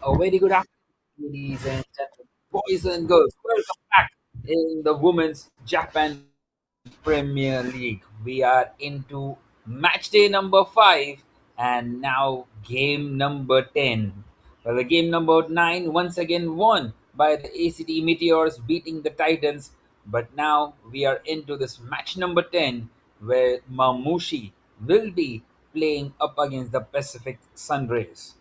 A very good afternoon, ladies and gentlemen, boys and girls. Welcome back in the Women's Japan Premier League. We are into match day number 5 and now game number 10. Well, the game number 9 once again won by the ACT Meteors beating the Titans. But now we are into this match number 10 where Mamushi will be playing up against the Pacific Sunrays.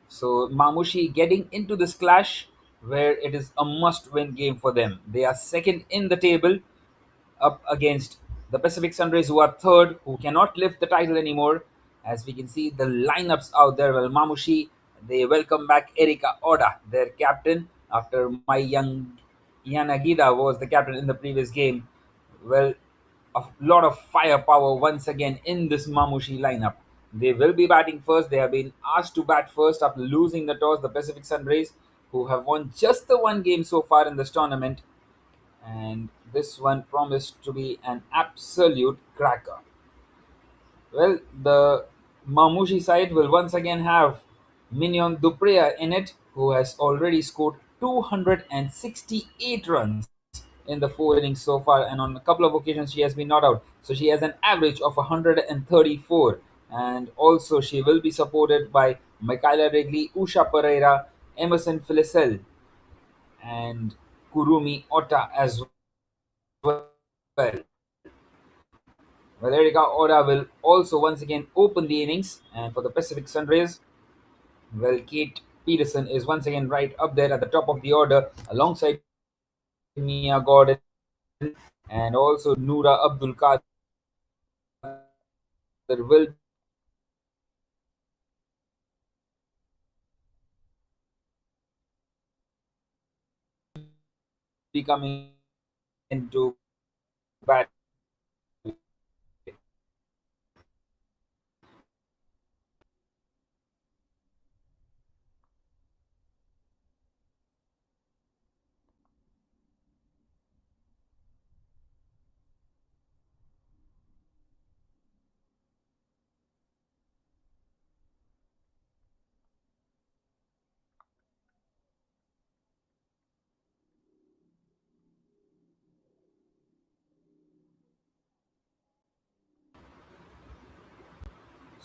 So Mamushi getting into this clash where it is a must-win game for them. They are second in the table, up against the Pacific Sunrays, who are third, who cannot lift the title anymore. As we can see, the lineups out there. Well, Mamushi, they welcome back Erika Oda, their captain, after my young Yanagida was the captain in the previous game. Well, a lot of firepower once again in this Mamushi lineup. They will be batting first. They have been asked to bat first after losing the toss. The Pacific Sunrays, who have won just the one game so far in this tournament, and this one promised to be an absolute cracker. Well, the Mamushi side will once again have Mignon Duprea in it, who has already scored 268 runs in the 4 innings so far, and on a couple of occasions she has been not out. So she has an average of 134, and also she will be supported by Michaela Wrigley, Usha Pereira, Emerson Felicel, and Kurumi Ota as well. Well, Erika Ora will also once again open the innings, and for the Pacific Sunrays, well, Kate Peterson is once again right up there at the top of the order alongside Mia Gordon and also Noora Abdul Qadir will be coming into bat.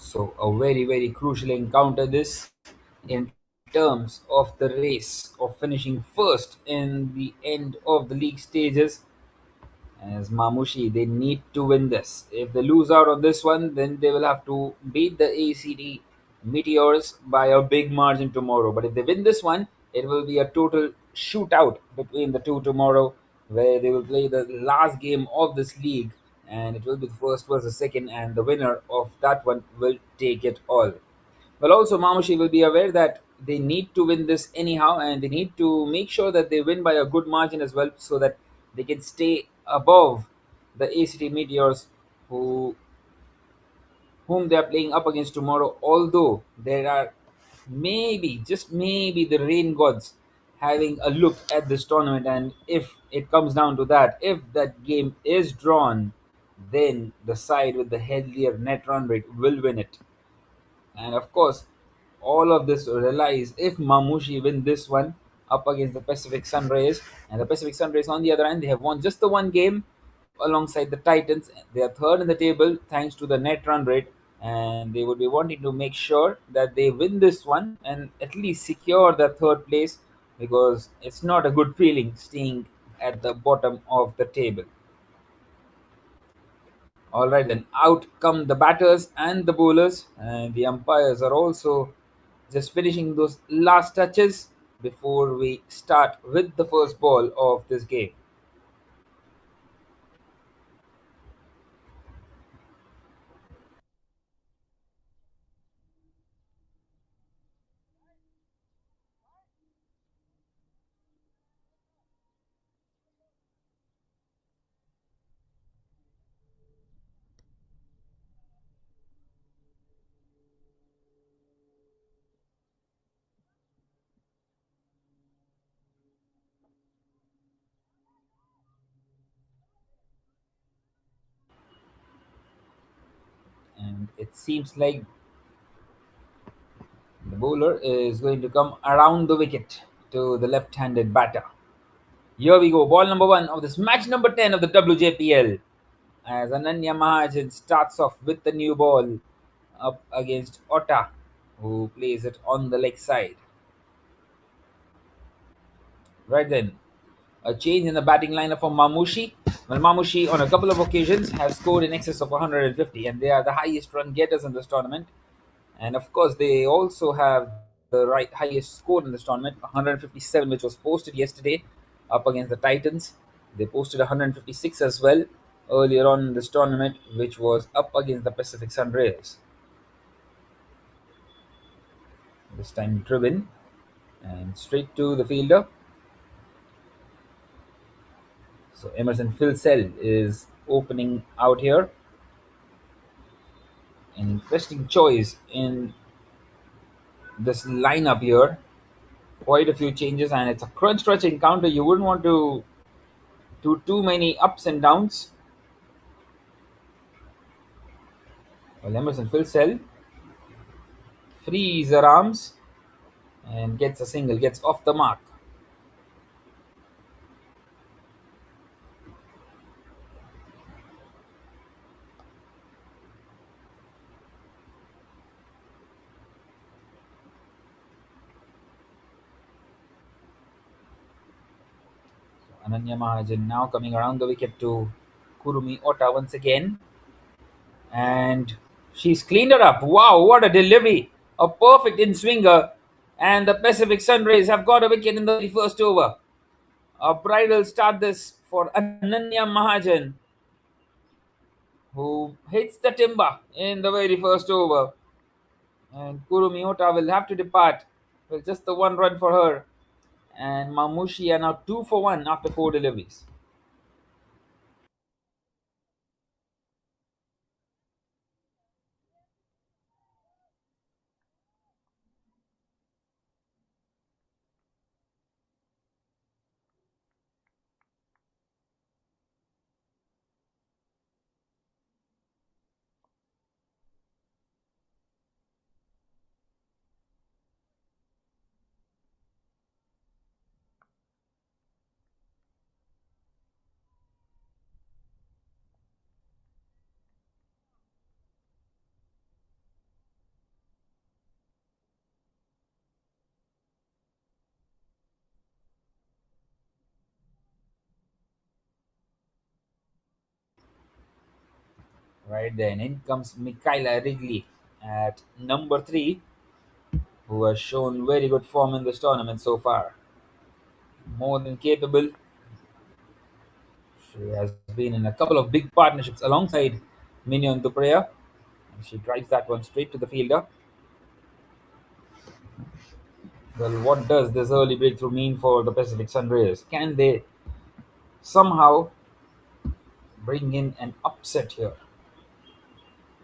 So a very crucial encounter this in terms of the race of finishing first in the end of the league stages. As Mamushi, they need to win this. If they lose out on this one, then they will have to beat the ACD Meteors by a big margin tomorrow. But if they win this one, it will be a total shootout between the two tomorrow, where they will play the last game of this league, and it will be the first versus second, and the winner of that one will take it all. Well, also Mamushi will be aware that they need to win this anyhow, and they need to make sure that they win by a good margin as well, so that they can stay above the ACT Meteors, whom they are playing up against tomorrow. Although there are maybe, just maybe, the rain gods having a look at this tournament, and if it comes down to that, if that game is drawn, then the side with the healthier net run rate will win it. And of course, all of this relies if Mamushi win this one up against the Pacific Sunrays. And the Pacific Sunrays, on the other hand, they have won just the one game alongside the Titans. They are third in the table thanks to the net run rate. And they would be wanting to make sure that they win this one and at least secure the third place, because it's not a good feeling staying at the bottom of the table. All right, then out come the batters and the bowlers, and the umpires are also just finishing those last touches before we start with the first ball of this game. And it seems like bowler is going to come around the wicket to the left-handed batter. Here we go. Ball number one of this match number 10 of the WJPL. As Ananya Mahajan starts off with the new ball up against Otta, who plays it on the leg side. Right then, a change in the batting lineup for Mamushi. Well, Mamushi on a couple of occasions has scored in excess of 150, and they are the highest run getters in this tournament. And of course, they also have the highest score in this tournament, 157, which was posted yesterday up against the Titans. They posted 156 as well earlier on in this tournament, which was up against the Pacific Sunrays. This time driven and straight to the fielder. So Emerson Philsell is opening out here. An interesting choice in this lineup here. Quite a few changes, and it's a crunch stretch encounter. You wouldn't want to do too many ups and downs. Well, Emerson Philsell frees her arms and gets a single, gets off the mark. Ananya Mahajan now coming around the wicket to Kurumi Ota once again. And she's cleaned her up. Wow, what a delivery. A perfect in swinger. And the Pacific Sunrays have got a wicket in the first over. A bridal start this for Ananya Mahajan, who hits the timber in the very first over. And Kurumi Ota will have to depart with just the one run for her. And Mamushi are now 2 for 1 after 4 deliveries. Right then, in comes Mikaela Wrigley at number 3, who has shown very good form in this tournament so far. More than capable. She has been in a couple of big partnerships alongside Minion Dupreya. And she drives that one straight to the fielder. Well, what does this early breakthrough mean for the Pacific Sunrays? Can they somehow bring in an upset here?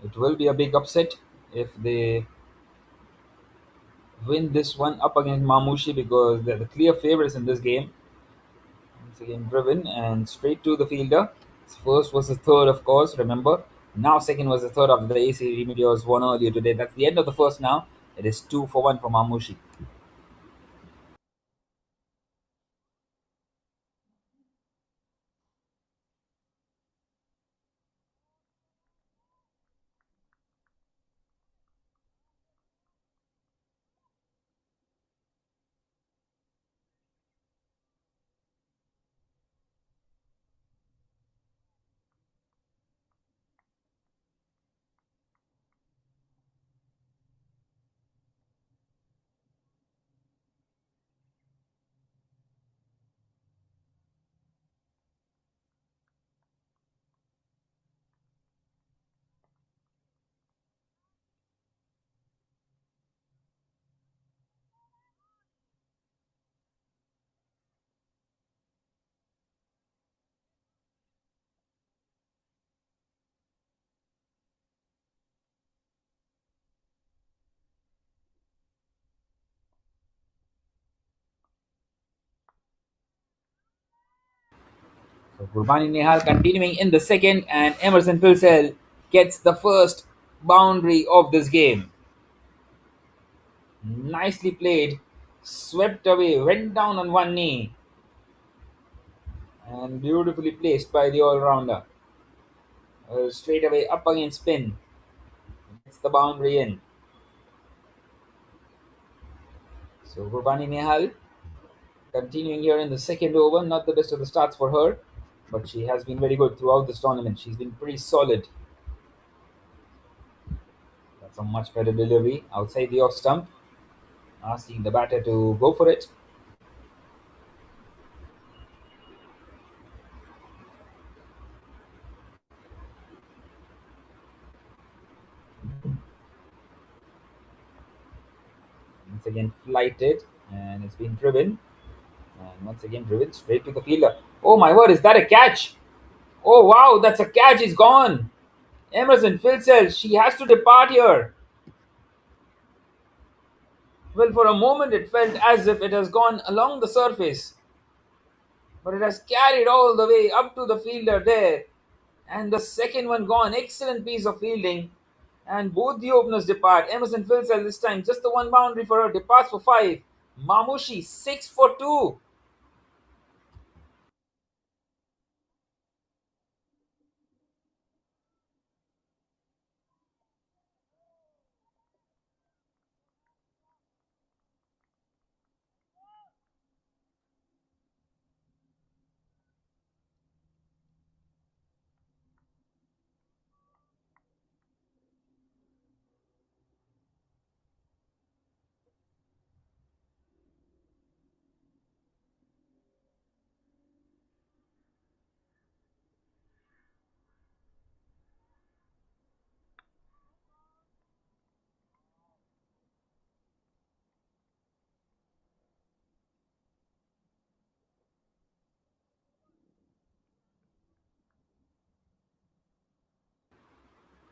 It will be a big upset if they win this one up against Mamushi, because they're the clear favorites in this game. Once again, driven and straight to the fielder. First was the third, of course, remember. Now, second was the third after the AC Remedios won earlier today. That's the end of the first now. It is 2 for 1 for Mamushi. So Gurbani Nehal continuing in the second, and Emerson Philsell gets the first boundary of this game. Nicely played. Swept away, went down on one knee, and beautifully placed by the all rounder. Straight away up against spin. Gets the boundary in. So Gurbani Nehal continuing here in the second over. Not the best of the starts for her, but she has been very good throughout this tournament. She's been pretty solid. That's a much better delivery outside the off stump, asking the batter to go for it. Once again flighted, and it's been driven. And once again driven straight to the fielder. Oh my word, is that a catch? Oh wow, that's a catch. It's gone. Emerson Filsell, she has to depart here. Well, for a moment it felt as if it has gone along the surface, but it has carried all the way up to the fielder there. And the second one gone. Excellent piece of fielding. And both the openers depart. Emerson Filsell this time, just the one boundary for her, departs for five. Mamushi, 6 for 2.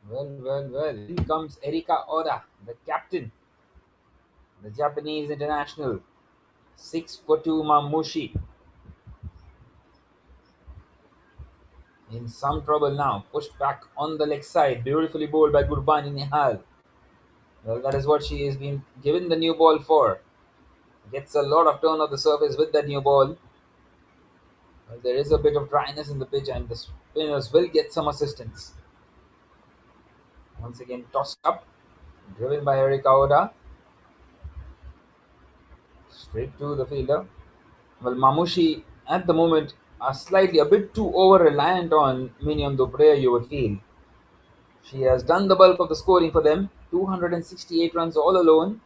Well. In comes Erika Oda, the captain, the Japanese international. 6 for 2 Mamushi. In some trouble now. Pushed back on the leg side. Beautifully bowled by Gurbani Nihal. Well, that is what she has been given the new ball for. Gets a lot of turn of the surface with that new ball. Well, there is a bit of dryness in the pitch, and the spinners will get some assistance. Once again, tossed up. Driven by Erika Oda. Straight to the fielder. Well, Mamushi at the moment are slightly a bit too over reliant on Minion Dupreya, you would feel. She has done the bulk of the scoring for them, 268 runs all alone,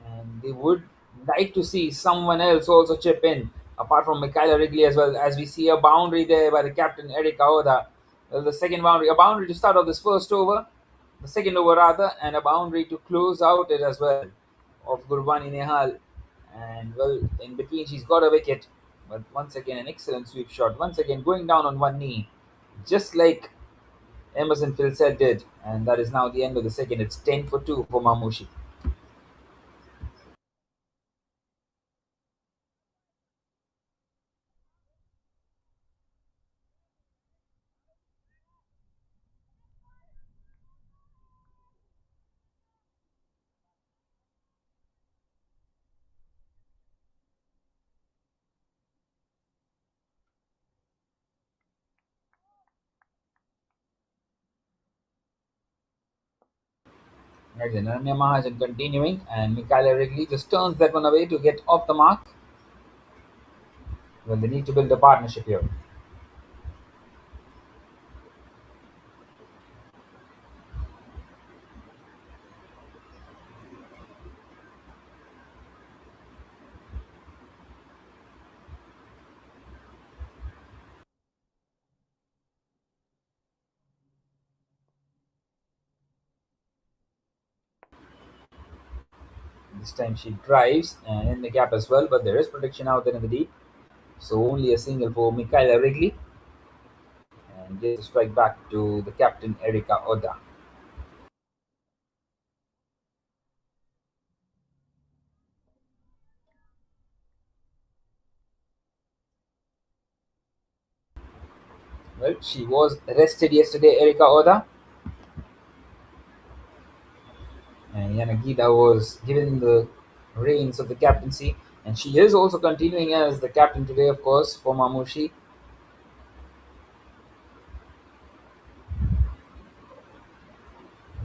and they would like to see someone else also chip in, apart from Michaela Wrigley as well, as we see a boundary there by the captain Erika Oda. Well, the second boundary, a boundary to start off this first over, the second over rather, and a boundary to close out it as well of Gurbani Nehal. And well, in between she's got a wicket, but once again an excellent sweep shot. Once again going down on one knee, just like Emerson Filsell did, and that is now the end of the second. It's 10 for 2 for Mamushi. Right then, Ananya Mahajan continuing, and Michaela Wrigley just turns that one away to get off the mark. Well, they need to build a partnership here. This time she drives and in the gap as well, but there is protection out there in the deep. So only a single for Michaela Wrigley, and gives a strike back to the captain Erika Oda. Well, she was rested yesterday, Erika Oda, And Yanagida was given the reins of the captaincy, and she is also continuing as the captain today, of course, for Mamushi.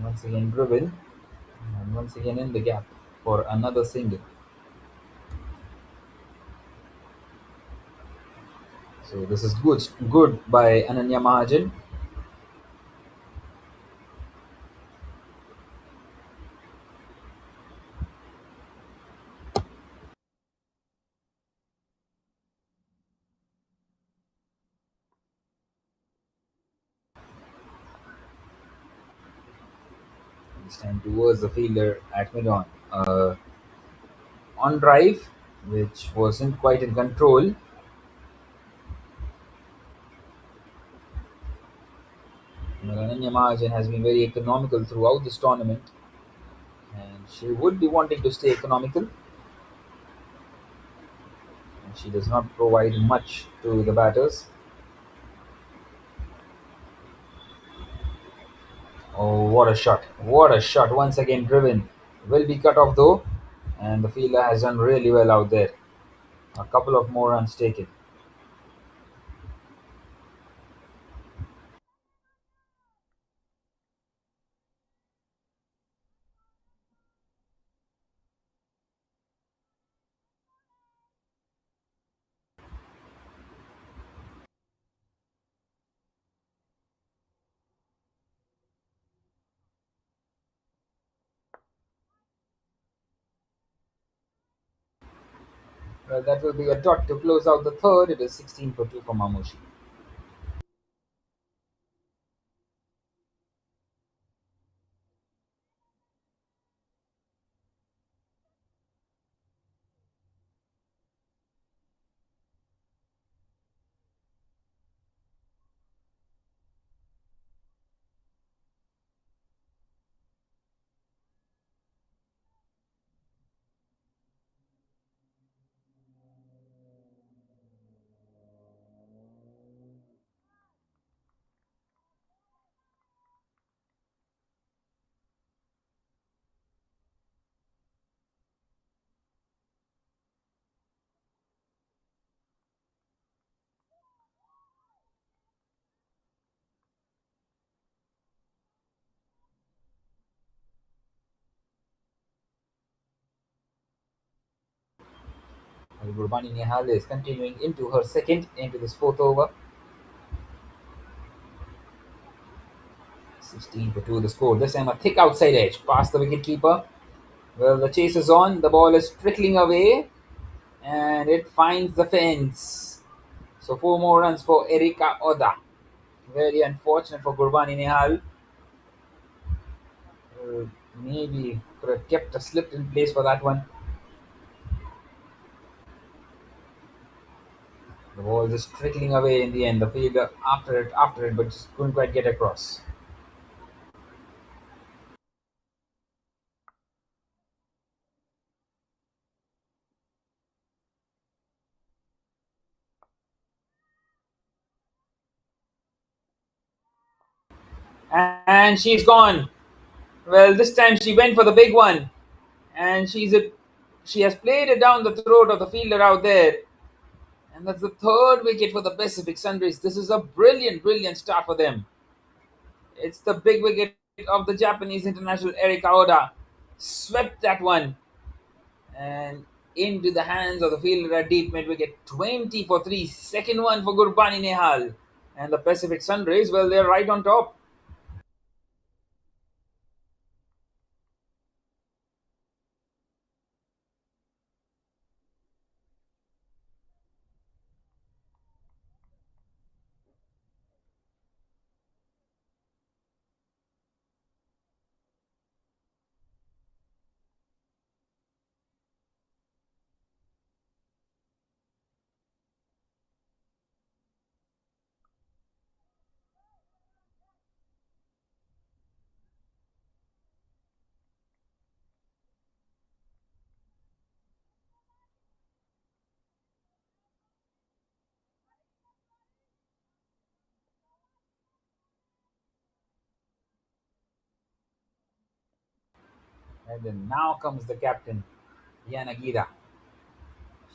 Once again driven, and once again in the gap for another single. So this is good by Ananya Mahajan. This time towards the fielder at mid on. On drive, which wasn't quite in control. Ananya Mahajan has been very economical throughout this tournament, and she would be wanting to stay economical. And she does not provide much to the batters. Oh, what a shot! What a shot! Once again driven. Will be cut off though, and the fielder has done really well out there. A couple of more runs taken. Well, that will be a dot to close out the third. It is 16 for 2 for Mamushi. Gurbani Nihal is continuing into her second, into this fourth over. 16 for 2 the score. This time a thick outside edge past the wicket keeper. Well, the chase is on. The ball is trickling away and it finds the fence. So 4 more runs for Erika Oda. Very unfortunate for Gurbani Nihal. Uh, Maybe could have kept a slip in place for that one. The ball just trickling away in the end. The fielder after it, but just couldn't quite get across. And she's gone. Well, this time she went for the big one, and she has played it down the throat of the fielder out there, and that's the third wicket for the Pacific Sunrays. This is a brilliant start for them. It's the big wicket of the Japanese international Erika Oda. Swept that one and into the hands of the fielder at deep mid wicket. 20 for 3. Second one for Gurbani Nehal. And the Pacific Sunrays, well, they're right on top. And then now comes the captain, Yanagida.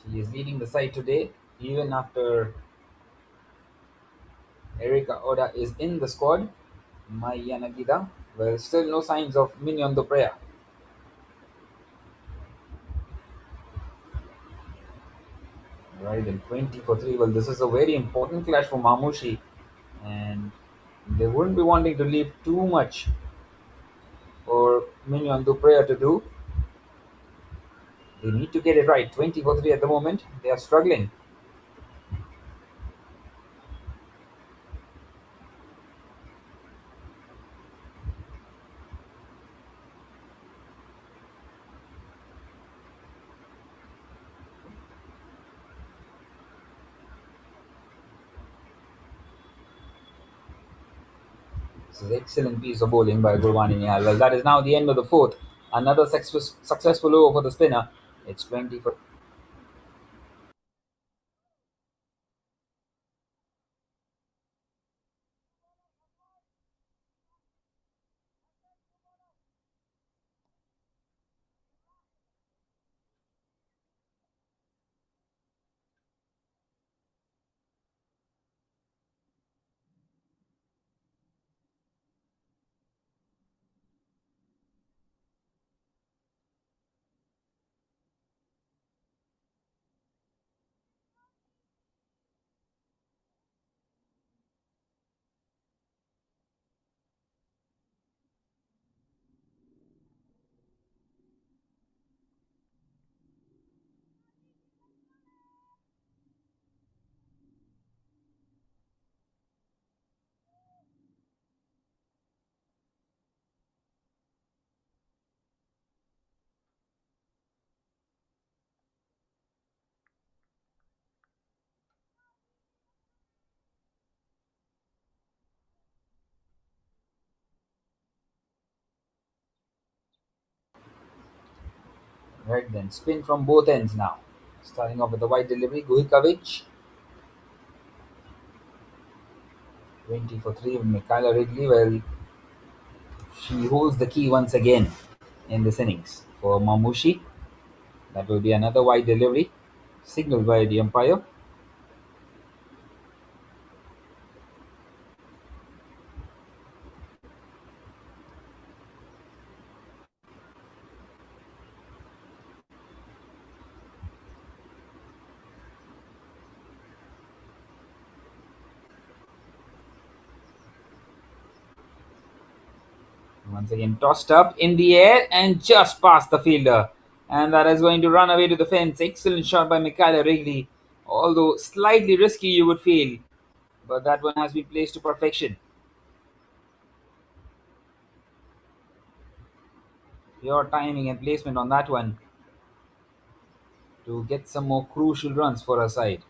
She is leading the side today, even after Erika Oda is in the squad. My Yanagida. Well, still no signs of Minion Dopreya. Right, then 20 for 3. Well, this is a very important clash for Mamushi, and they wouldn't be wanting to leave too much for Minion Dopreya to do. They need to get it right. 20 for 3 at the moment. They are struggling. This is excellent piece of bowling by Gurwani Nihal. Well, that is now the end of the fourth. Another successful over for the spinner. It's 20 for. Right then, spin from both ends now. Starting off with the wide delivery, Guhikovic. 20 for 3 with Mikhaila Wrigley. Well, she holds the key once again in this innings. For Mamushi, that will be another wide delivery, signaled by the umpire. Once again, tossed up in the air and just past the fielder. And that is going to run away to the fence. Excellent shot by Mikhaila Wrigley. Although slightly risky, you would feel. But that one has been placed to perfection. Pure timing and placement on that one to get some more crucial runs for our side.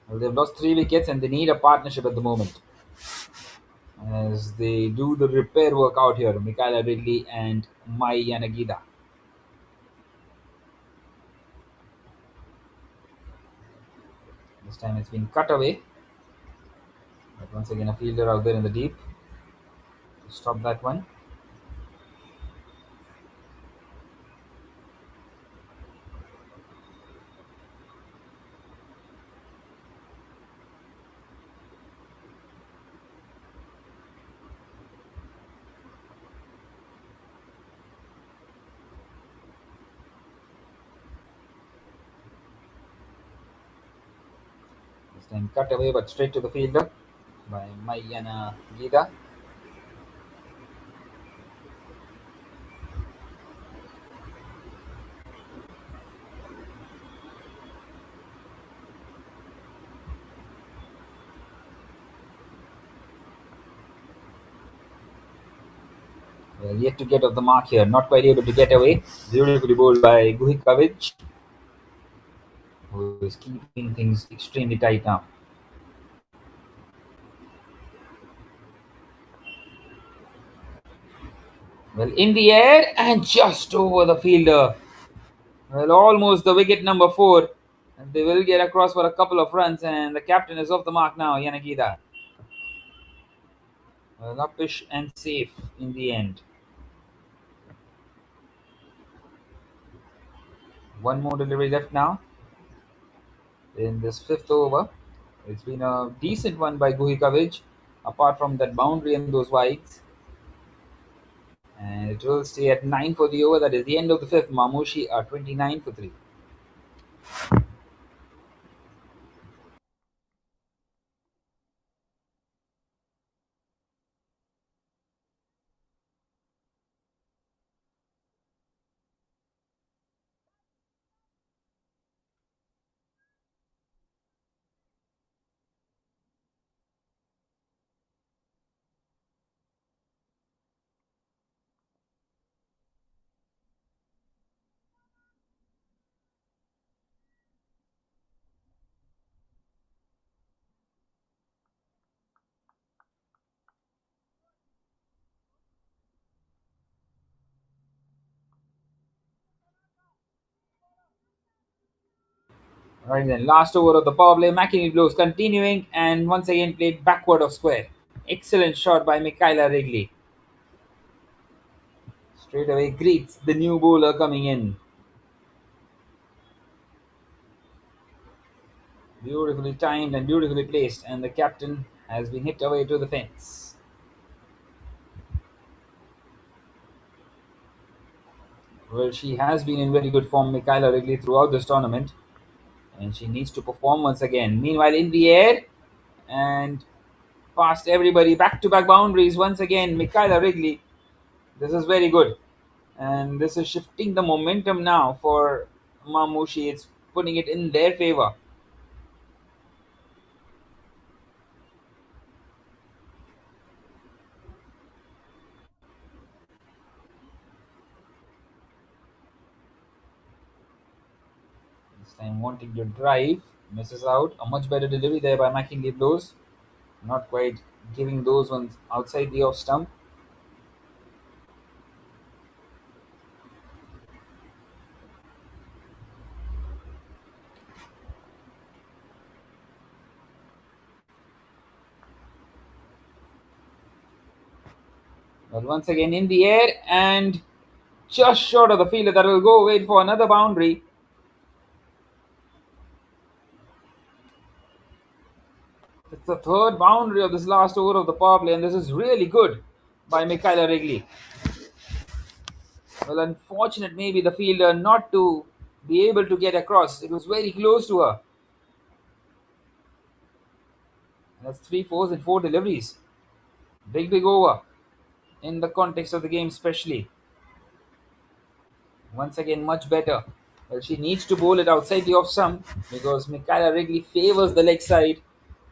Well, they've lost 3 wickets and they need a partnership at the moment as they do the repair work out here. Mikhaila Wrigley and Mai Yanagida. This time it's been cut away. But once again, a fielder out there in the deep to stop that one. This time cut away but straight to the fielder by Mai Yanagida. Well, yet to get off the mark here. Not quite able to get away. Beautifully bowled by Guhikovic, who is keeping things extremely tight now. Well, in the air and just over the fielder. Well, almost the wicket number 4. And they will get across for a couple of runs, and the captain is off the mark now, Yanagida. Well, uppish and safe in the end. One more delivery left now in this fifth over. It's been a decent one by Guhikavich, apart from that boundary and those wides. And it will stay at 9 for the over. That is the end of the fifth. Mamushi are 29 for 3. Right then, last over of the power play. McKinney blows continuing and once again played backward of square. Excellent shot by Mikaela Wrigley. Straight away greets the new bowler coming in. Beautifully timed and beautifully placed, and the captain has been hit away to the fence. Well, she has been in very good form, Mikaela Wrigley, throughout this tournament, and she needs to perform once again. Meanwhile, in the air and past everybody, back to back boundaries once again, Mikaela Wrigley. This is very good, and this is shifting the momentum now for Mamushi. It's putting it in their favor. This time wanting to drive, misses out. A much better delivery there by McKinley Blows. Not quite giving those ones outside the off stump. But once again in the air and just short of the fielder that will go wait for another boundary. It's the third boundary of this last over of the power play, and this is really good by Mikaela Wrigley. Well, unfortunate maybe the fielder not to be able to get across. It was very close to her. And that's three fours and four deliveries. Big over in the context of the game, especially. Once again, much better. Well, she needs to bowl it outside the off stump because Mikaela Wrigley favors the leg side,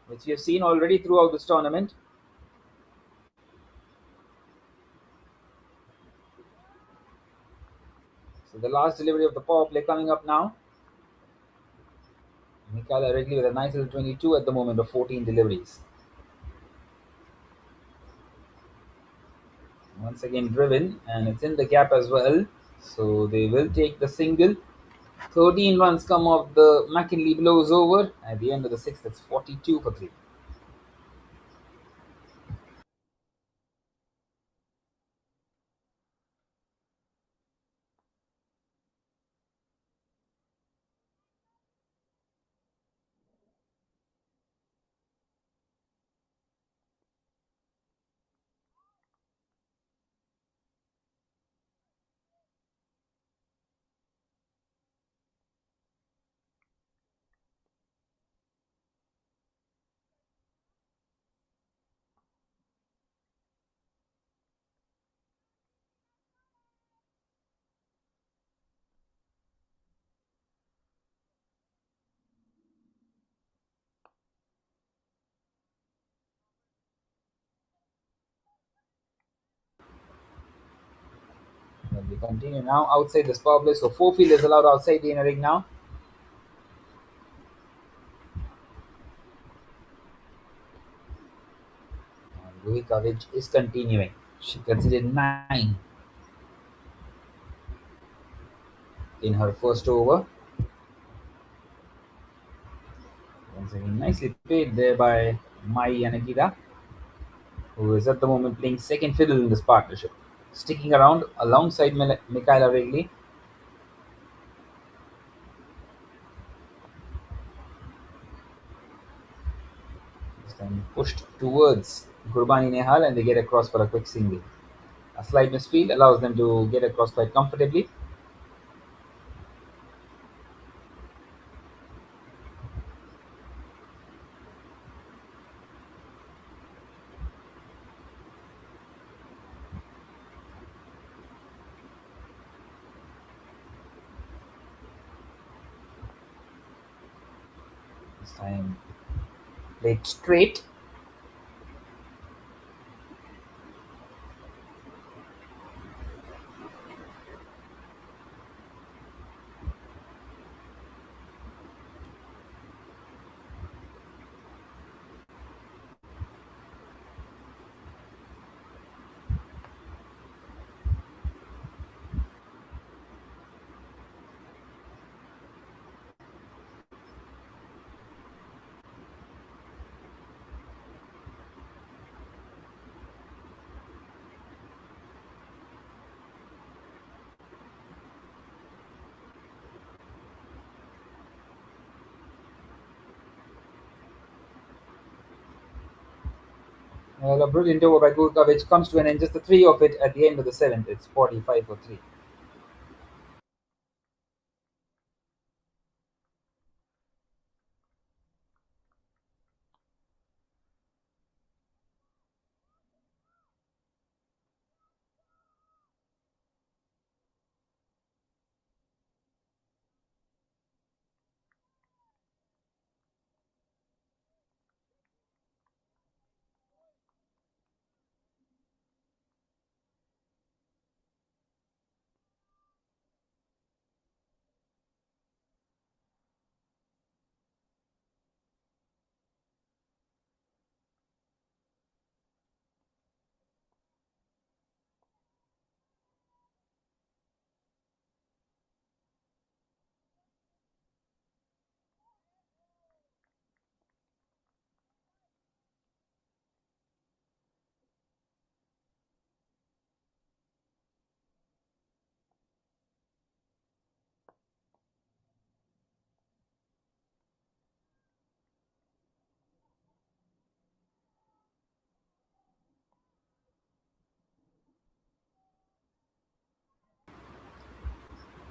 which we have seen already throughout this tournament. So the last delivery of the power play coming up now. Mikaela Wrigley with a nice little 22 at the moment of 14 deliveries. Once again driven, and it's in the gap as well. So they will take the single. 13 runs come off the McKinley blows over. At the end of the sixth, it's 42 for 3. And we continue now outside this power play. So 4 fielders allowed outside the inner ring now. And Louis coverage is continuing. She considered 9 in her first over. Once again, nicely played there by Mai Yanagida, who is at the moment playing second fiddle in this partnership. Sticking around alongside Mikaela Wrigley. pushed towards Gurbani Nehal and they get across for a quick single. A slight misfield allows them to get across quite comfortably. This time played straight. Well, a brilliant over by Gurka, which comes to an end. Just the three of it at the end of the seventh. It's 45 for three.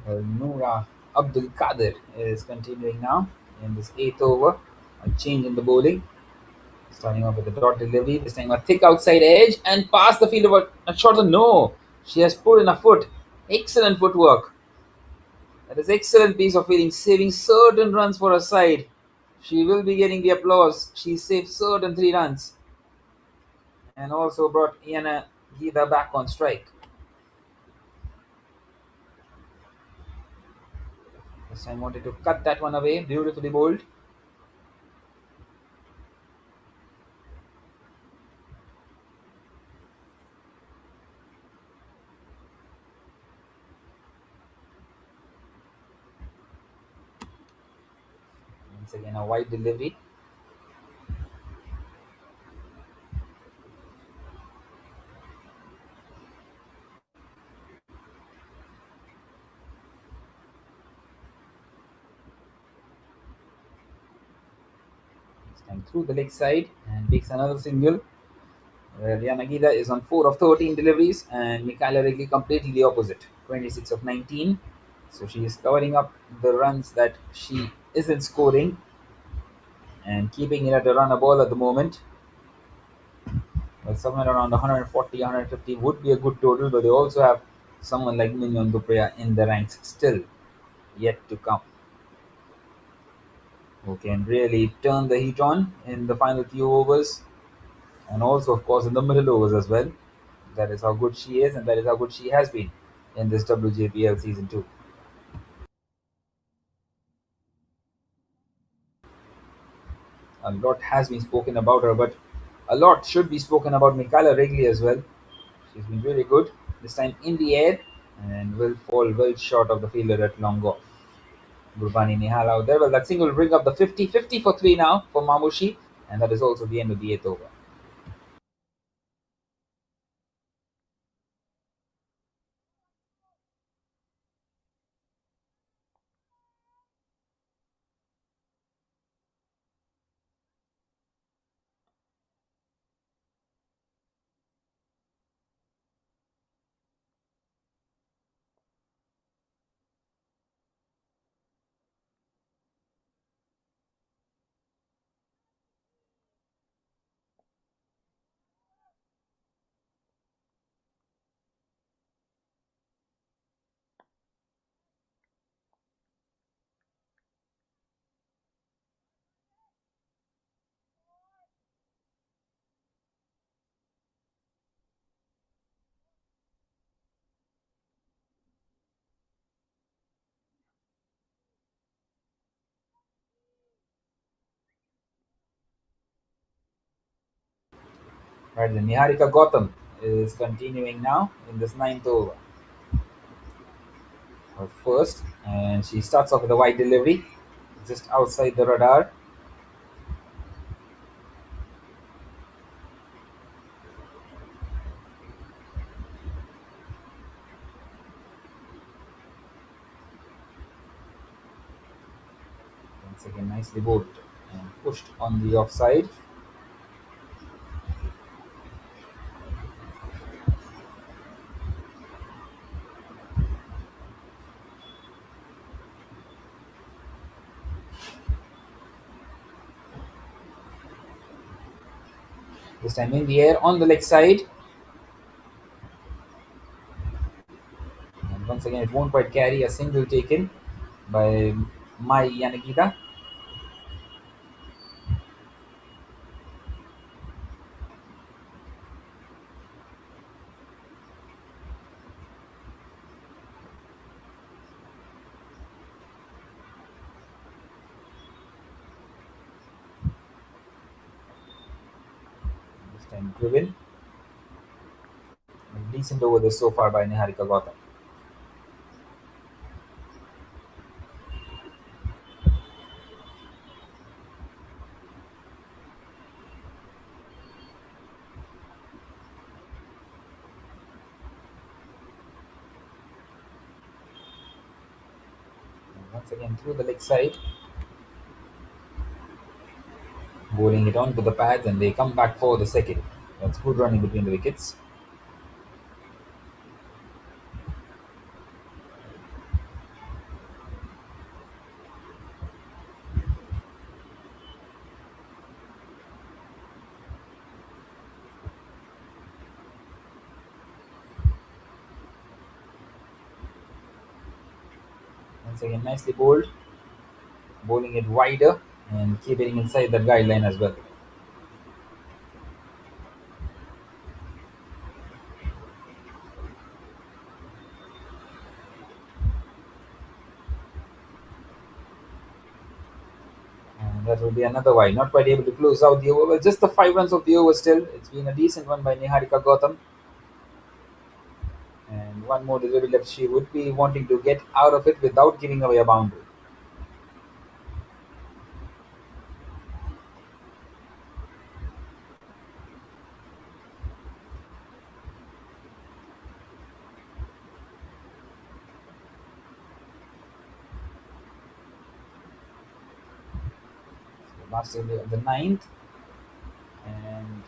Well, Noura Abdul Qadir is continuing now in this eighth over. A change in the bowling. Starting off with the dot delivery. This time a thick outside edge and past the fielder, but not short. No, she has put in a foot. Excellent footwork. That is excellent piece of fielding, saving certain runs for her side. She will be getting the applause. She saved certain 3 runs and also brought Iana Geetha back on strike. This time wanted to cut that one away. Beautifully bowled. Once again, a wide delivery. This time through the leg side and makes another single. Yanagida is on 4 of 13 deliveries and Mikaela Wrigley completely the opposite, 26 of 19. So she is covering up the runs that she isn't scoring and keeping it at a run a ball at the moment. Well, somewhere around 140, 150 would be a good total, but they also have someone like Mignon Duprea in the ranks still yet to come, who can really turn the heat on in the final few overs and also, of course, in the middle overs as well. That is how good she is, and that is how good she has been in this WJPL season 2. A lot has been spoken about her, but a lot should be spoken about Mikaela Wrigley as well. She's been really good. This time in the air and will fall well short of the fielder at long off. Gurbani Nihal out there. Well, that single will bring up the 50 for 3 now for Mamushi, and that is also the end of the eighth over. Right, the Niharika Gautam is continuing now in this ninth over. Her first, and she starts off with a wide delivery just outside the radar. Once again, nicely bowled and pushed on the offside. This time in the air on the leg side. And once again, it won't quite carry a single taken by Mai Yanagita. This time driven. A decent over this so far by Niharika Gautam. And once again through the leg side, bowling it onto the pads, and they come back for the second. That's good running between the wickets. Once again, nicely bowled, bowling it wider and keeping it inside that guideline as well. And that will be another wide. Not quite able to close out the over. Well, just the 5 runs of the over still. It's been a decent one by Niharika Gautam. And one more delivery left. She would be wanting to get out of it without giving away a boundary. So last over of the ninth. And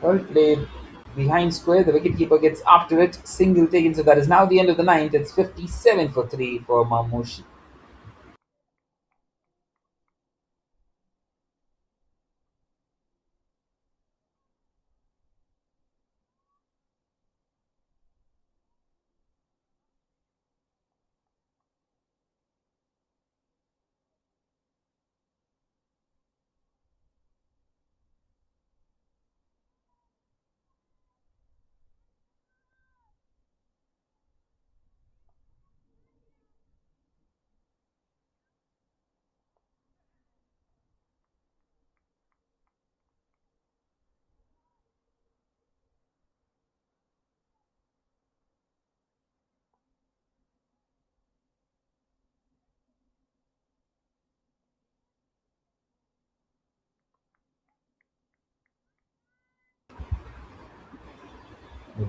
well played behind square. The wicketkeeper gets after it. Single taken. So that is now the end of the ninth. It's 57 for 3 for Mamushi.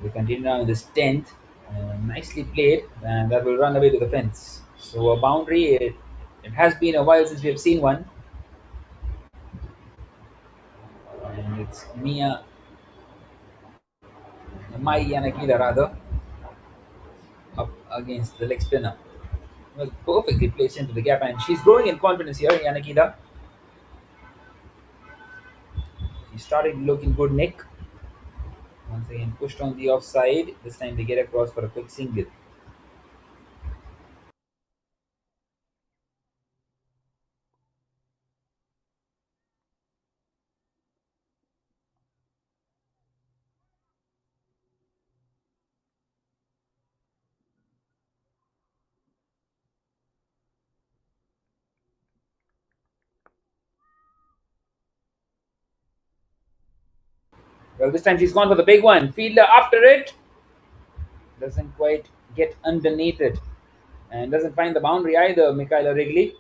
We continue now in this 10th. Nicely played, and that will run away to the fence. So a boundary. It has been a while since we have seen one, and it's Mia Mai Yanakida rather up against the leg spinner. Well, perfectly placed into the gap, and she's growing in confidence here. Yanakida. She's starting looking good, Nick. Once again, pushed on the offside. This time they get across for a quick single. Well, this time she's gone for the big one. Fielder after it. Doesn't quite get underneath it. And doesn't find the boundary either, Michaela Wrigley.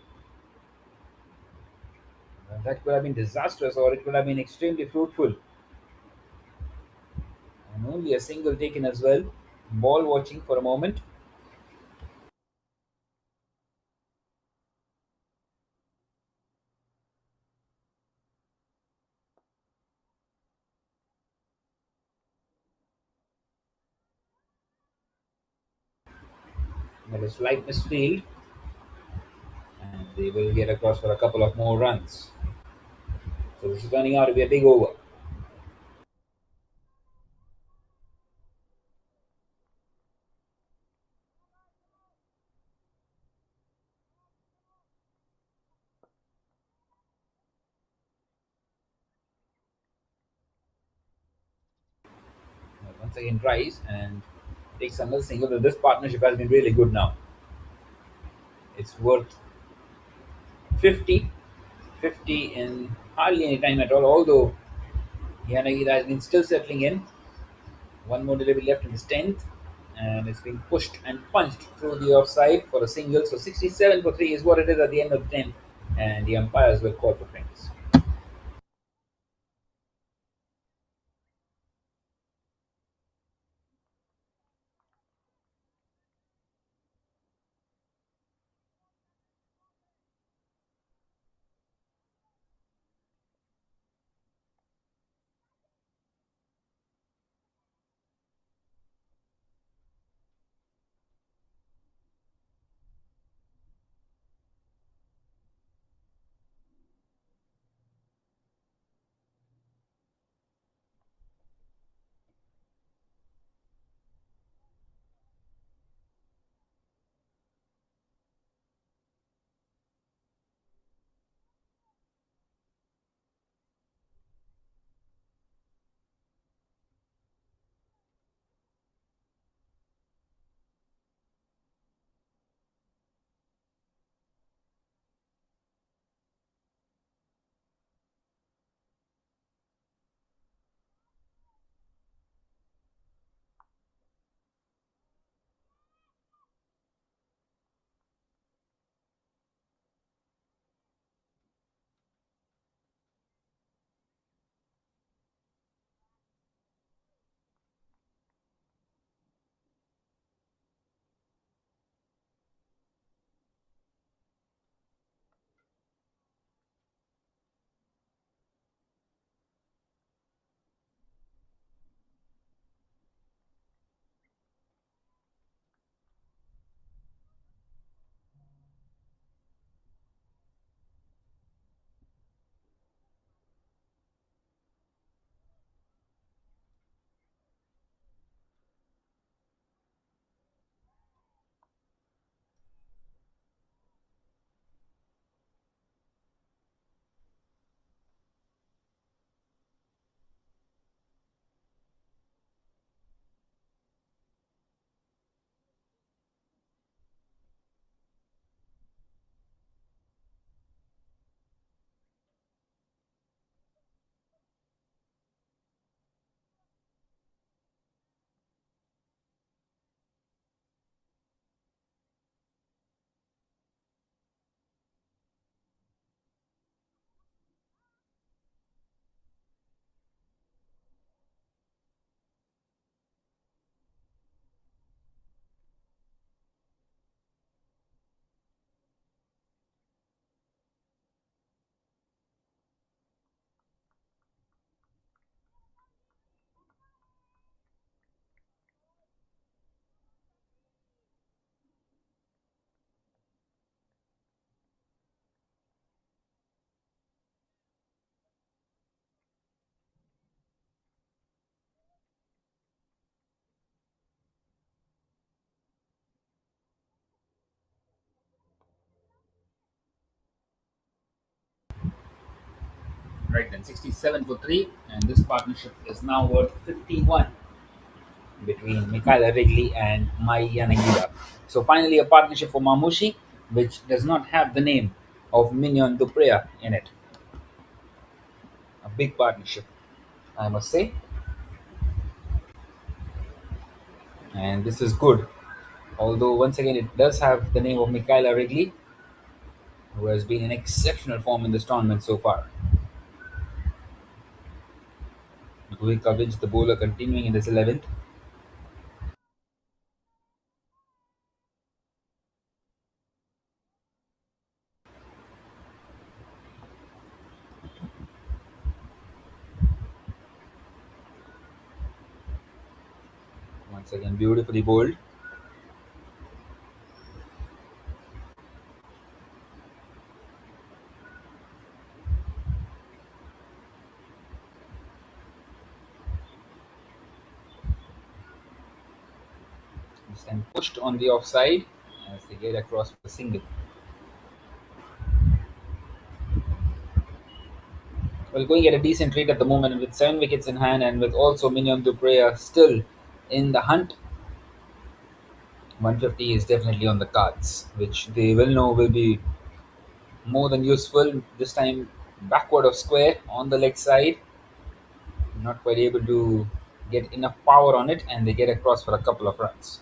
Well, that could have been disastrous or it could have been extremely fruitful. And only a single taken as well. Ball watching for a moment. That is slight misfield. And they will get across for a couple of more runs. So this is turning out to be a big over. Once again tries and takes another single. But this partnership has been really good now. It's worth 50, 50 in hardly any time at all. Although Yanagida has been still settling in. One more delivery left in his 10th. And it's been pushed and punched through the offside for a single. So 67 for 3 is what it is at the end of the 10th. And the umpires will call for points. Right then, 67 for 3. And this partnership is now worth 51 between Michaela Wrigley and Mai Yanagida. So finally, a partnership for Mamushi, which does not have the name of Mignon Duprea in it. A big partnership, I must say. and this is good. Although once again it does have the name of Michaela Wrigley, who has been in exceptional form in this tournament so far. Good coverage, the bowler continuing in this 11th. Once again, beautifully bowled. This time pushed on the offside as they get across for a single. Well, going at a decent rate at the moment with 7 wickets in hand and with also Mignon Duprea still in the hunt. 150 is definitely on the cards, which they will know will be more than useful. This time backward of square on the leg side, not quite able to get enough power on it, and they get across for a couple of runs.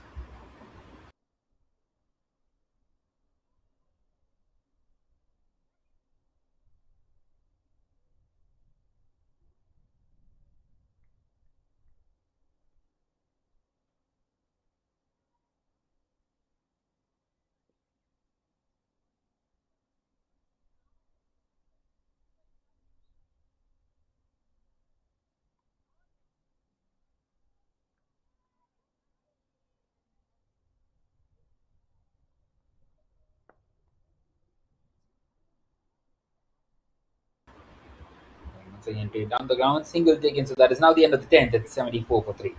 Once again, played down the ground, single taken, so that is now the end of the 10th. It's 74 for 3.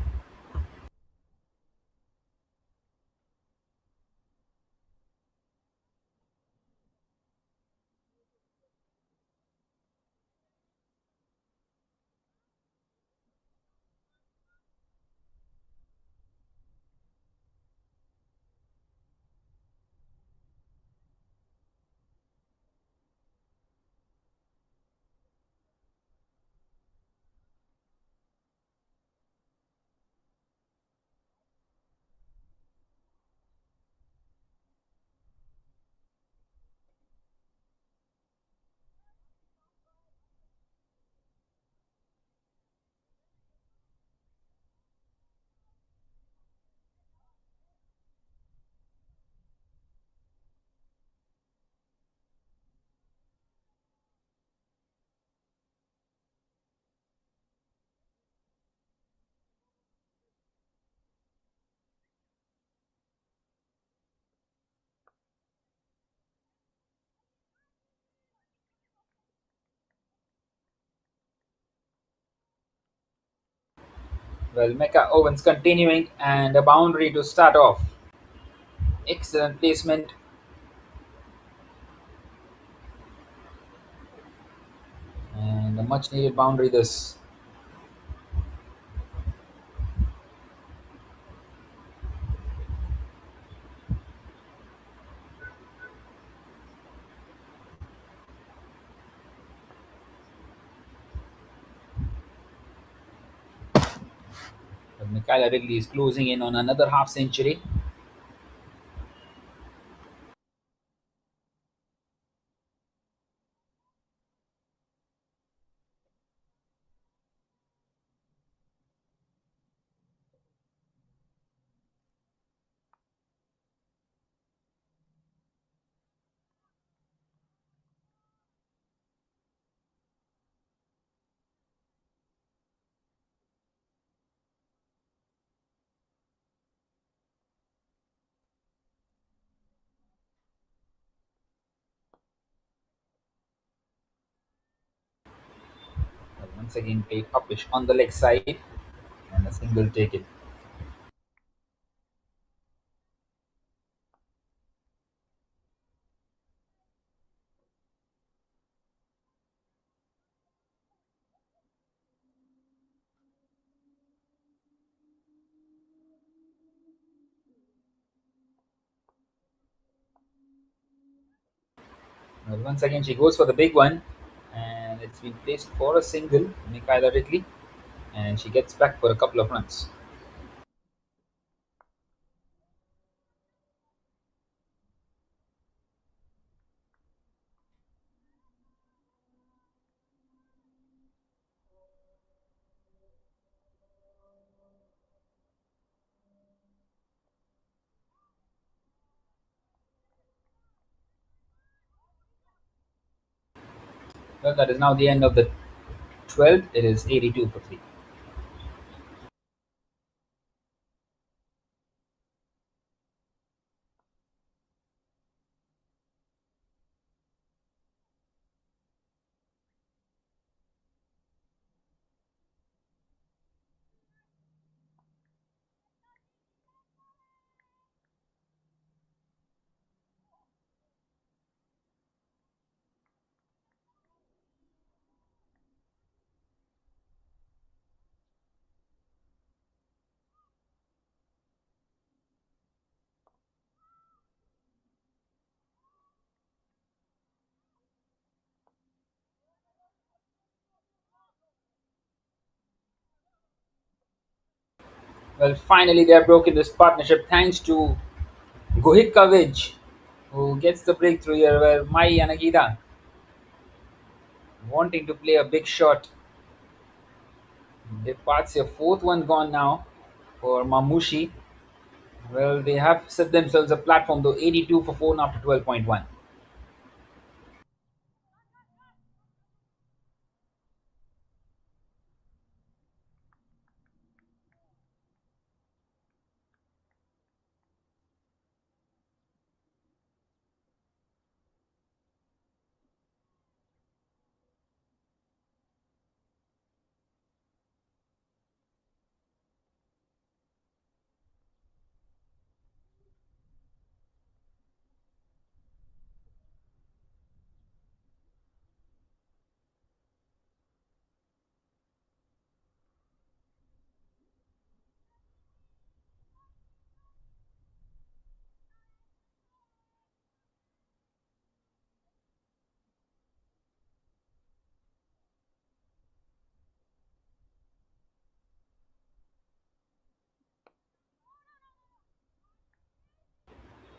Well, Mecca Owens continuing and a boundary to start off. Excellent placement, and a much needed boundary this. But Michaela Wrigley is closing in on another half century. But once again played uppish on the leg side and a single taken. Well, once again she goes for the big one, and it's been placed for a single, Michaela Wrigley, and she gets back for a couple of runs. Well, that is now the end of the 12th. It is 82 for 3. Well, finally, they have broken this partnership thanks to Gohikavij, who gets the breakthrough here, where Mai Yanagida, wanting to play a big shot, departs here. Fourth one gone now for Mamushi. Well, they have set themselves a platform though, 82 for 4 after 12.1.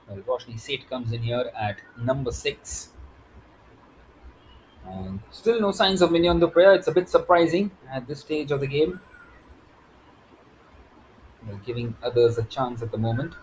Well, Roshni Seth comes in here at number 6. And still no signs of Mignon Dupre. It's a bit surprising at this stage of the game. They're giving others a chance at the moment.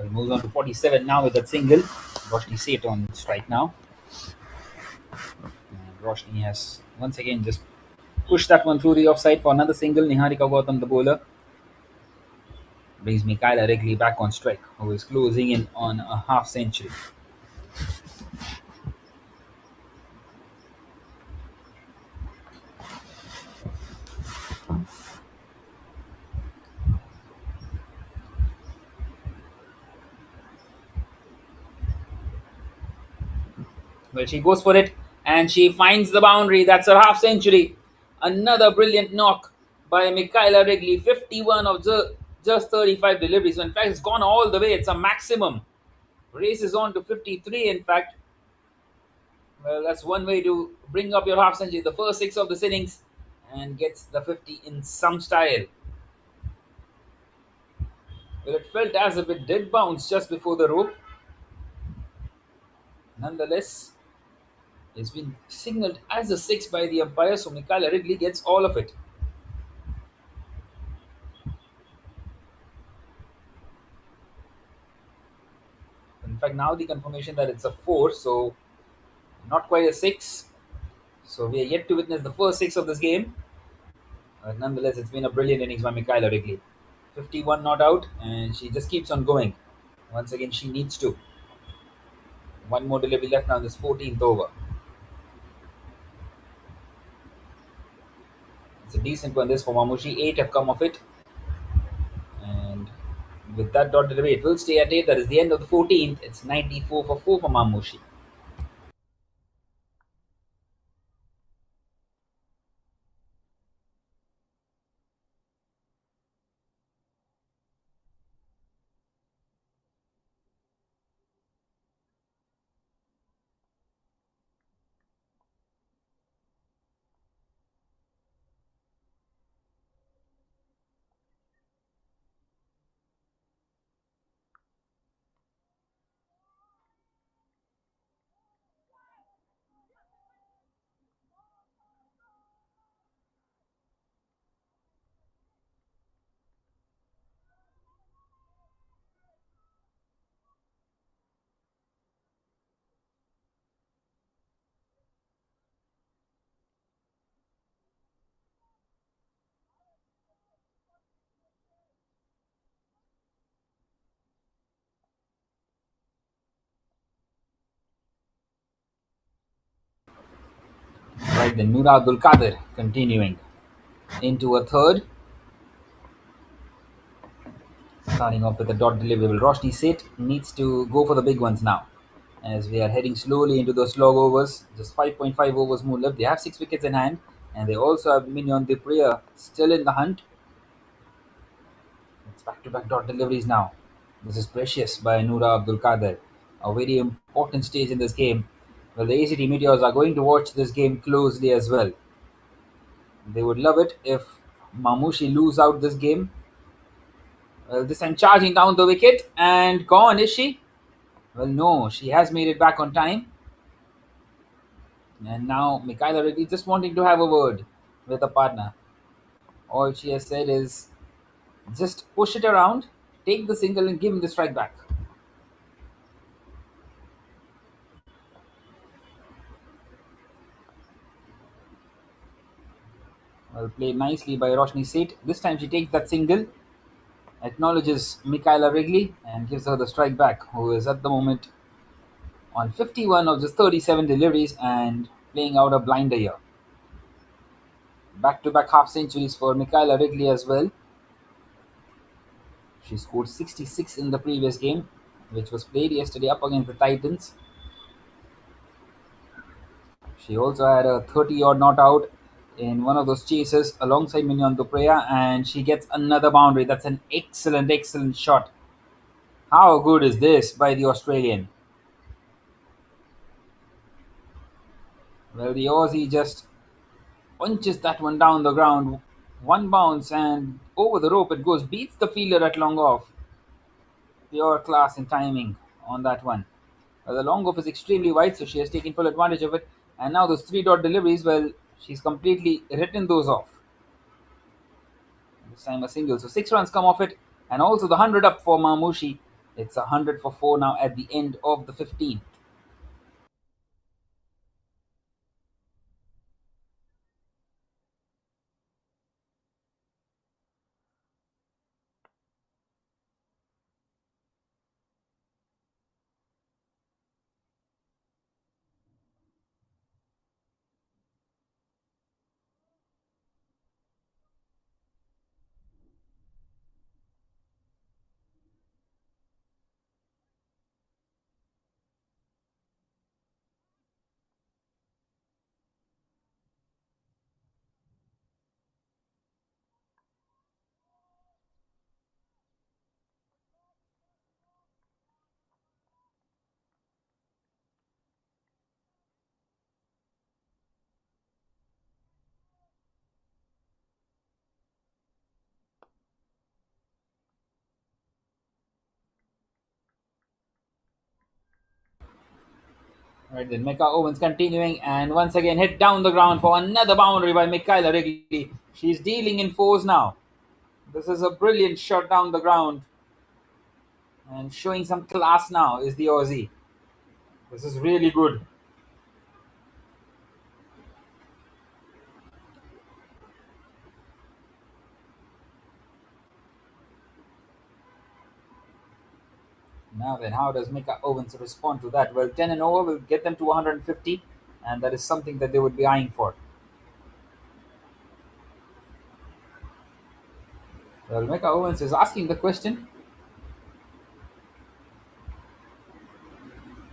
Well, moves on to 47 now with that single. Roshni Seth on strike now. And Roshni has once again just pushed that one through the offside for another single. Niharika Gautam, the bowler, brings Mikaela Wrigley back on strike, who is closing in on a half century. Well, she goes for it and she finds the boundary. That's her half century. Another brilliant knock by Mikaela Wrigley. 51 of just 35 deliveries. So in fact, it's gone all the way. It's a maximum. Races on to 53, in fact. Well, that's one way to bring up your half century. The first six of this innings and gets the 50 in some style. Well, it felt as if it did bounce just before the rope. Nonetheless, it's been signaled as a six by the umpire, so Mikaela Wrigley gets all of it. In fact, now the confirmation that it's a four, so not quite a six. So we are yet to witness the first six of this game. But nonetheless, it's been a brilliant innings by Mikaela Wrigley. 51 not out, and she just keeps on going. Once again, she needs to. One more delivery left now in this 14th over. It's a decent one this for Mamushi. 8 have come of it. And with that dot delivery, it will stay at 8. That is the end of the 14th. It's 94 for 4 for Mamushi. Right then, Noora Abdul Qadir continuing into a third. Starting off with a dot delivery. Roshni Seth needs to go for the big ones now. As we are heading slowly into those slog overs. Just 5.5 overs more left. They have 6 wickets in hand. And they also have Mignon Depriya still in the hunt. It's back-to-back dot deliveries now. This is precious by Noora Abdul Qadir. A very important stage in this game. Well, the ACT Meteors are going to watch this game closely as well. They would love it if Mamushi lose out this game. Well, this time charging down the wicket and gone, is she? Well, no, she has made it back on time. And now Mikaela Wrigley just wanting to have a word with a partner. All she has said is just push it around, take the single and give him the strike back. Well, played nicely by Roshni Seth. This time she takes that single, acknowledges Mikaela Wrigley and gives her the strike back, who is at the moment on 51 of just 37 deliveries and playing out a blinder here. Back-to-back half centuries for Mikaela Wrigley as well. She scored 66 in the previous game, which was played yesterday up against the Titans. She also had a 30-odd not out in one of those chases alongside Mignon Dupreya, and she gets another boundary. That's an excellent, excellent shot. How good is this by the Australian? Well, the Aussie just punches that one down the ground. One bounce and over the rope it goes. Beats the fielder at long off. Pure class and timing on that one. Well, the long off is extremely wide, so she has taken full advantage of it. And now those 3 dot deliveries, well, she's completely written those off. This time a single. So 6 runs come off it. And also the 100 up for Mamushi. It's 100 for 4 now at the end of the 15th. Right then, Mecca Owens continuing and once again hit down the ground for another boundary by Michaela Wrigley. She's dealing in fours now. This is a brilliant shot down the ground and showing some class now is the Aussie. This is really good. Now then, how does Mika Owens respond to that? Well, 10 and over will get them to 150, and that is something that they would be eyeing for. Well, Mika Owens is asking the question.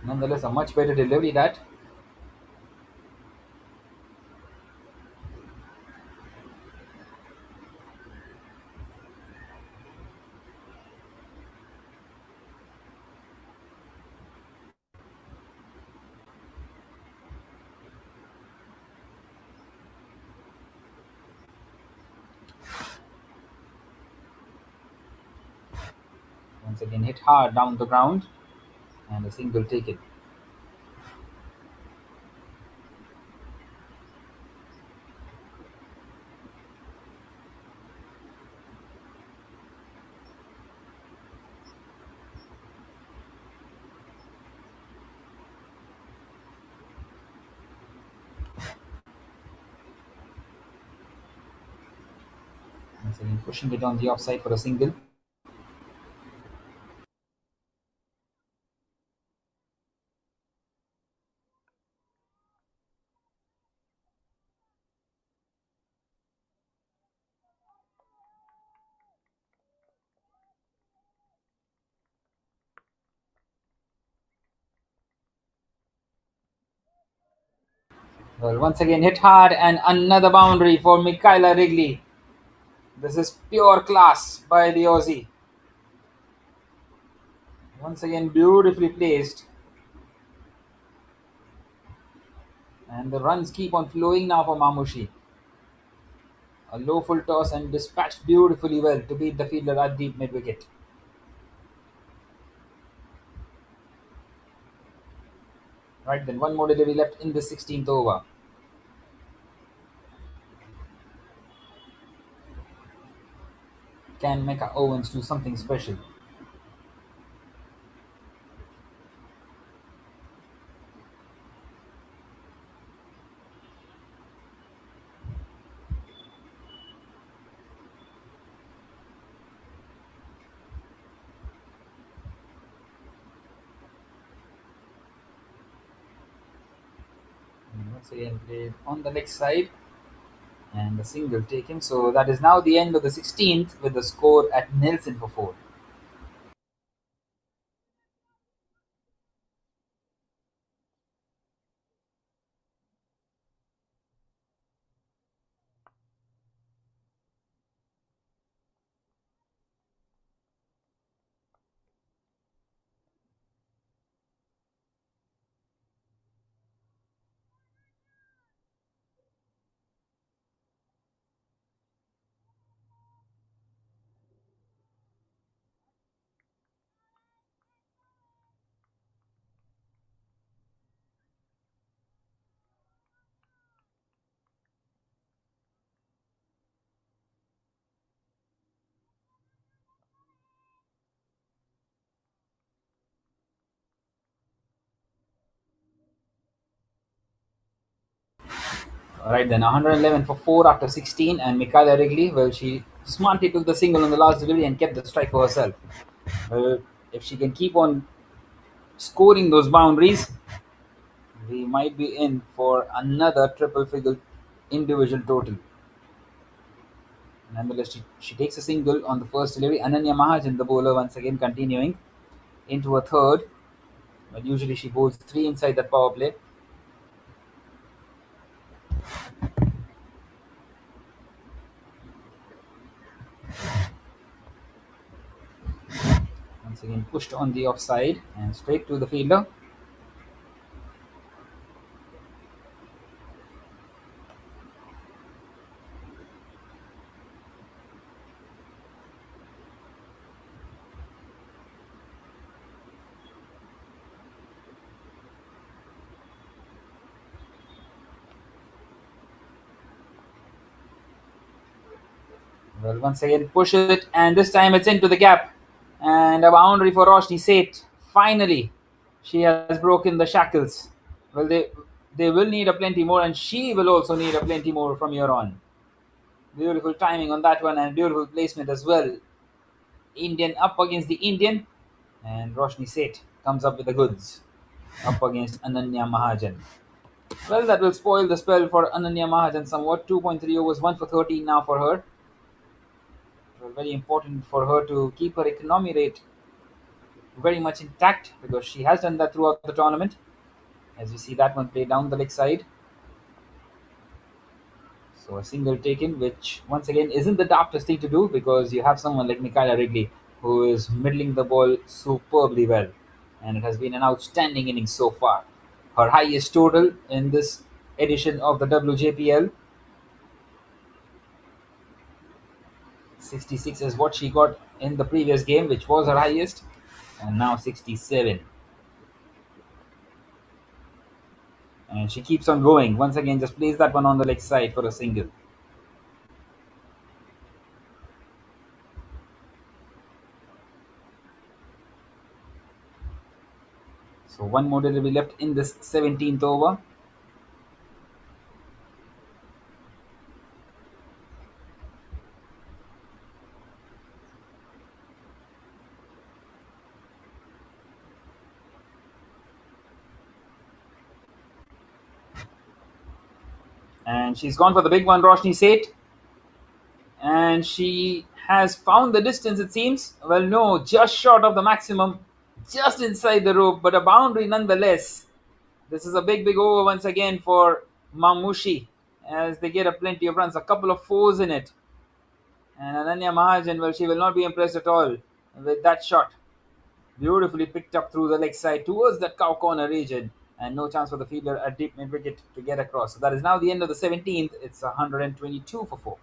Nonetheless, a much better delivery that. Once again, hit hard down the ground, and a single taken. Once again, pushing it on the offside for a single. Well, once again, hit hard, and another boundary for Michaela Wrigley. This is pure class by the Aussie. Once again, beautifully placed. And the runs keep on flowing now for Mamushi. A low full toss and dispatched beautifully well to beat the fielder at deep mid wicket. Right then, one more delivery left in the 16th over. Can Mecca Owens do something special? And once again, played on the leg side and a single taken. So that is now the end of the 16th with the score at Nelson for 4. Right then, 111 for 4 after 16, and Michaela Wrigley, well, she smartly took the single on the last delivery and kept the strike for herself. Well, if she can keep on scoring those boundaries, we might be in for another triple figure individual total. Nonetheless, she takes a single on the first delivery. Ananya Mahajan, the bowler, once again continuing into a third. But usually she bowls three inside that power play. Once again pushed on the offside and straight to the fielder. Well, once again push it, and this time it's into the gap. And a boundary for Roshni Seth. Finally, she has broken the shackles. Well, they will need a plenty more, and she will also need a plenty more from here on. Beautiful timing on that one, and beautiful placement as well. Indian up against the Indian, and Roshni Seth comes up with the goods up against Ananya Mahajan. Well, that will spoil the spell for Ananya Mahajan somewhat. 2.3 overs, 1 for 13 now for her. Well, very important for her to keep her economy rate very much intact because she has done that throughout the tournament. As you see that one play down the leg side. So a single taken, which once again isn't the daftest thing to do because you have someone like Michaela Wrigley who is middling the ball superbly well. And it has been an outstanding innings so far. Her highest total in this edition of the WJPL, 66 is what she got in the previous game, which was her highest, and now 67. And she keeps on going. Once again, just plays that one on the leg side for a single. So one more delivery left in this 17th over. And she's gone for the big one, Roshni Seth. And she has found the distance, it seems. Well, no, just short of the maximum, just inside the rope, but a boundary nonetheless. This is a big, big over once again for Mamushi as they get a plenty of runs, a couple of fours in it. And Ananya Mahajan, well, she will not be impressed at all with that shot. Beautifully picked up through the leg side towards that cow corner region. And no chance for the fielder at deep mid wicket to get across. So that is now the end of the 17th. It's 122 for 4.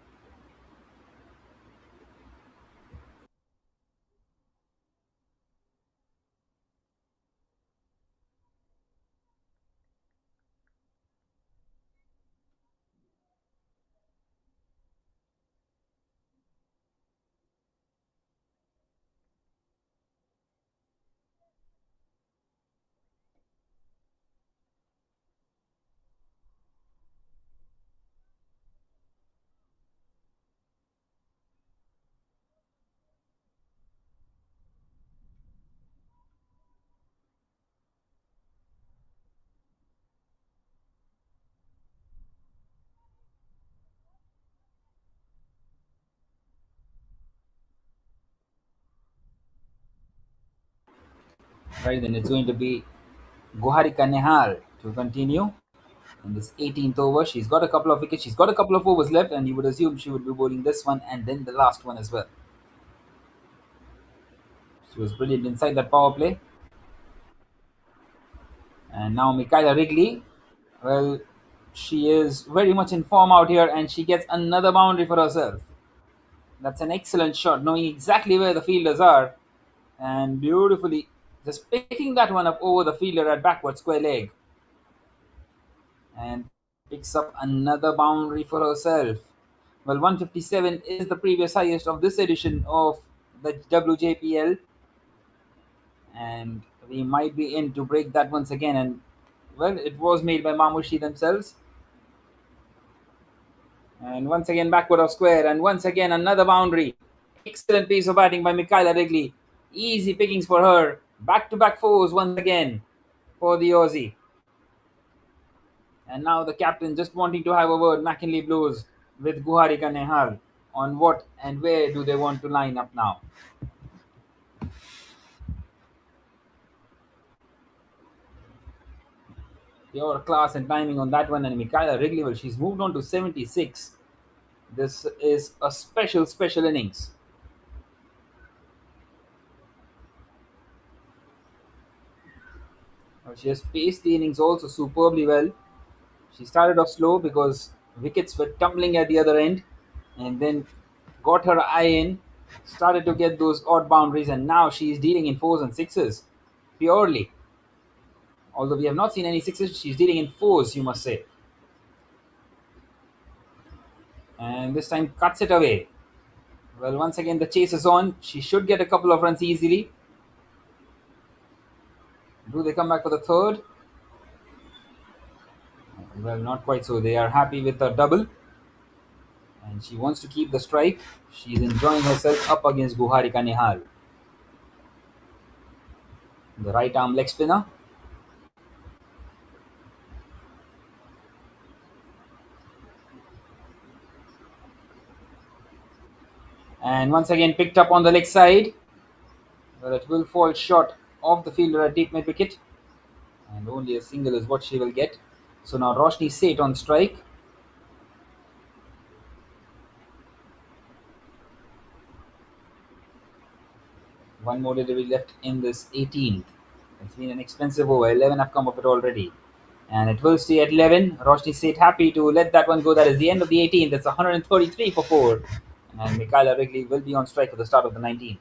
Right then, it's going to be Goharika Nehal to continue in this 18th over. She's got a couple of wickets. She's got a couple of overs left, and you would assume she would be bowling this one and then the last one as well. She was brilliant inside that power play. And now Michaela Wrigley, well, she is very much in form out here, and she gets another boundary for herself. That's an excellent shot, knowing exactly where the fielders are, and beautifully just picking that one up over the fielder at backward square leg. And picks up another boundary for herself. Well, 157 is the previous highest of this edition of the WJPL, and we might be in to break that once again. And well, it was made by Mamushi themselves. And once again, backward of square. And once again, another boundary. Excellent piece of batting by Michaela Wrigley. Easy pickings for her. Back to back fours once again for the Aussie. And now the captain just wanting to have a word. McKinley Blues with Guharika Nehal on what and where do they want to line up now. Pure class and timing on that one. And Michaela Wrigley, well, she's moved on to 76. This is a special innings. She has paced the innings also superbly well. She started off slow because wickets were tumbling at the other end, and then got her eye in, started to get those odd boundaries, and now she is dealing in fours and sixes purely. Although we have not seen any sixes, she's dealing in fours, you must say. And this time cuts it away. Well, once again, the chase is on. She should get a couple of runs easily. Do they come back for the third? Well, not quite so. They are happy with the double. And she wants to keep the strike. She's enjoying herself up against Guharika Nehal. The right arm leg spinner. And once again picked up on the leg side. Well, it will fall short of the fielder at deep mid wicket. And only a single is what she will get. So now Roshni Seth on strike. One more delivery left in this 18th. It's been an expensive over. 11 have come of it already. And it will stay at 11. Roshni Seth happy to let that one go. That is the end of the 18th. That's 133 for 4. And Michaela Wrigley will be on strike for the start of the 19th.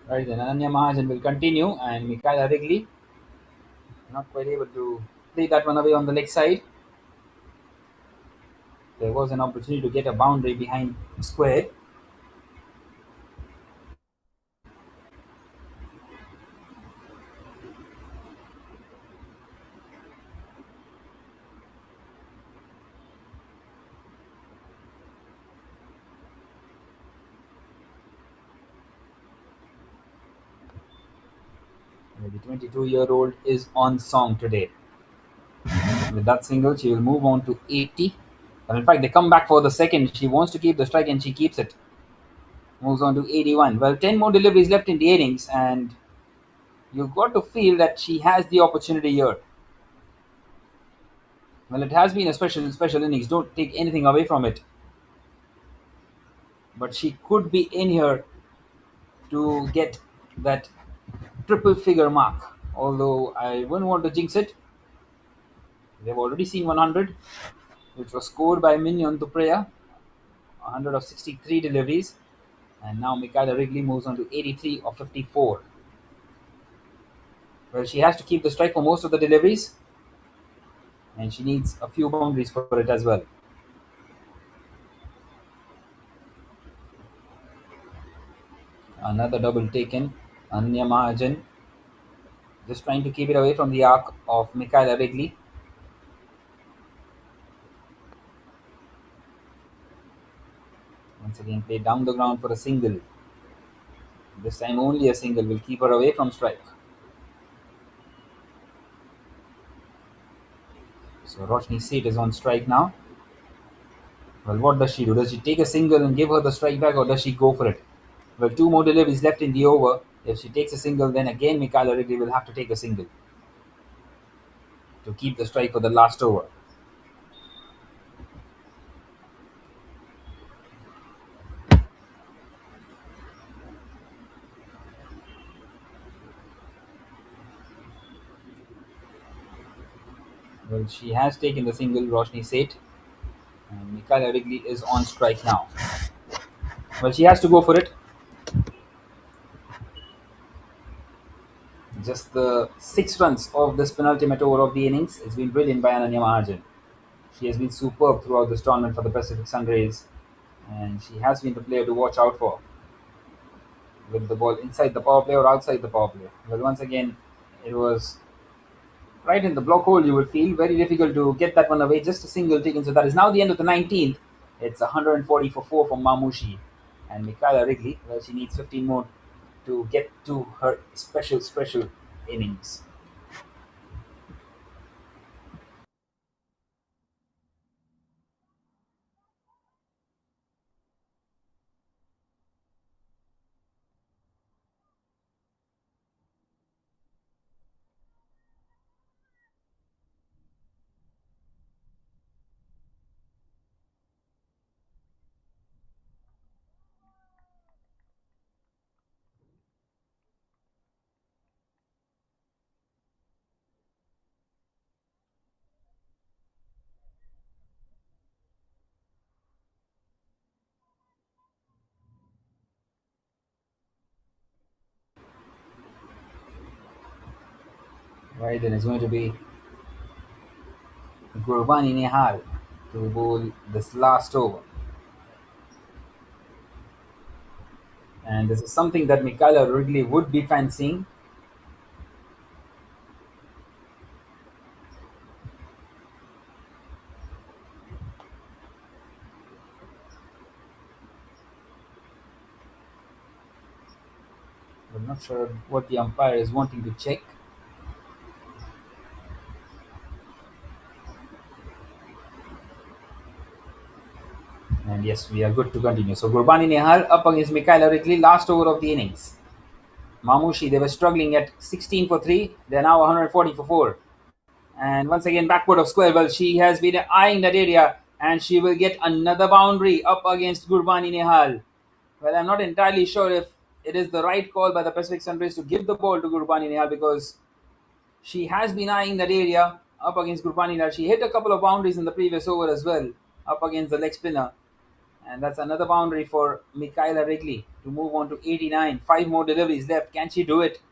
Right then, Ananya Mahajan will continue, and Michaela Wrigley not quite able to play that one away on the leg side. There was an opportunity to get a boundary behind square. The 22-year-old is on song today. With that single, she will move on to 80. But in fact, they come back for the second. She wants to keep the strike and she keeps it. Moves on to 81. Well, 10 more deliveries left in the innings, and you've got to feel that she has the opportunity here. Well, it has been a special innings. Don't take anything away from it. But she could be in here to get that triple figure mark. Although I wouldn't want to jinx it. They've already seen 100, which was scored by Minion Dupreya. 100 of 63 deliveries. And now Michaela Wrigley moves on to 83 of 54. Well, she has to keep the strike for most of the deliveries. And she needs a few boundaries for it as well. Another double taken. Anya Mahajan just trying to keep it away from the arc of Michaela Wrigley. Once again played down the ground for a single. This time only a single will keep her away from strike. So Roshni Seth is on strike now. Well, what does she do? Does she take a single and give her the strike back, or does she go for it? Well, two more deliveries left in the over. If she takes a single, then again Mikhail Ridley will have to take a single to keep the strike for the last over. Well, she has taken the single, Roshni Seth, and Mikhail Ridley is on strike now. Well, she has to go for it. Just the 6 runs of this penultimate over of the innings. It's been brilliant by Ananya Mahajan. She has been superb throughout this tournament for the Pacific Sunrays, and she has been the player to watch out for with the ball inside the power play or outside the power play. Well, once again, it was right in the block hole. You would feel very difficult to get that one away. Just a single taken. So that is now the end of the 19th. It's 140 for 4 from Mamushi and Mikhaila Wrigley. Well, she needs 15 more to get to her special innings. Right, then it's going to be Gurbani Nehal to bowl this last over. And this is something that Mikhaila Wrigley would be fancying. I'm not sure what the umpire is wanting to check. And yes, we are good to continue. So Gurbani Nehal up against Mikhaila Wrigley, last over of the innings. Mamushi, they were struggling at 16 for 3. They're now 140 for 4. And once again, backward of square. Well, she has been eyeing that area and she will get another boundary up against Gurbani Nehal. Well, I'm not entirely sure if it is the right call by the Pacific Sunrays to give the ball to Gurbani Nehal because she has been eyeing that area up against Gurbani Nehal. She hit a couple of boundaries in the previous over as well up against the leg spinner. And that's another boundary for Mikhaila Wrigley to move on to 89. 5 more deliveries left. Can she do it?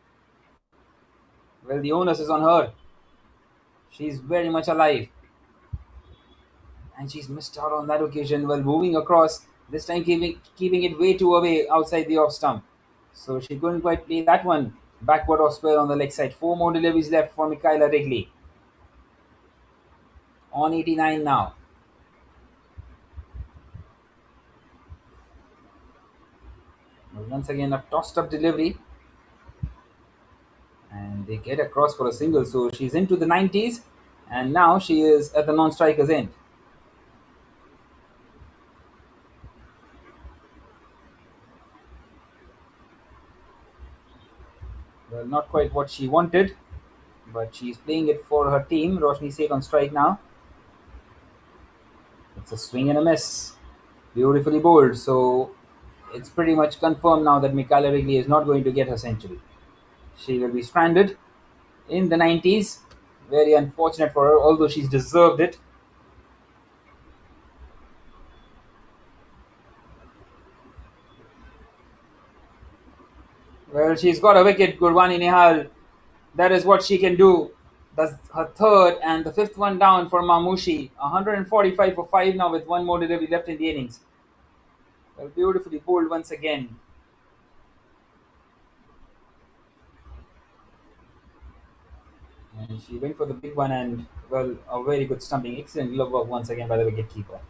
Well, the onus is on her. She's very much alive. And she's missed out on that occasion while moving across. This time keeping it way too away outside the off stump. So she couldn't quite play that one backward or square on the leg side. 4 more deliveries left for Mikhaila Wrigley. On 89 now. Once again, a tossed up delivery. And they get across for a single. So she's into the 90s. And now she is at the non striker's end. Well, not quite what she wanted, but she's playing it for her team. Roshni Seth on strike now. It's a swing and a miss. Beautifully bowled. So it's pretty much confirmed now that Mikhaila Wrigley is not going to get her century. She will be stranded in the 90s. Very unfortunate for her, although she's deserved it. Well, she's got a wicket, Gurbani Nehal. That is what she can do. That's her third and the fifth one down for Mamushi. 145 for 5 now with 1 more delivery left in the innings. Well, beautifully bowled once again. And she went for the big one and, well, a very good stumping. Excellent glove work once again by the wicket keeper.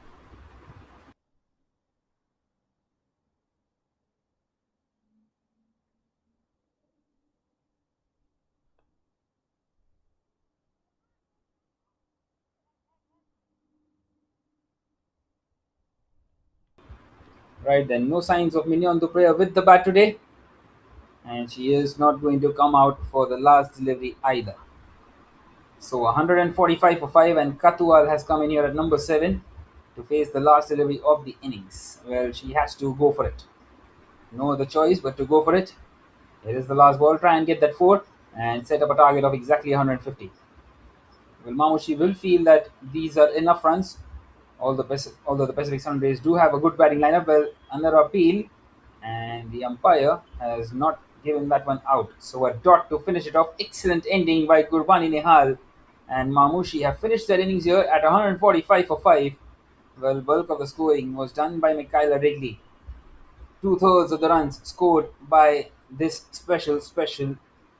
Right then, no signs of Mignon Dupreya with the bat today. and she is not going to come out for the last delivery either. So 145 for 5, and Katual has come in here at number 7 to face the last delivery of the innings. Well, she has to go for it. No other choice but to go for it. Here is the last ball. Try and get that 4 and set up a target of exactly 150. Well, Mamushi will feel that these are enough runs. Although the Pacific Sun Rays do have a good batting lineup, well, under appeal, and the umpire has not given that one out. So a dot to finish it off. Excellent ending by Gurbani Nehal, and Mamushi have finished their innings here at 145 for 5. Well, bulk of the scoring was done by Michaela Wrigley. 2/3 of the runs scored by this special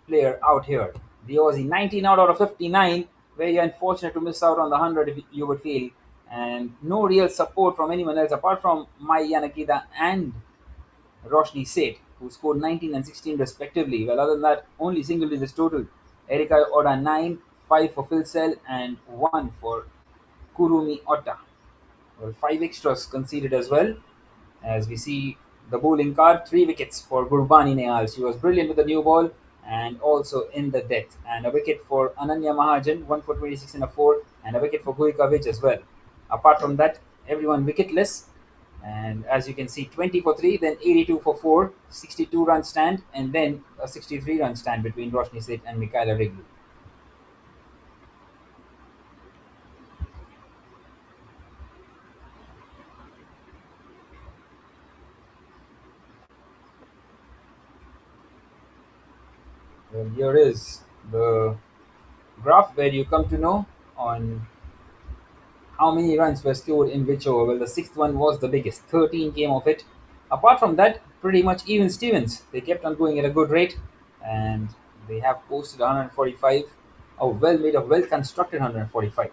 player out here. The Aussie, 19 out of 59. Very unfortunate to miss out on the 100, if you would feel. And no real support from anyone else apart from Mai Yanakida and Roshni Seth, who scored 19 and 16 respectively. Well, other than that, only single digits total. Erika Oda 9, 5 for Phil Sell, and 1 for Kurumi Otta. Well, 5 extras conceded as well. As we see the bowling card, 3 wickets for Gurbani Nehal. She was brilliant with the new ball and also in the death. And a wicket for Ananya Mahajan, 1 for 26 and a 4, and a wicket for Guika Vij as well. Apart from that, everyone wicketless. And as you can see, 20 for 3, then 82 for 4, 62 run stand, and then a 63 run stand between Roshni Seth and Michaela Wrigley. Well, here is the graph where you come to know on how many runs were scored in which over. Well, the 6th one was the biggest. 13 came of it. Apart from that, pretty much even Stevens. They kept on going at a good rate, and they have posted 145. A well-made, a well-constructed 145.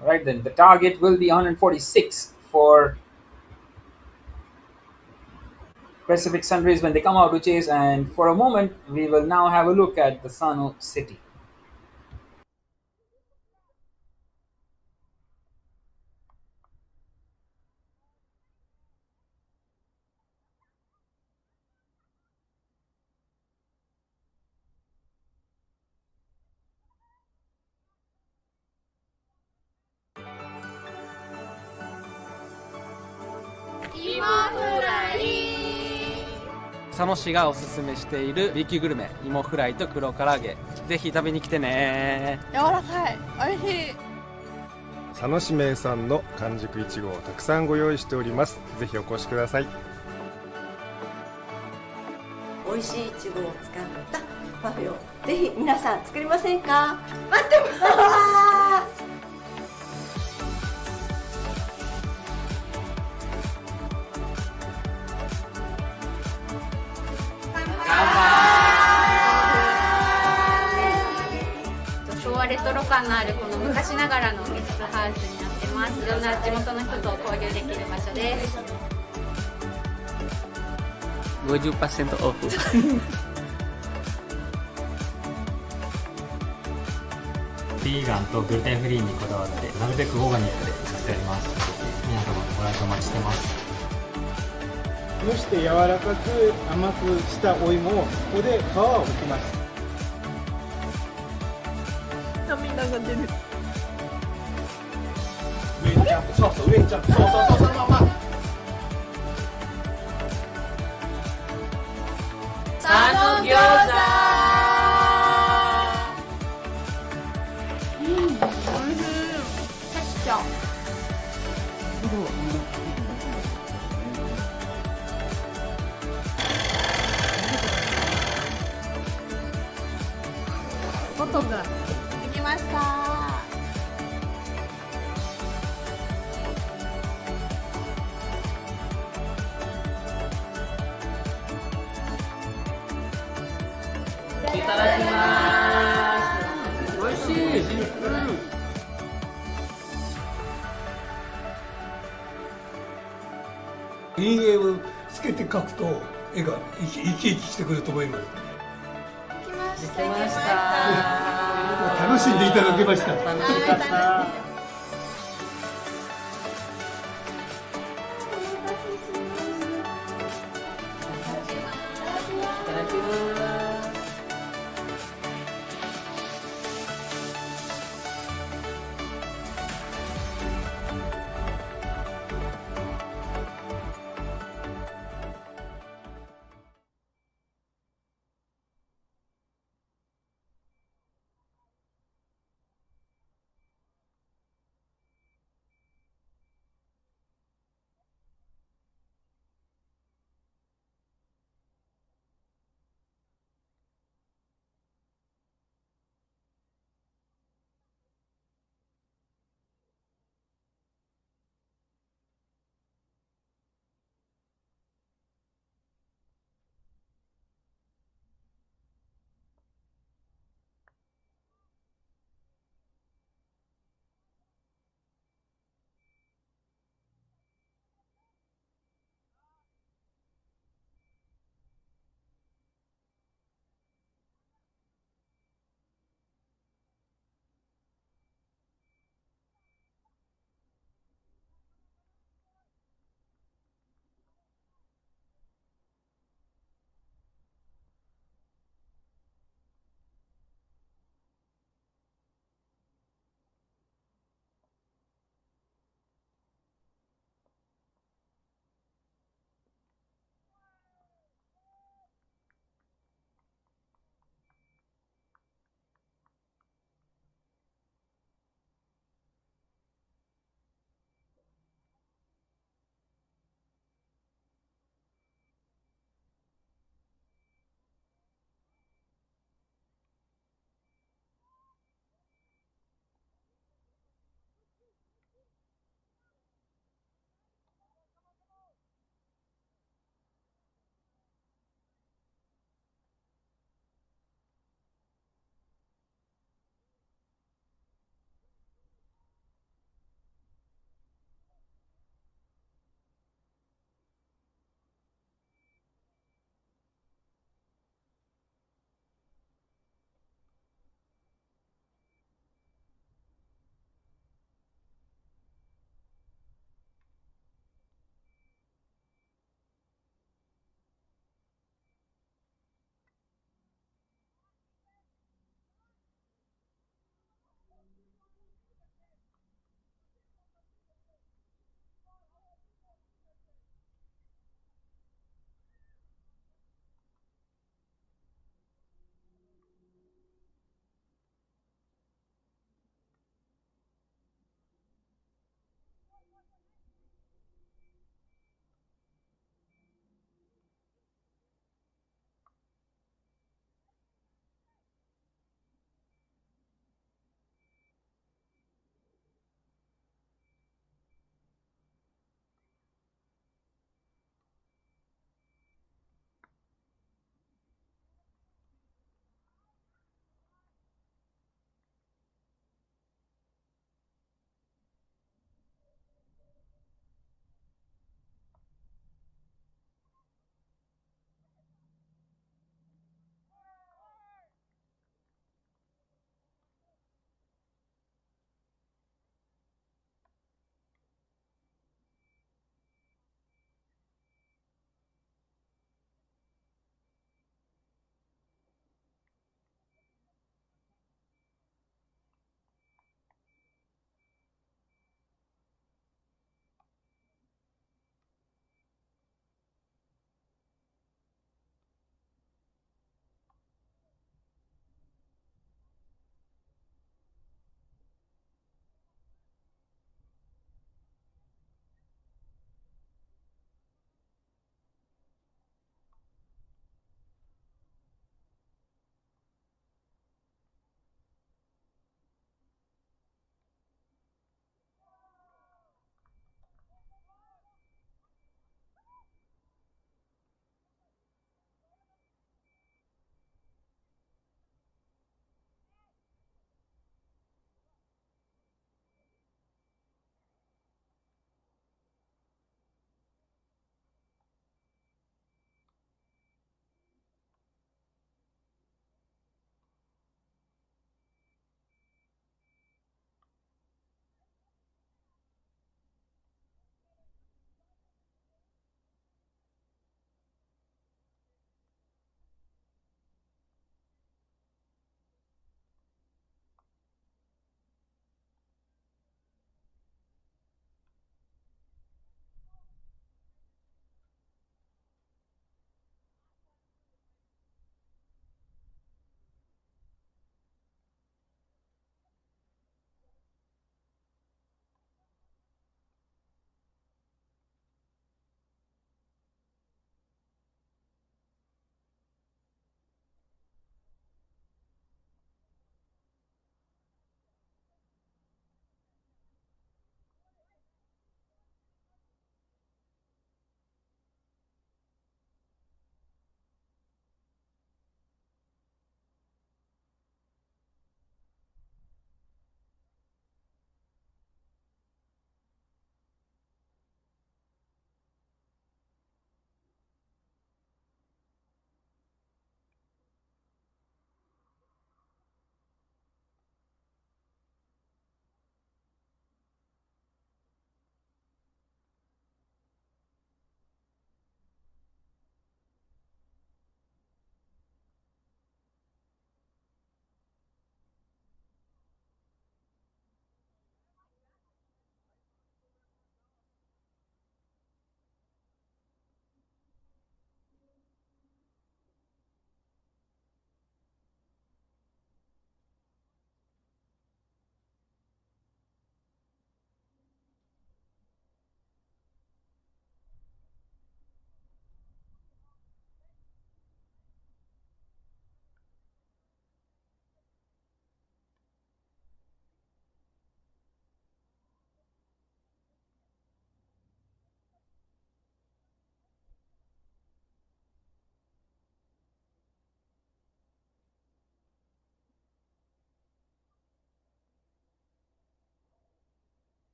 Right then, the target will be 146 for Pacific Sun Rays when they come out to chase, and for a moment we will now have a look at the Sano City.佐野市がおすすめしている B 級グルメ、芋フライと黒唐揚げ、ぜひ食べに来てね。柔らかい、美味しい。佐野市名産の完熟いちごをたくさんご用意しております。ぜひお越しください。美味しいいちごを使ったパフェをぜひ皆さん作りませんか？待ってます。昭和レトロ感のあるこの昔ながらのゲストハウスになってます。いろんな地元の人と交流できる場所です。50% オフ。ビーガンとグルテンフリーにこだわってなるべくオーガニックで作っております。皆様のご来場お待ちしてます。蒸して柔らかく甘くしたお芋をここで皮を剥きます。涙が出る。上にジャンプ、そう上にジャンプ、そうそのまま。佐野餃子。音ができました。いただきます。美味しい。陰影をつけて描くと絵が生き生きしてくると思います。できました。楽しんでいただけました。楽しかった。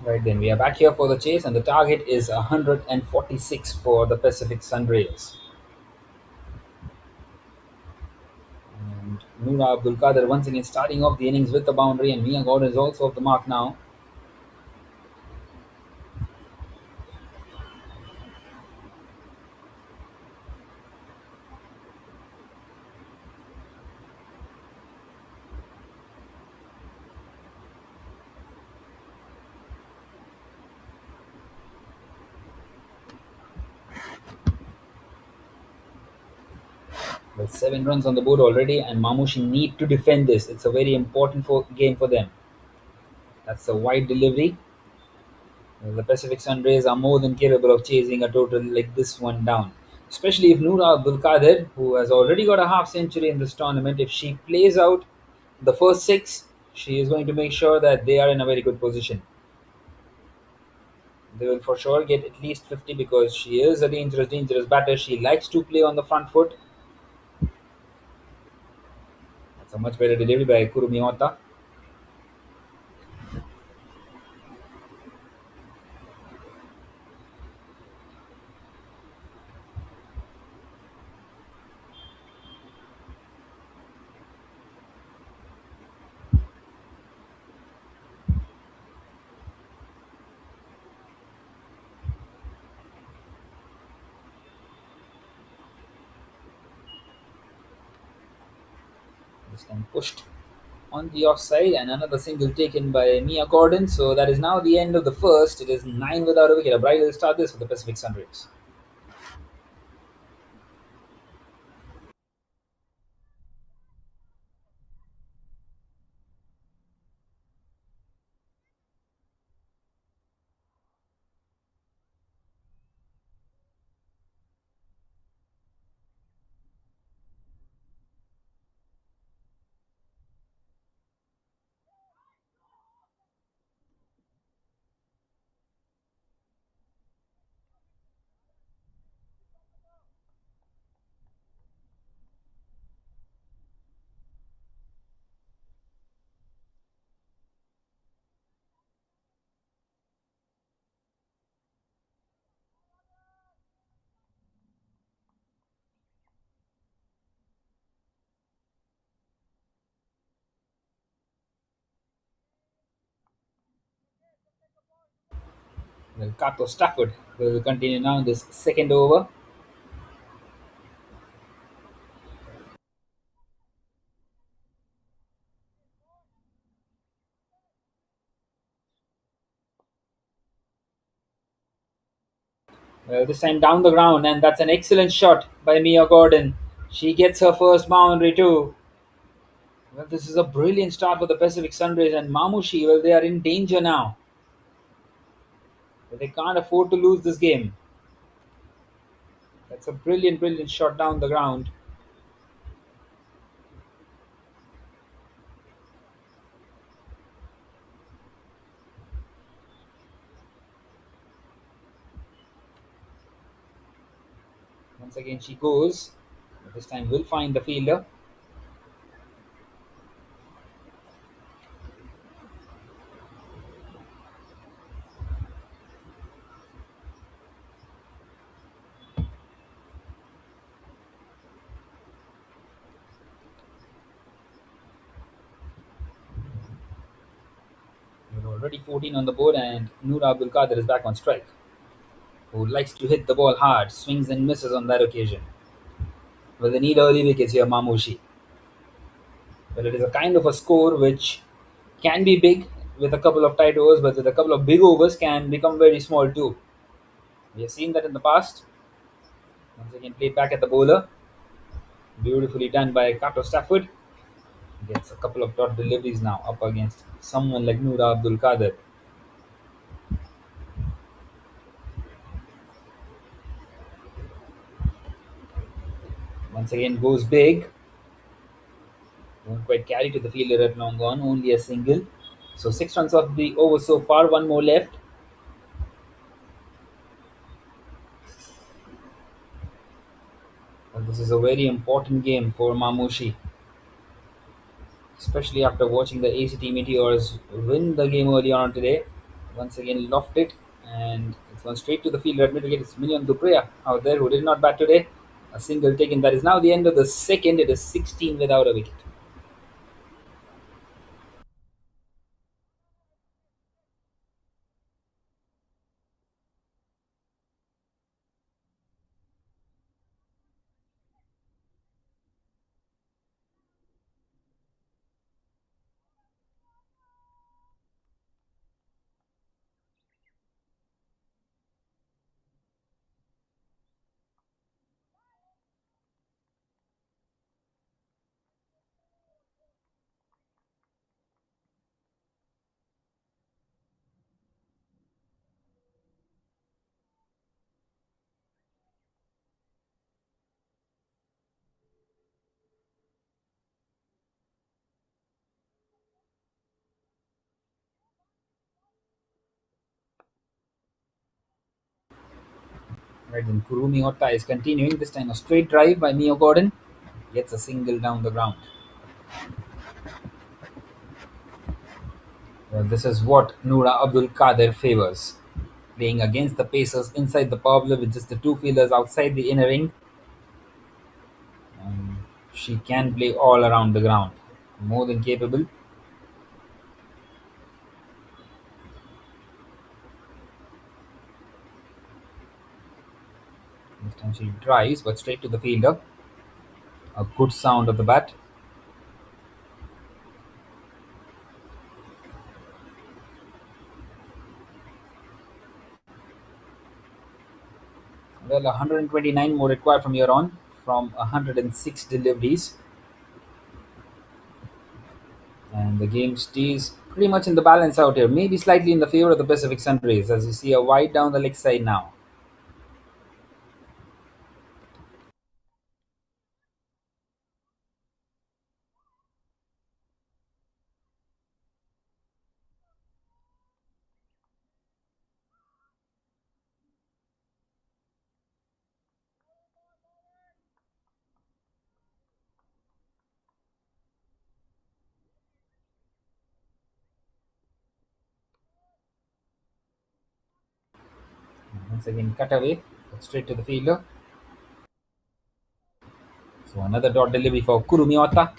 Right then, we are back here for the chase, and the target is 146 for the Pacific Sunrays. And Noora Abdul Qadir once again starting off the innings with the boundary, and Mia Gordon is also off the mark now. With 7 runs on the board already, and Mamushi need to defend this. It's a very important game for them. That's a wide delivery. The Pacific Sunrays are more than capable of chasing a total like this one down. Especially if Noora Abdul Qadir, who has already got a half century in this tournament, if she plays out the first six, she is going to make sure that they are in a very good position. They will for sure get at least 50 because she is a dangerous batter. She likes to play on the front foot. That's a much better delivery by Kurumi Ota. This time pushed on the offside, and another single taken by Mia Gordon. So that is now the end of the first. It is 9 without a wicket. A bridal start this for the Pacific Sunrays. Well, Kato Stafford will continue now in this second over. Well, this time down the ground, and that's an excellent shot by Mia Gordon. She gets her first boundary too. Well, this is a brilliant start for the Pacific Sunrays, and Mamushi, well, they are in danger now. But they can't afford to lose this game. That's a brilliant shot down the ground. Once again, she goes. But this time, will find the fielder. We're already 14 on the board, and Noora Abdul Qadir is back on strike, who likes to hit the ball hard, swings and misses on that occasion. Well, they need early wickets here, Mamushi. Well, it is a kind of a score which can be big with a couple of tight overs, but with a couple of big overs can become very small too. We have seen that in the past. Once again, played back at the bowler. Beautifully done by Kato Stafford. Gets a couple of dot deliveries now up against someone like Noora Abdul Qadir. Once again, goes big. Won't quite carry to the fielder at long on, only a single. So 6 runs off the over so far, one more left. Well, this is a very important game for Mamushi, especially after watching the ACT Meteors win the game early on today. Once again lofted, and it's gone straight to the fielder. Admitted it's Million Dupreya out there who did not bat today. A single taken. That is now the end of the second. It is 16 without a wicket. Right, then Kurumi Hotta is continuing. This time a straight drive by Mio Gordon. Gets a single down the ground. Well, this is what Noora Abdul Kader favors. Playing against the Pacers inside the power play with just the two fielders outside the inner ring. She can play all around the ground. More than capable. This time she drives, but straight to the fielder. A good sound of the bat. Well, 129 more required from here on, from 106 deliveries. And the game stays pretty much in the balance out here. Maybe slightly in the favor of the Pacific Sunrays, as you see a wide down the leg side now. Once again, cut away, straight to the fielder. So another dot delivery for Kurumiota.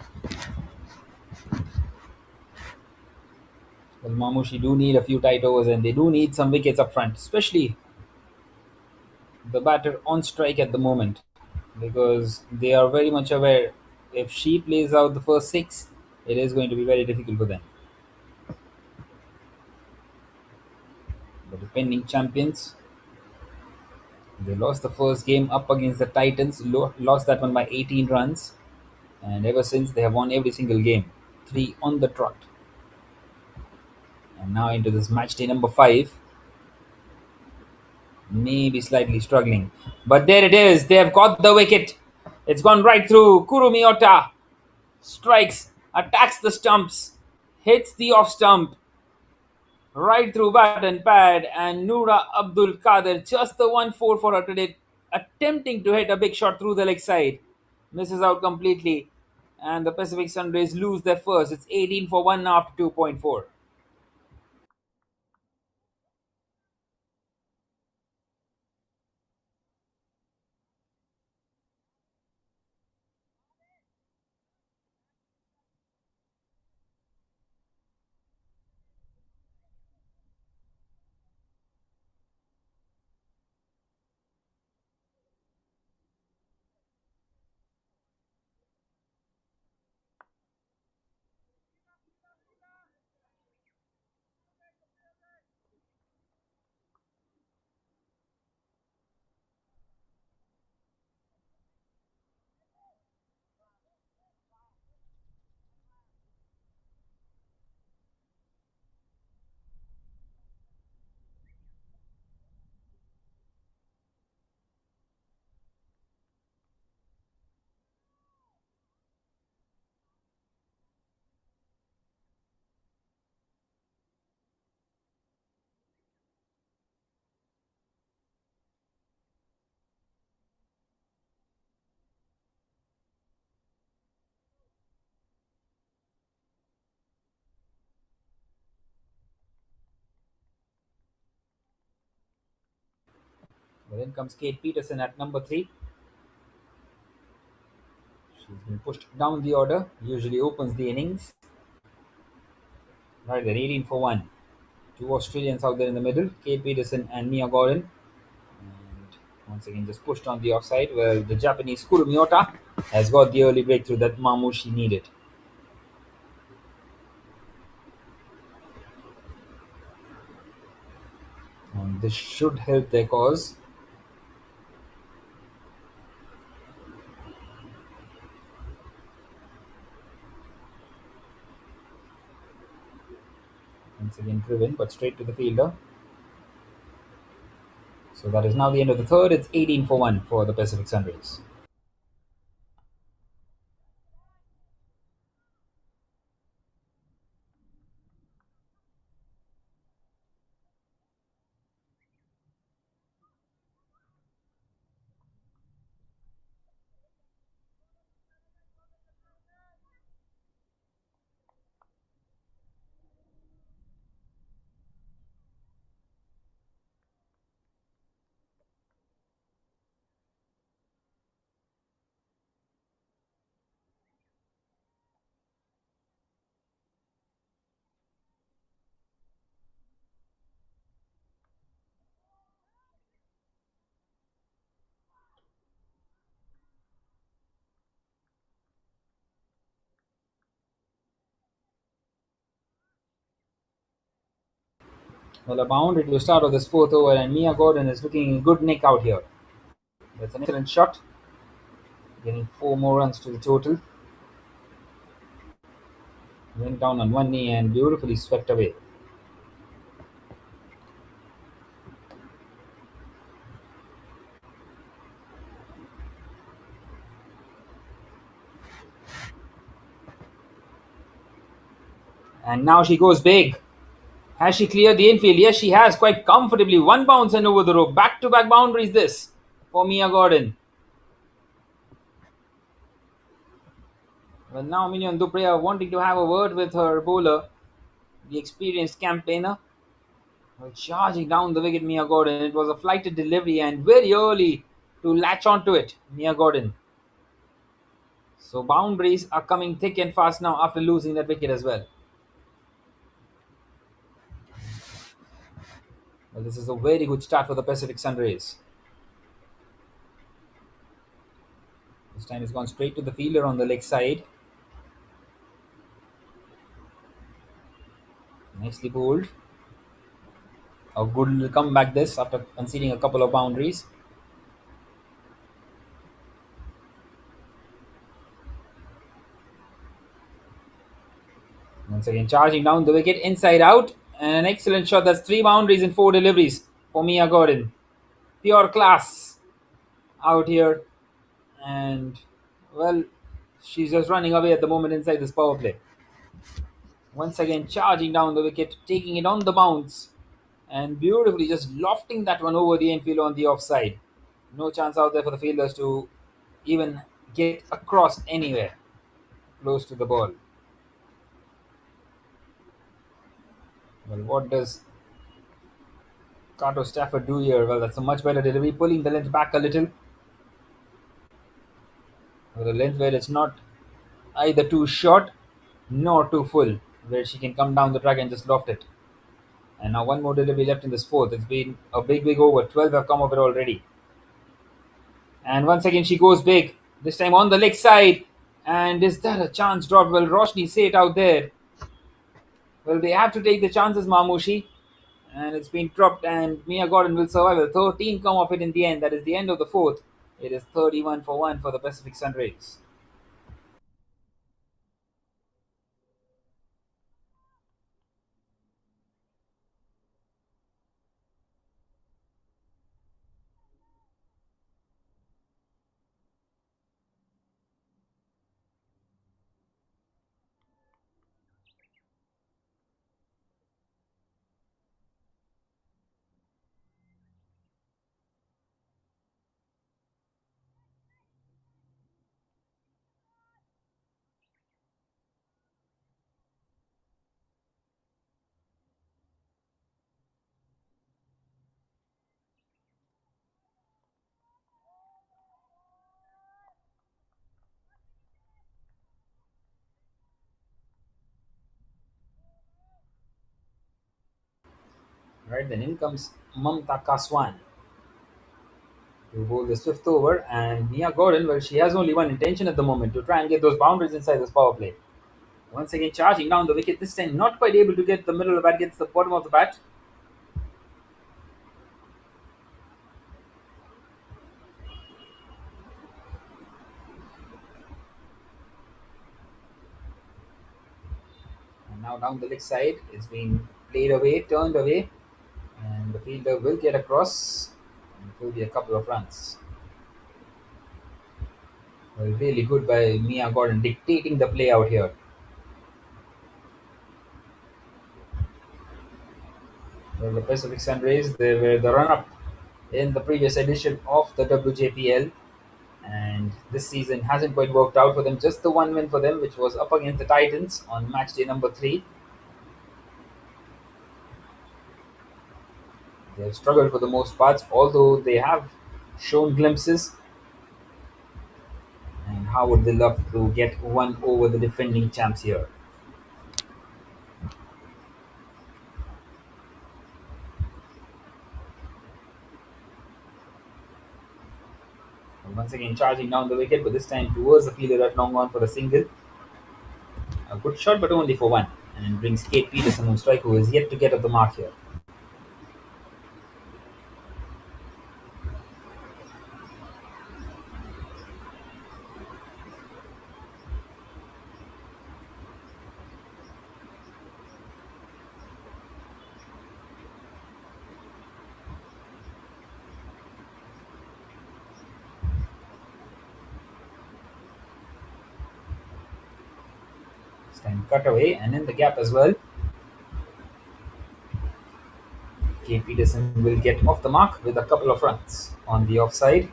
Well, Mamushi do need a few tight overs and they do need some wickets up front, especially the batter on strike at the moment, because they are very much aware if she plays out the first six, it is going to be very difficult for them. The defending champions, they lost the first game up against the Titans, lost that one by 18 runs, and ever since they have won every single game, three on the trot. And now into this match day number 5, maybe slightly struggling. But there it is, they have got the wicket. It's gone right through. Kurumiota strikes, attacks the stumps, hits the off stump, right through bat and pad, and Noora Abdul Kader, just the 1-4 for her today, attempting to hit a big shot through the leg side. Misses out completely, and the Pacific Sunrays lose their first. It's 18 for 1 after 2.4. Well, in comes Kate Peterson at number 3. She's been pushed down the order, usually opens the innings. Right there, 18 for 1. Two Australians out there in the middle, Kate Peterson and Mia Gordon. And once again, just pushed on the offside. Well, the Japanese Kuru Miyota has got the early breakthrough that Mamushi needed. And this should help their cause. Once again driven, but straight to the fielder. So that is now the end of the third. It's 18 for 1 for the Pacific Sunrays. Well, a boundary to the start of this fourth over, and Mia Gordon is looking in good nick out here. That's an excellent shot, getting 4 more runs to the total. Went down on one knee and beautifully swept away. And now she goes big. Has she cleared the infield? Yes, she has, quite comfortably. One bounce and over the rope. Back-to-back boundaries this for Mia Gordon. Well, now Minion Dupreya wanting to have a word with her bowler, the experienced campaigner. Well, charging down the wicket, Mia Gordon. It was a flighted delivery and very early to latch onto it, Mia Gordon. So boundaries are coming thick and fast now after losing that wicket as well. Well, this is a very good start for the Pacific Sunrays. This time it's gone straight to the fielder on the leg side. Nicely bowled. A good little comeback this after conceding a couple of boundaries. Once again charging down the wicket inside out, and an excellent shot. That's 3 boundaries in 4 deliveries for Mia Gordon. Pure class out here, and well, she's just running away at the moment inside this power play. Once again charging down the wicket, taking it on the bounce, and beautifully just lofting that one over the infield on the offside. No chance out there for the fielders to even get across anywhere close to the ball. Well, what does Carter Stafford do here? Well, that's a much better delivery, pulling the length back a little. With a length where it's not either too short nor too full, where she can come down the track and just loft it. And now one more delivery left in this fourth. It's been a big over. 12 have come of it already. And once again she goes big. This time on the leg side. And is that a chance dropped? Well, Roshni say it out there. Well, they have to take the chances, Mamushi. And it's been dropped, and Mia Gordon will survive. Well, 13 come off it in the end. That is the end of the fourth. It is 31 for 1 for the Pacific Sunrays. Right, then in comes Mamta Kaswan to bowl this fifth over, and Mia Gordon, well, she has only one intention at the moment, to try and get those boundaries inside this power play. Once again, charging down the wicket, this time not quite able to get the middle of the bat, gets the bottom of the bat. And now down the leg side, it's being played away, turned away, and the fielder will get across, and it will be a couple of runs. Well, really good by Mia Gordon, dictating the play out here. Well, the Pacific Sunrays, they were the run-up in the previous edition of the WJPL, and this season hasn't quite worked out for them. Just the one win for them, which was up against the Titans on match day number 3. They have struggled for the most parts, although they have shown glimpses. And how would they love to get one over the defending champs here? And once again, charging down the wicket, but this time towards the fielder at long on for a single. A good shot, but only for one. And brings Kate Peterson on strike, who is yet to get at the mark here. Time cut away and in the gap as well. Kate Peterson will get off the mark with a couple of runs on the offside.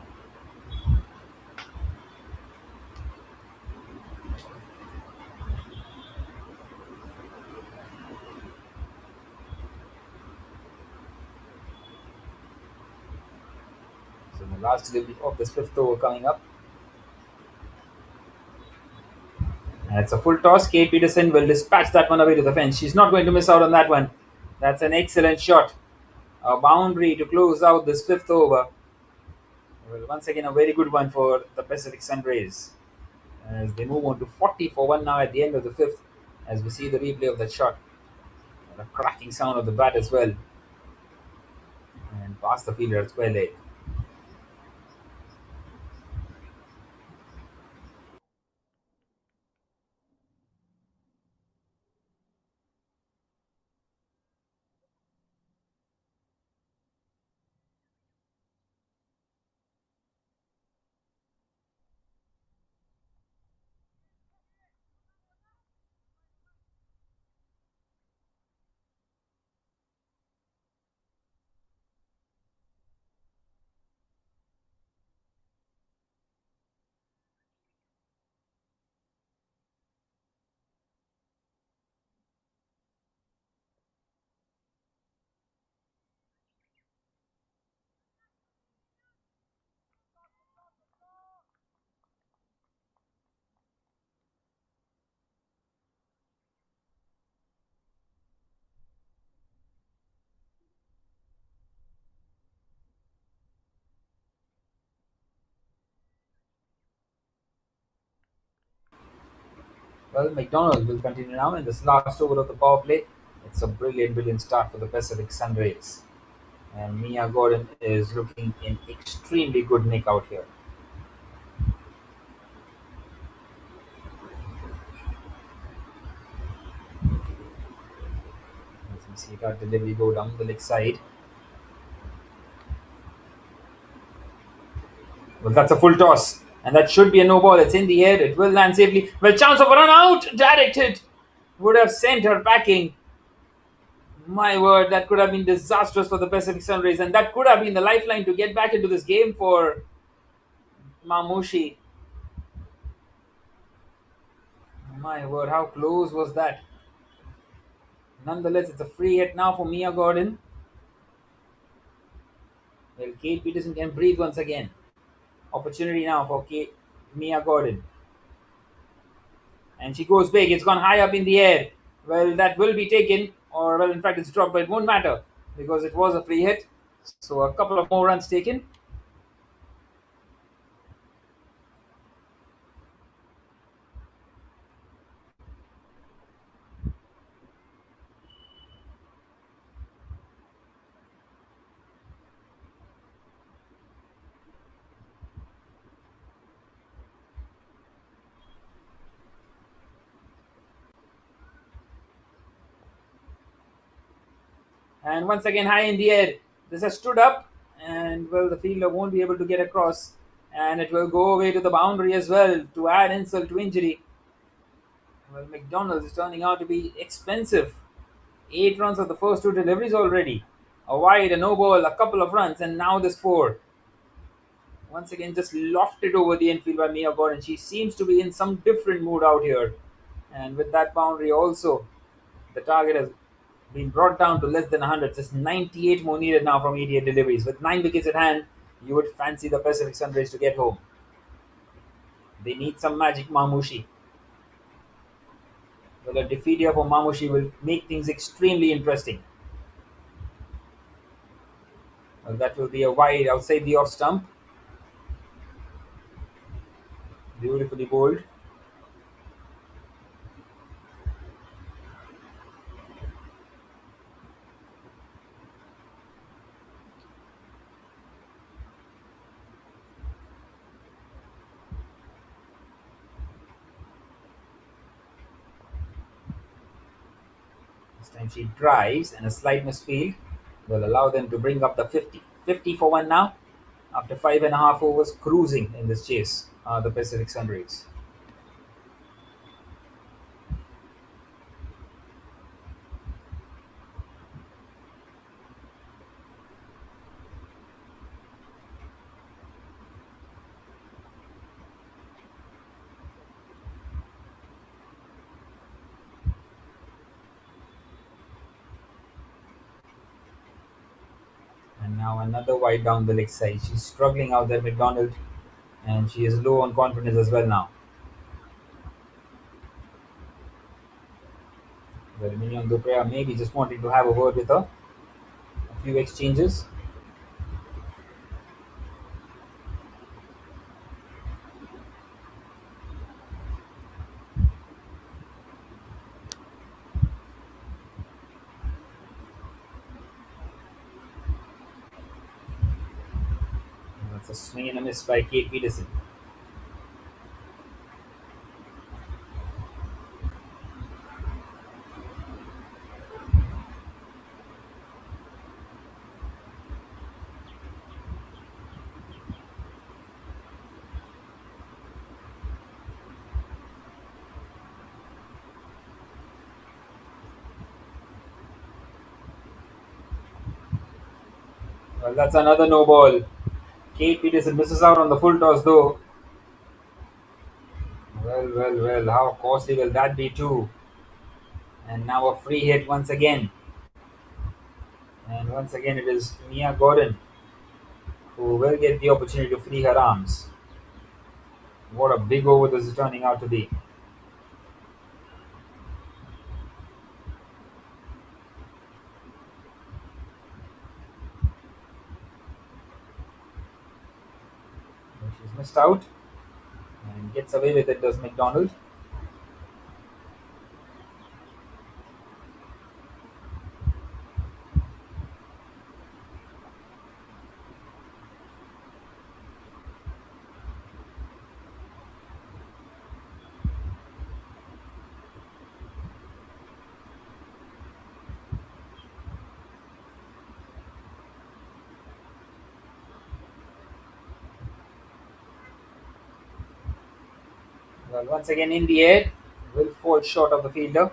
So the last delivery of this fifth over coming up. And it's a full toss. Kate Peterson will dispatch that one away to the fence. She's not going to miss out on that one. That's an excellent shot. A boundary to close out this fifth over. Well, once again, a very good one for the Pacific Sunrays, as they move on to 40 for 1 now at the end of the fifth, as we see the replay of that shot. And a cracking sound of the bat as well. And past the fielder at square leg. Well, McDonald will continue now in this last over of the power play. It's a brilliant start for the Pacific Sunrays. And Mia Gordon is looking in extremely good nick out here. As we see that delivery go down the leg side. Well, that's a full toss. And that should be a no ball. It's in the air. It will land safely. Well, chance of a run out. Directed. Would have sent her packing. My word, that could have been disastrous for the Pacific Sunrays. And that could have been the lifeline to get back into this game for Mamushi. My word, how close was that? Nonetheless, it's a free hit now for Mia Gordon. Well, Kate Peterson can breathe once again. Opportunity now for Mia Gordon. And she goes big. It's gone high up in the air. Well, that will be taken. Or, well, in fact, it's dropped, but it won't matter. because it was a free hit. So a couple of more runs taken. And once again, high in the air. This has stood up, and well, the fielder won't be able to get across, and it will go away to the boundary as well to add insult to injury. Well, McDonald's is turning out to be expensive. 8 runs of the first two deliveries already. A wide, a no ball, a couple of runs, and now this four. Once again, just lofted over the infield by Mia Gordon. She seems to be in some different mood out here. And with that boundary, also, the target has been brought down to less than 100. Just 98 more needed now from 88 deliveries. With 9 wickets at hand, you would fancy the Pacific Sunrays to get home. They need some magic Mamushi. Well, a defeat here for Mamushi will make things extremely interesting. Well, that will be a wide outside the off stump. Beautifully bowled. This time she drives, and a slight misfield will allow them to bring up the 50. 50 for one now. After 5.5 overs, cruising in this chase are the Pacific Sunrays. And now another wide down the leg side. She's struggling out there, McDonald, and she is low on confidence as well now. Well, Mignon Duprea maybe just wanting to have a word with her. A few exchanges. That's a swing and a miss by Kate Peterson. Well, that's another no ball. Kate Peterson misses out on the full toss though. Well, how costly will that be too? And now a free hit once again. And once again, it is Mia Gordon who will get the opportunity to free her arms. What a big over this is turning out to be. She's missed out and gets away with it, does McDonald. Well, once again in the air, will fall short of the fielder.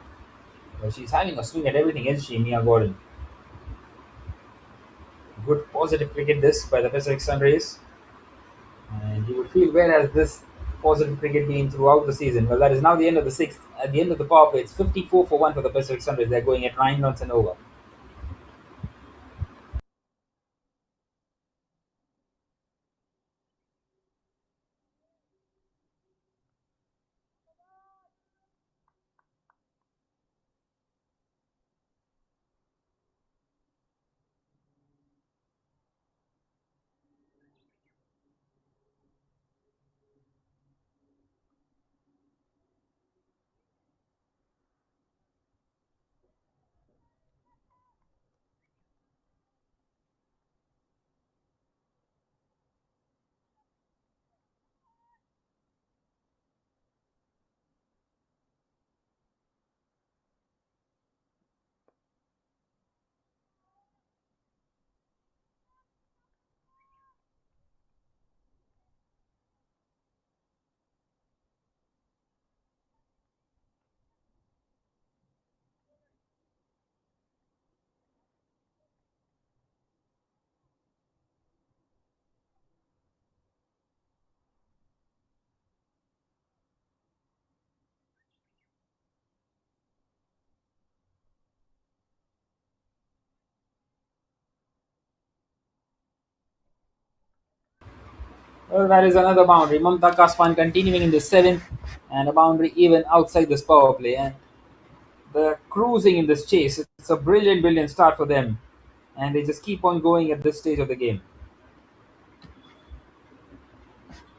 Well, she's having a swing at everything, isn't she, Mia Gordon? Good positive cricket this by the Pacific Sunrays. And you would feel, where has this positive cricket been throughout the season? Well, that is now the end of the sixth. At the end of the power play, it's 54 for 1 for the Pacific Sunrays. They're going at 9 runs and over. Well, that is another boundary. Mamta Kaswan continuing in the seventh, and a boundary even outside this power play. And they're cruising in this chase. It's a brilliant, brilliant start for them. And they just keep on going at this stage of the game.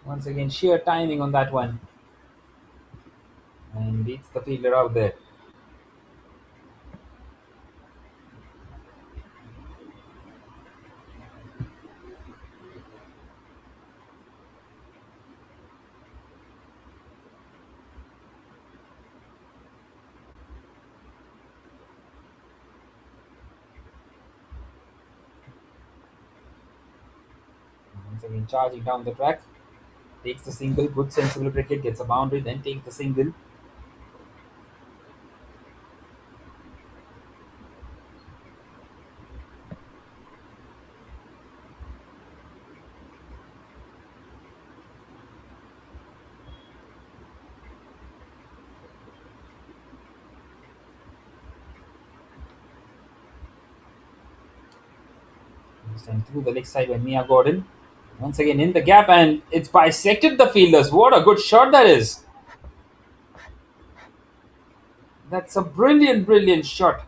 Once again, sheer timing on that one. And beats the fielder out there. Once again, charging down the track. Takes the single, good sensible cricket, gets a boundary, then takes the single. And through the leg side by Mia Gordon. Once again in the gap, and it's bisected the fielders. What a good shot that is. That's a brilliant, brilliant shot.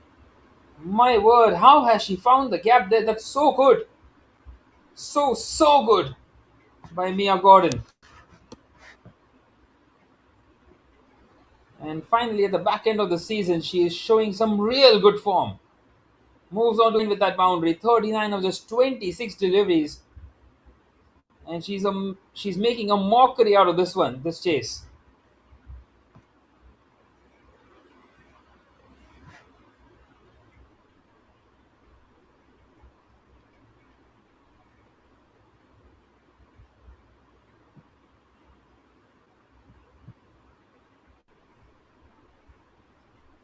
My word, how has she found the gap there? That's so good. So good by Mia Gordon. And finally, at the back end of the season, she is showing some real good form. Moves on to win with that boundary. 39 of just 26 deliveries. And she's making a mockery out of this one, this chase.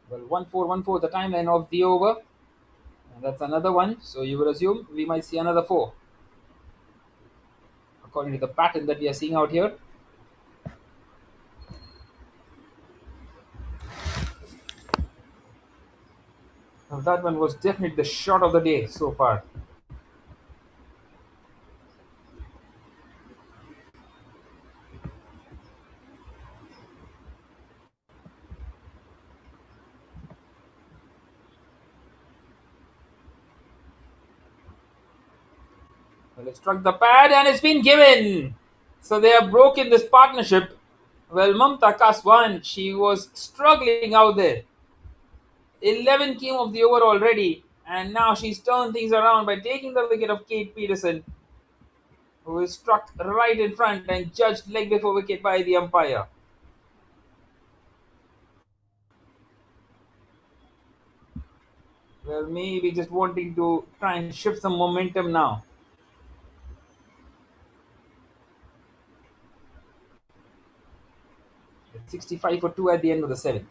Well, 1-4, the timeline of the over. And that's another one. So you would assume we might see another 4. According to the pattern that we are seeing out here. Now that one was definitely the shot of the day so far. Well, it struck the pad and it's been given. So they have broken this partnership. Well, Mamta Kaswan, she was struggling out there. 11 came of the over already, and now she's turned things around by taking the wicket of Kate Peterson, who is struck right in front and judged leg before wicket by the umpire. Well, maybe just wanting to try and shift some momentum now. It's 65 for 2 at the end of the seventh.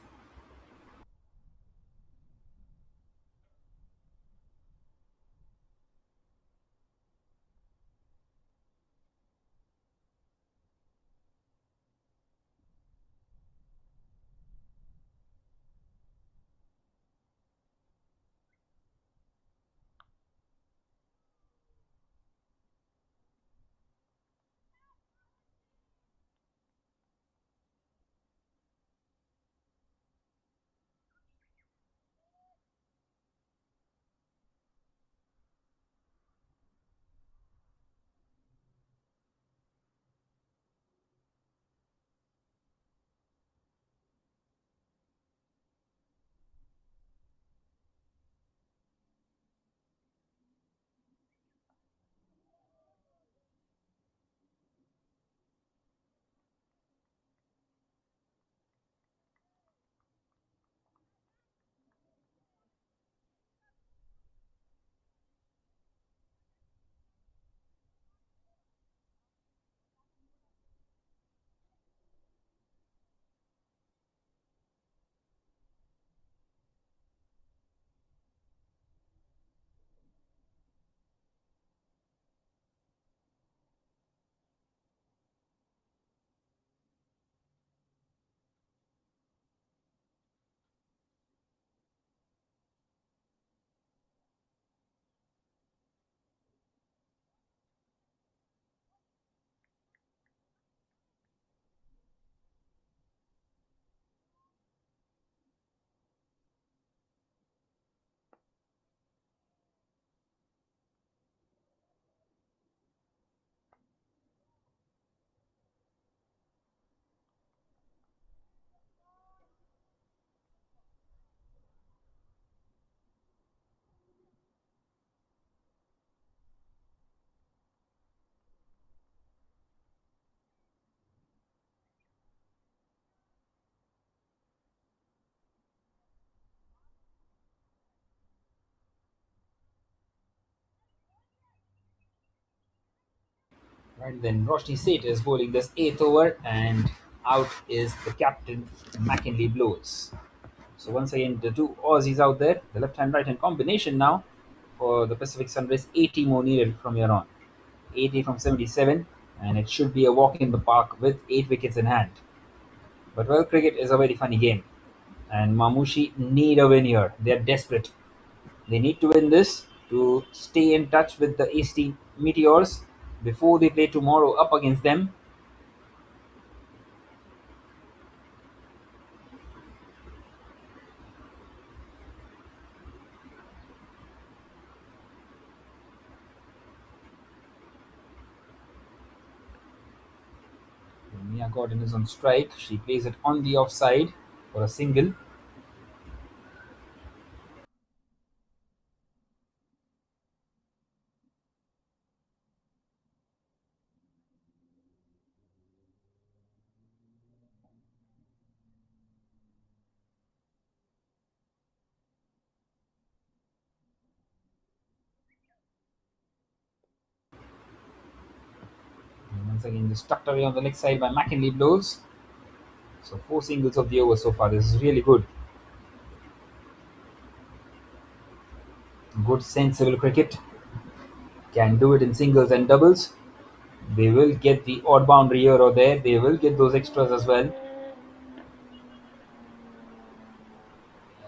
Right then, Roshni Seth is bowling this eighth over, and out is the captain, McKinley Blows. So once again, the two Aussies out there, the left-hand right-hand combination now for the Pacific Sunrise. 80 more needed from here on. 80 from 77, and it should be a walk in the park with 8 wickets in hand. But well, cricket is a very funny game, and Mamushi need a win here. They are desperate. They need to win this to stay in touch with the AC Meteors before they play tomorrow up against them. Mia Gordon is on strike. She plays it on the offside for a single. And once again, just tucked away on the leg side by McKinley Blows. So 4 singles of the over so far. This is really good. Good sensible cricket. Can do it in singles and doubles. They will get the odd boundary here or there. They will get those extras as well.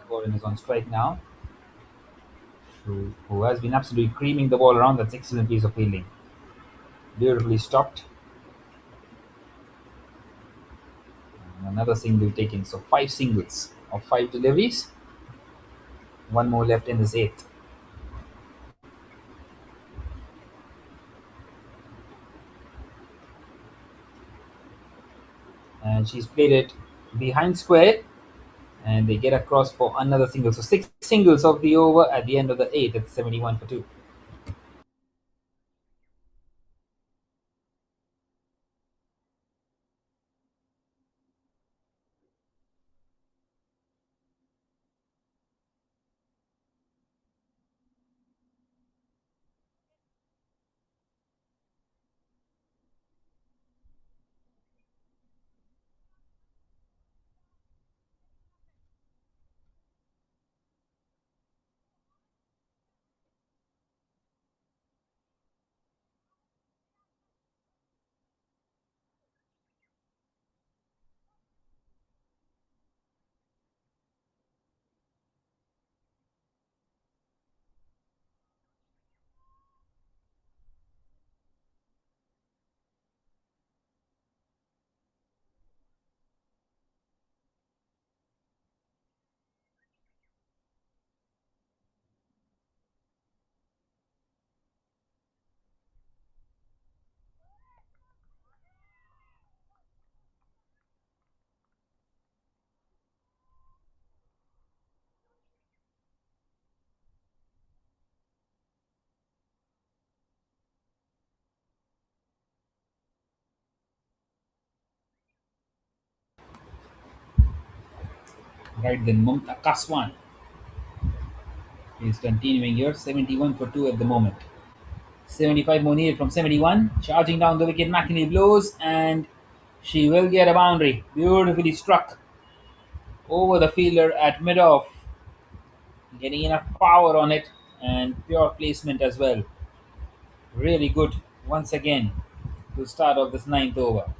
Gordon is on strike now. Who has been absolutely creaming the ball around. That's excellent piece of fielding. Beautifully stopped. And another single taken. So 5 singles of 5 deliveries. One more left in this eighth. And she's played it behind square, and they get across for another single. So 6 singles of the over at the end of the eighth. It's 71 for 2. Right then, Mumta Kaswan is continuing here. 71 for 2 at the moment. 75 more needed from 71. Charging down the wicket, McKinney Blows, and she will get a boundary. Beautifully struck over the fielder at mid-off. Getting enough power on it and pure placement as well. Really good once again to start off this ninth over.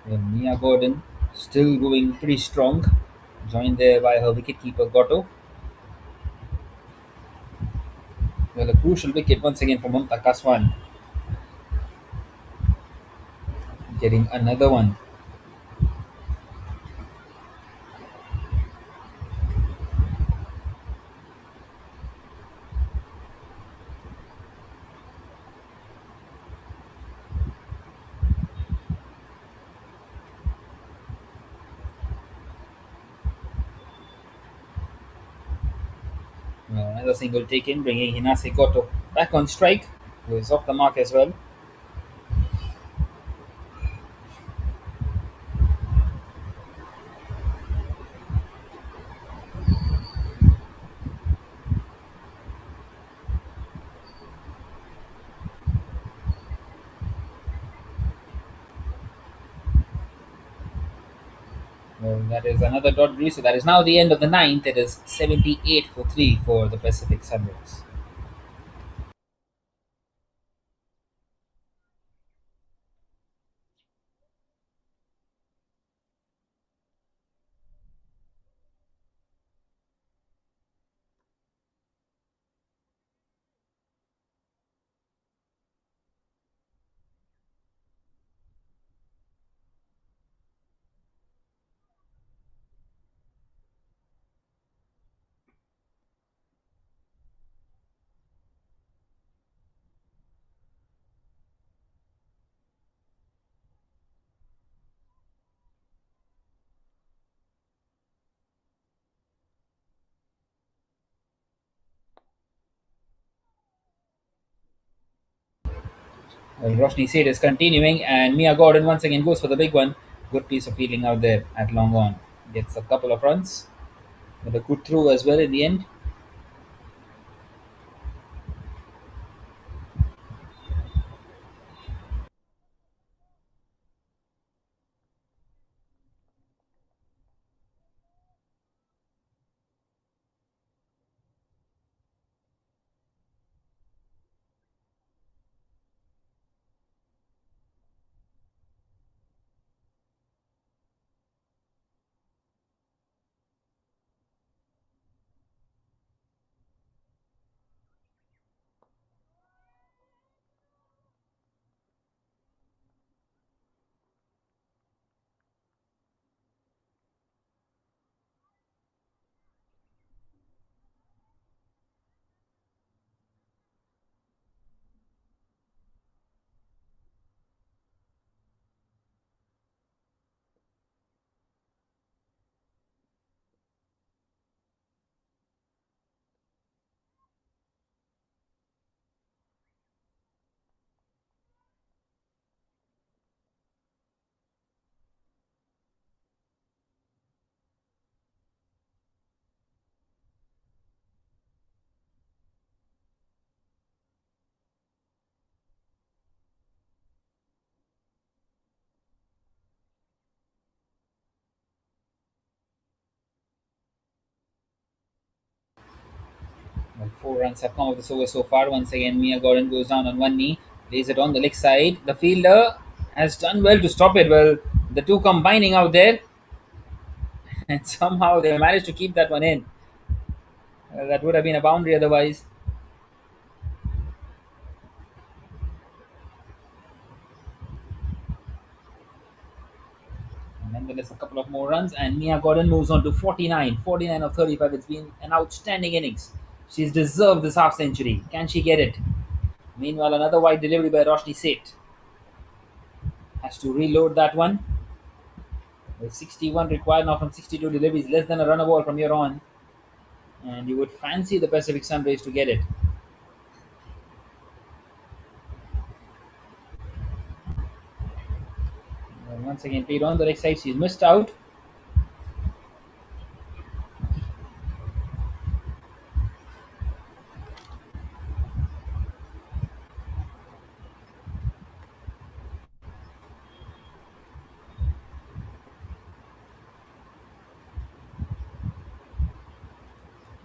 Well, Mia Gordon still going pretty strong, joined there by her wicketkeeper Goto. Well, a crucial wicket once again for Mamta Kaswan, getting another one. Another single taken, bringing Hinase Goto back on strike, who is off the mark as well. Well, that is another dot breeze. So that is now the end of the ninth. It is 78 for 3 for the Pacific Sunrise. Well, Roshni Seth is continuing, and Mia Gordon once again goes for the big one. Good piece of fielding out there at long on. Gets a couple of runs, but a good throw as well in the end. Well, 4 runs have come of this over so far. Once again, Mia Gordon goes down on one knee, lays it on the leg side. The fielder has done well to stop it. Well, the two combining out there, and somehow they managed to keep that one in. That would have been a boundary otherwise. Nonetheless, a couple of more runs, and Mia Gordon moves on to 49. 49 of 35. It's been an outstanding innings. She's deserved this half century. Can she get it? Meanwhile, another wide delivery by Roshni Seth. Has to reload that one. With 61 required now from 62 deliveries, less than a run a ball from here on. And you would fancy the Pacific Sunrays to get it. And once again, played on the leg side. She's missed out.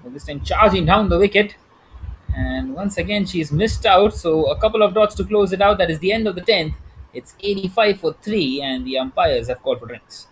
But this time charging down the wicket. And once again, she's missed out. So a couple of dots to close it out. That is the end of the 10th. It's 85 for 3, and the umpires have called for drinks.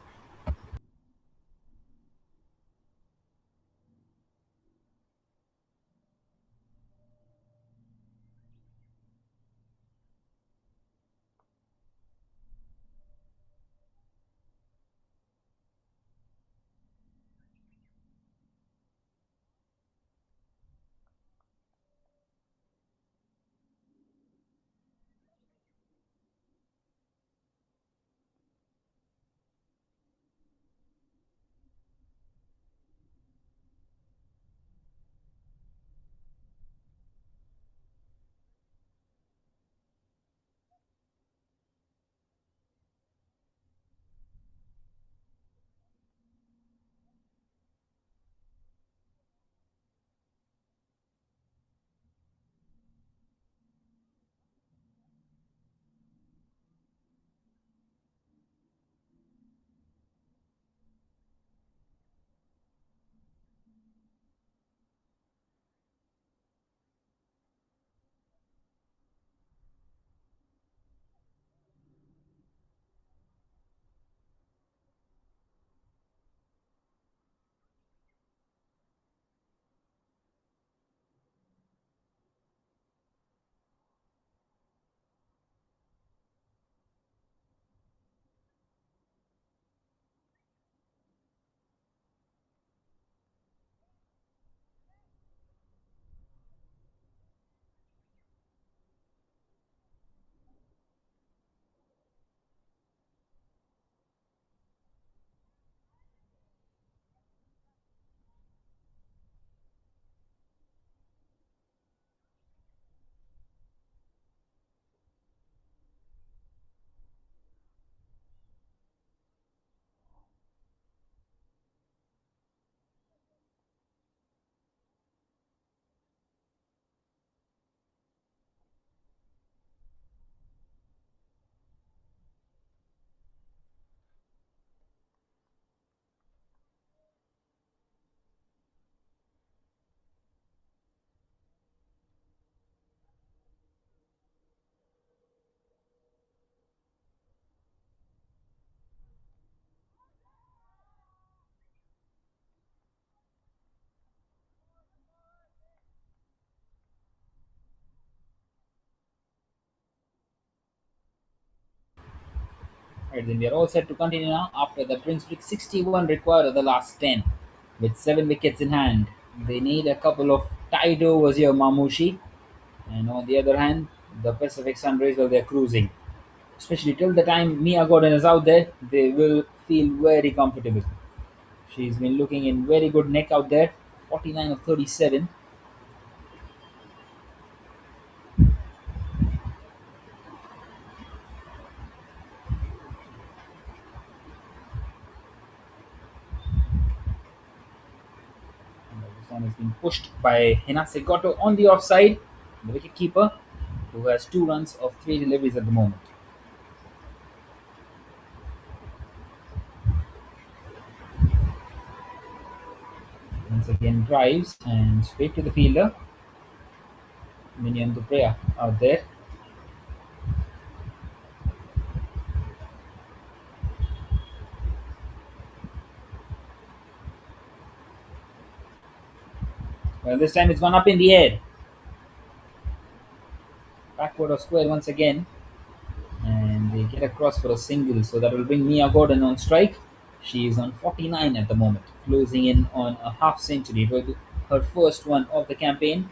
Right, then we are all set to continue now after the Prince Streak 61 required of the last 10 with 7 wickets in hand. They need a couple of tight overs here, Mamushi. And on the other hand, the Pacific Sunrays, well, they're cruising. Especially till the time Mia Gordon is out there, they will feel very comfortable. She's been looking in very good neck out there, 49 of 37. This one has been pushed by Hinase Goto on the offside, the wicket keeper, who has 2 runs of 3 deliveries at the moment. Once again drives and straight to the fielder. Minion Dupreya out there. Well, this time it's gone up in the air. Backward of square once again. And they get across for a single, so that will bring Mia Gordon on strike. She is on 49 at the moment, closing in on a half century. It will be her first one of the campaign.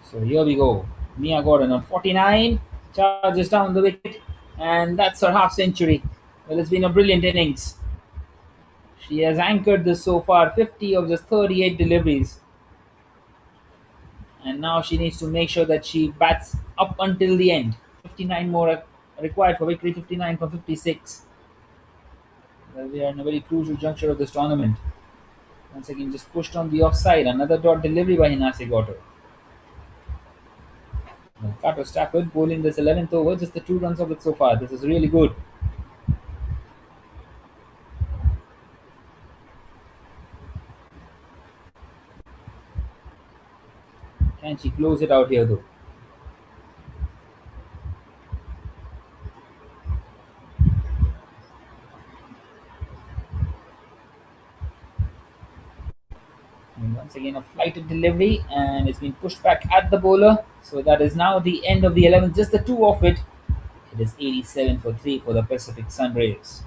So here we go. Mia Gordon on 49, charges down the wicket, and that's her half century. Well, it's been a brilliant innings. She has anchored this so far, 50 of just 38 deliveries. And now she needs to make sure that she bats up until the end. 59 more are required for victory, 59 from 56. Well, we are in a very crucial juncture of this tournament. Once again, just pushed on the offside. Another dot delivery by Hinase Goto. Carter Stafford bowling this 11th over, just the 2 runs of it so far. This is really good. Can she close it out here though? And once again, a flighted delivery, and it's been pushed back at the bowler. So that is now the end of the 11. Just the two of it. It is 87 for 3 for the Pacific Sunrays.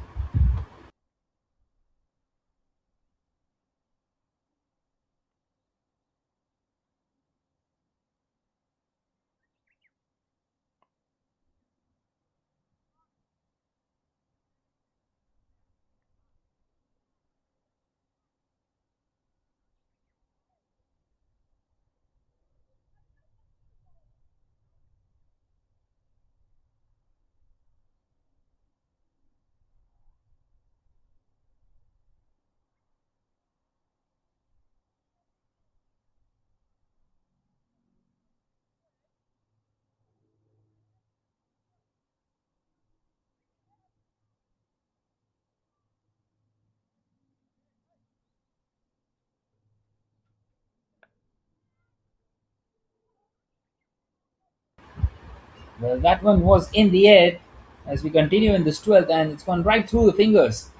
Well, that one was in the air as we continue in this 12th, and it's gone right through the fingers.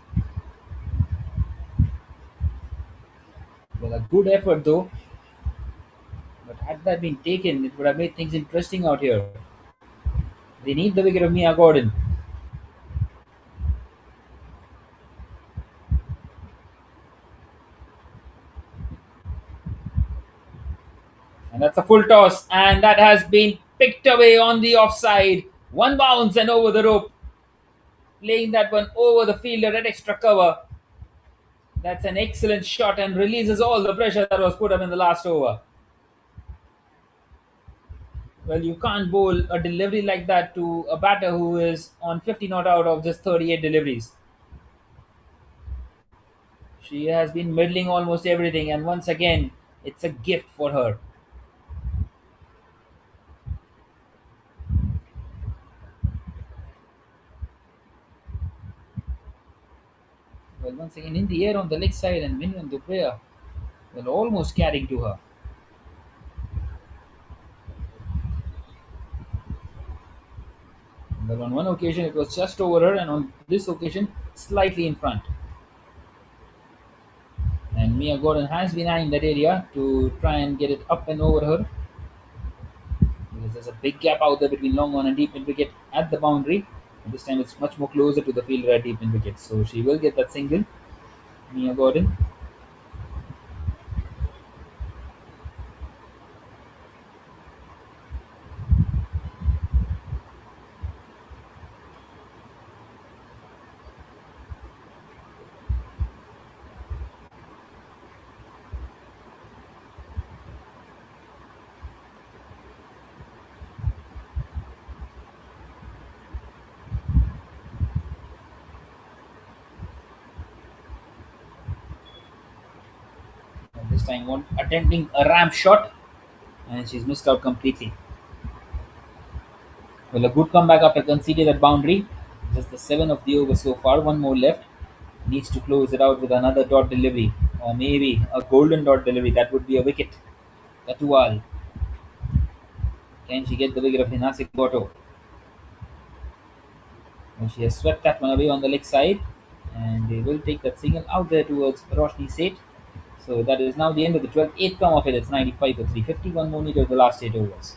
Well, a good effort though, but had that been taken, it would have made things interesting out here. They need the wicket of Mia Gordon. And that's a full toss, and that has been picked away on the offside. One bounce and over the rope. Playing that one over the fielder at extra cover. That's an excellent shot and releases all the pressure that was put up in the last over. Well, you can't bowl a delivery like that to a batter who is on 50 not out of just 38 deliveries. She has been middling almost everything, and once again, it's a gift for her. Well, once again, in the air on the leg side, and Minion Duprea will almost carrying to her. Well, on one occasion, it was just over her, and on this occasion, slightly in front. And Mia Gordon has been eyeing that area to try and get it up and over her. Because there's a big gap out there between long on and deep mid wicket at the boundary. And this time it's much more closer to the fielder at deep mid wicket. So she will get that single. Mia Gordon. And this time attempting a ramp shot. And she's missed out completely. Well, a good comeback after conceding that boundary. Just the 7 of the over so far. One more left. Needs to close it out with another dot delivery. Or maybe a golden dot delivery. That would be a wicket. Katual. Can she get the wicket of Hinasik Goto? And she has swept that one away on the leg side. And they will take that single out there towards Roshni Seth. So that is now the end of the 12th. 8th come of it. It's 95 for 351 more needed of the last 8 overs.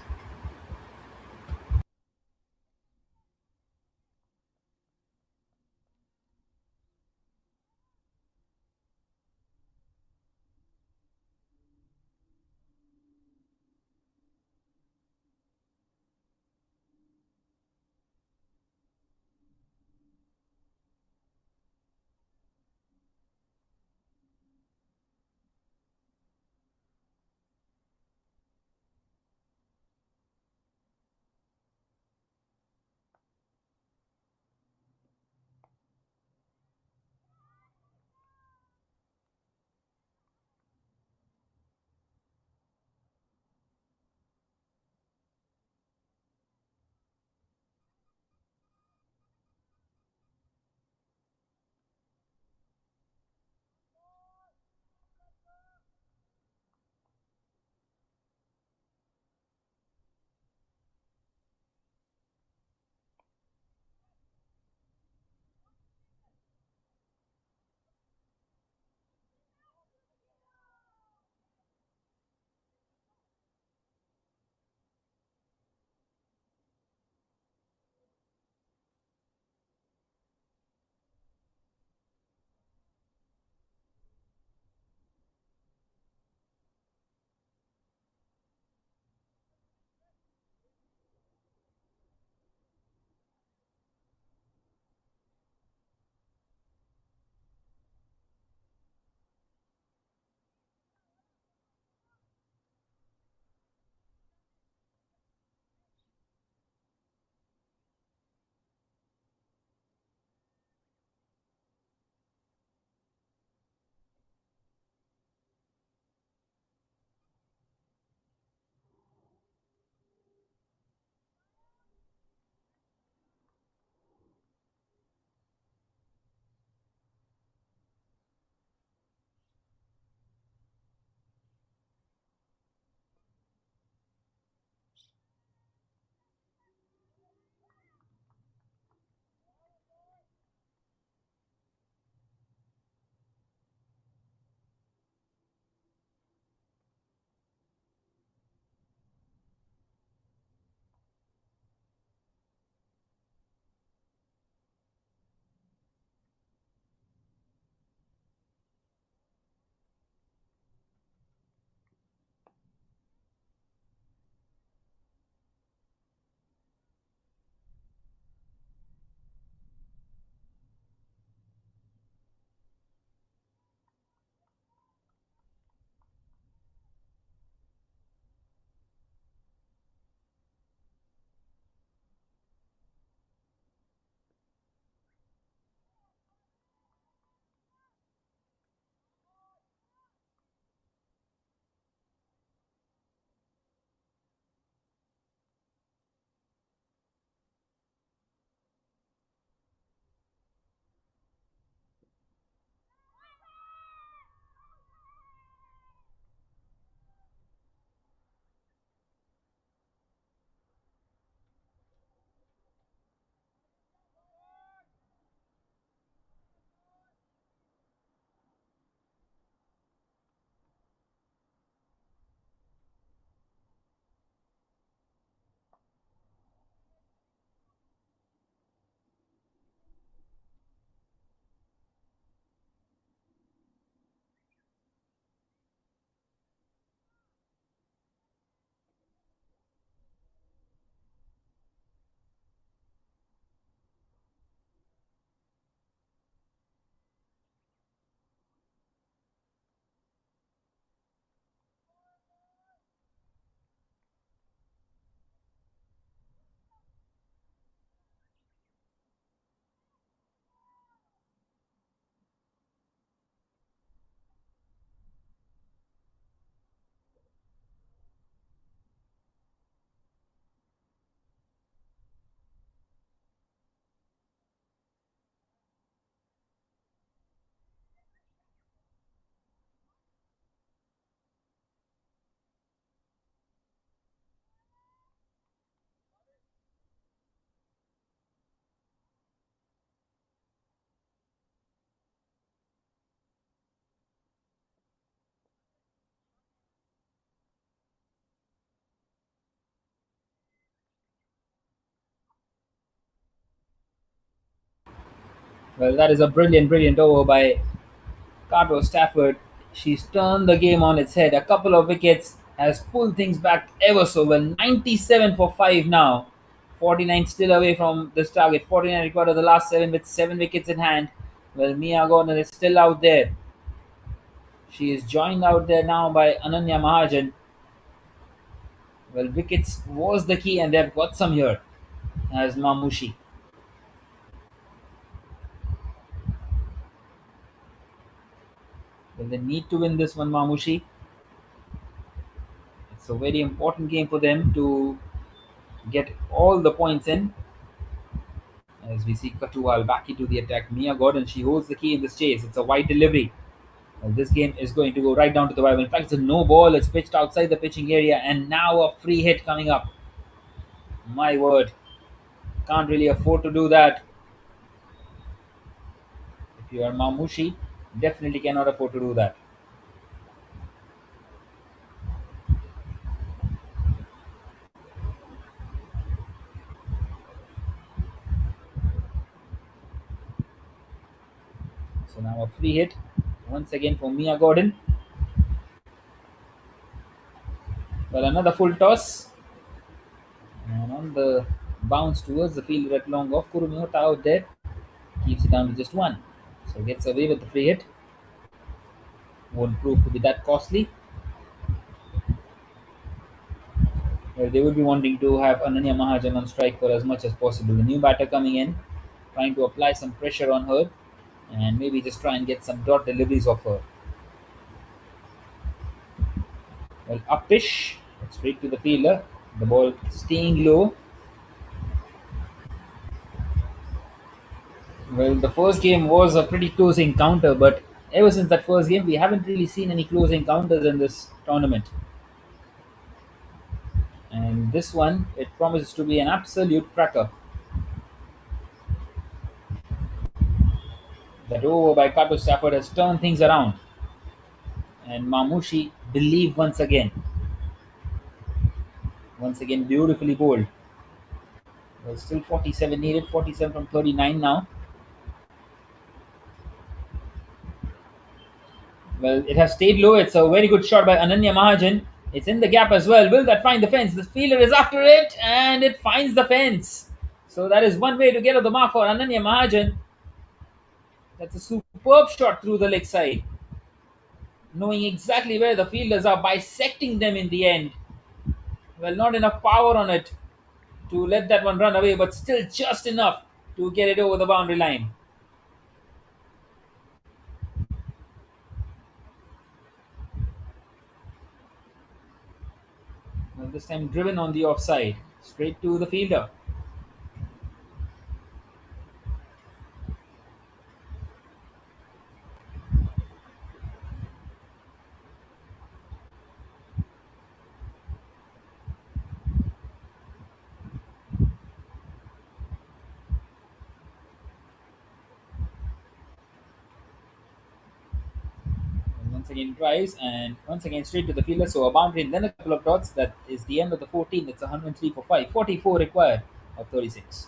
Well, that is a brilliant over by Carter Stafford. She's turned the game on its head. A couple of wickets has pulled things back ever so well. 97 for 5 now. 49 still away from this target. 49 recorded the last 7 with 7 wickets in hand. Well, Mia Gordon is still out there. She is joined out there now by Ananya Mahajan. Well, wickets was the key, and they've got some here as Mamushi. Well, they need to win this one, Mamushi. It's a very important game for them to get all the points in. As we see Katuwal back into the attack. Mia Gordon, she holds the key in this chase. It's a wide delivery. Well, this game is going to go right down to the wire. In fact, it's a no ball. It's pitched outside the pitching area, and now a free hit coming up. My word. Can't really afford to do that. If you are Mamushi, definitely cannot afford to do that. So now a free hit once again for Mia Gordon. Well, another full toss. And on the bounce towards the fielder at long off, Kurumiyota out there keeps it down to just one. So gets away with the free hit. Won't prove to be that costly. Well, they would be wanting to have Ananya Mahajan on strike for as much as possible. The new batter coming in, trying to apply some pressure on her and maybe just try and get some dot deliveries of her. Well, uppish, straight to the fielder. The ball staying low. Well, the first game was a pretty close encounter, but ever since that first game, we haven't really seen any close encounters in this tournament. And this one, it promises to be an absolute cracker. That over by Kato Stafford has turned things around. And Mamushi believe once again. Once again, beautifully bowled. Well, still 47 needed, 47 from 39 now. Well, it has stayed low. It's a very good shot by Ananya Mahajan. It's in the gap as well. Will that find the fence? The fielder is after it, and it finds the fence. So that is one way to get off the mark for Ananya Mahajan. That's a superb shot through the leg side. Knowing exactly where the fielders are, bisecting them in the end. Well, not enough power on it to let that one run away, but still just enough to get it over the boundary line. Well, this time driven on the offside, straight to the fielder. Once again drives and once again straight to the fielder. So a boundary and then a couple of dots. That is the end of the 14. It's 103 for 5. 44 required of 36.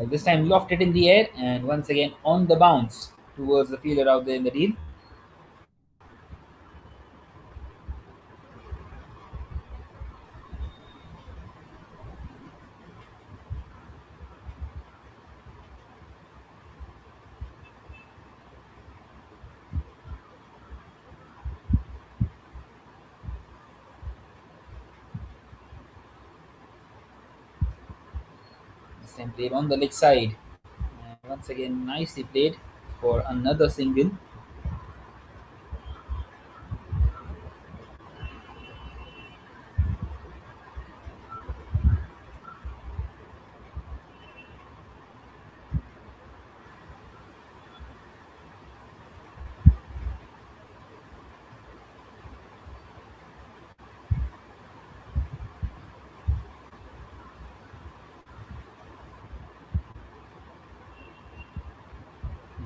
This time lofted in the air and once again on the bounce towards the fielder out there in the deal. time played on the leg side. And once again, nicely played for another single.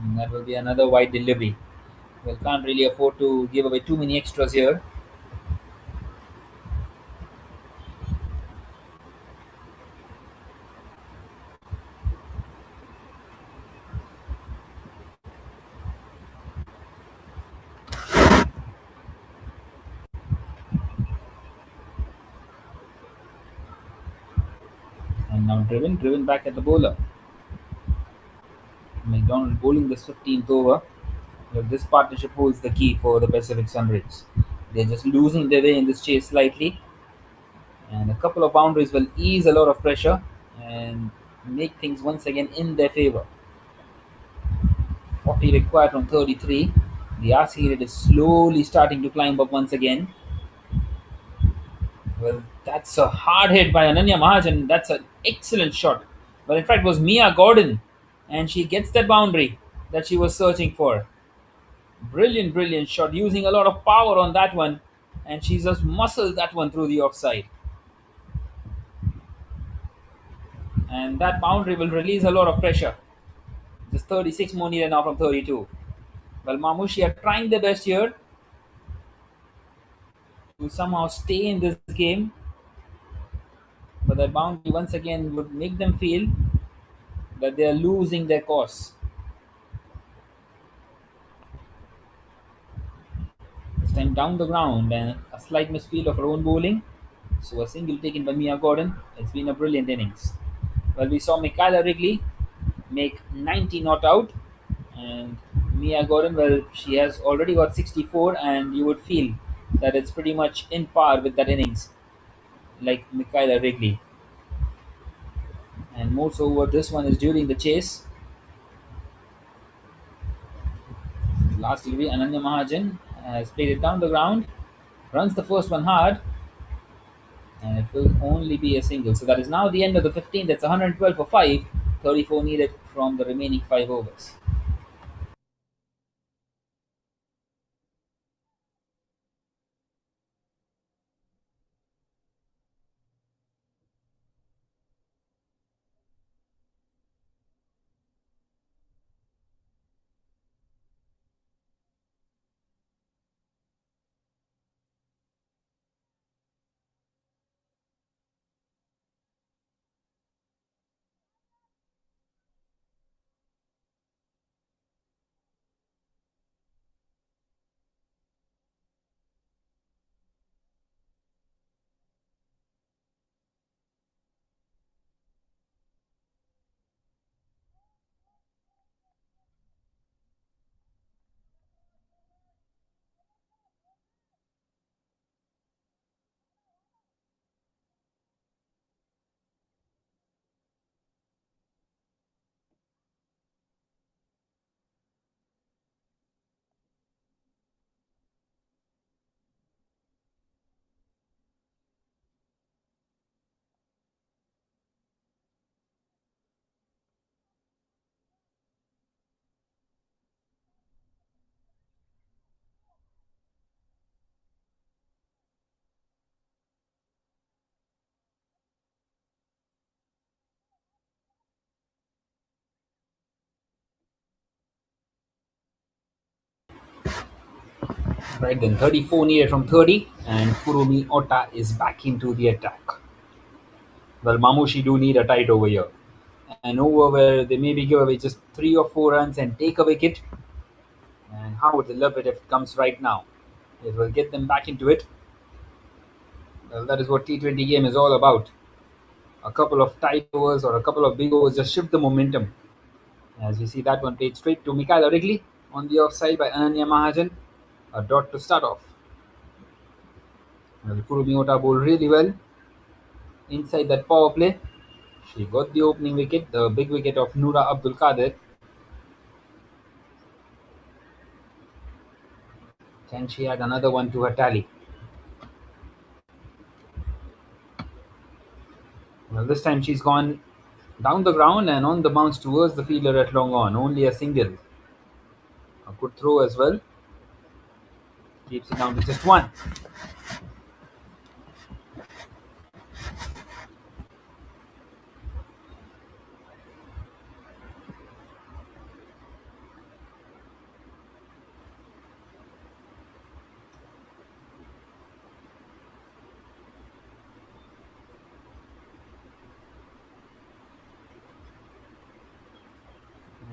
And that will be another wide delivery. Well, can't really afford to give away too many extras here. And now driven back at the bowler. McDonald bowling this 15th over. Well, this partnership holds the key for the Pacific Sunrays. They're just losing their way in this chase slightly, and a couple of boundaries will ease a lot of pressure and make things once again in their favor. 40 required from 33. The RC rate is slowly starting to climb up once again. Well, that's a hard hit by Ananya Mahajan. That's an excellent shot. Well, in fact, it was Mia Gordon, and she gets that boundary that she was searching for. Brilliant, brilliant shot, using a lot of power on that one, and she just muscled that one through the offside. And that boundary will release a lot of pressure. Just 36 more needed now from 32. Well, Mamushi are trying their best here to somehow stay in this game, but that boundary once again would make them feel that they are losing their course. This time down the ground and a slight misfield of her own bowling. So a single taken by Mia Gordon. It's been a brilliant innings. Well, we saw Michaela Wrigley make 90 not out, and Mia Gordon, well, she has already got 64, and you would feel that it's pretty much in par with that innings, like Michaela Wrigley. And more so, what this one is during the chase. Last delivery, Ananya Mahajan has played it down the ground, runs the first one hard, and it will only be a single. So that is now the end of the 15th. That's 112 for 5, 34 needed from the remaining 5 overs. Right then, 34 needed from 30, and Kurumi Ota is back into the attack. Well, Mamushi do need a tight over here. An over where they maybe give away just 3 or 4 runs and take a wicket. And how would they love it if it comes right now? It will get them back into it. Well, that is what T20 game is all about. A couple of tight overs or a couple of big overs just shift the momentum. As we see that one played straight to Michaela Wrigley on the offside by Ananya Mahajan. A dot to start off. Well, Kurumi Ota bowled really well inside that power play. She got the opening wicket, the big wicket of Noora Abdul Qadir. Can she add another one to her tally? Well, this time she's gone down the ground and on the bounce towards the fielder at long on. Only a single. A good throw as well. Keeps it down to just one.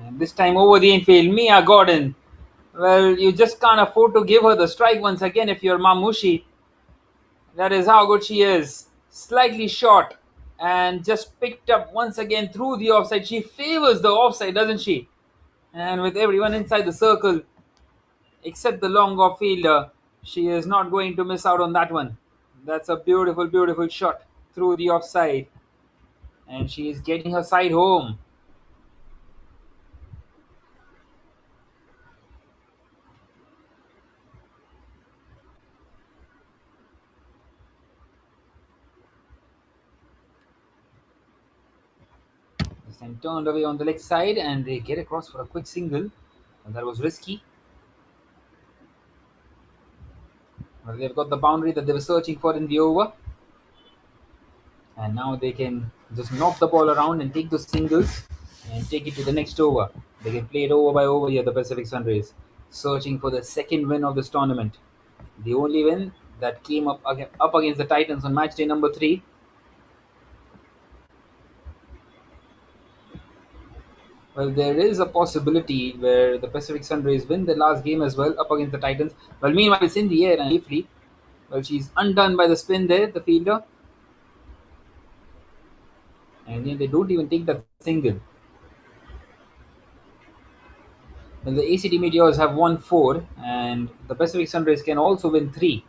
And this time over the infield, Mia Gordon. Well, you just can't afford to give her the strike once again if you're Mamushi. That is how good she is. Slightly short and just picked up once again through the offside. She favors the offside, doesn't she? And with everyone inside the circle, except the long off fielder, she is not going to miss out on that one. That's a beautiful, beautiful shot through the offside. And she is getting her side home. This time turned away on the leg side and they get across for a quick single. And that was risky. Well, they've got the boundary that they were searching for in the over. And now they can just knock the ball around and take those singles and take it to the next over. They can play it over by over here, the Pacific Sunrays, searching for the second win of this tournament. The only win that came up against the Titans on match day number 3. Well, there is a possibility where the Pacific Sunrays win the last game as well up against the Titans. Well, meanwhile, it's in the air and safely. Well, she's undone by the spin there, the fielder. And then they don't even take that single. Well, the ACT Meteors have won 4 and the Pacific Sunrays can also win 3.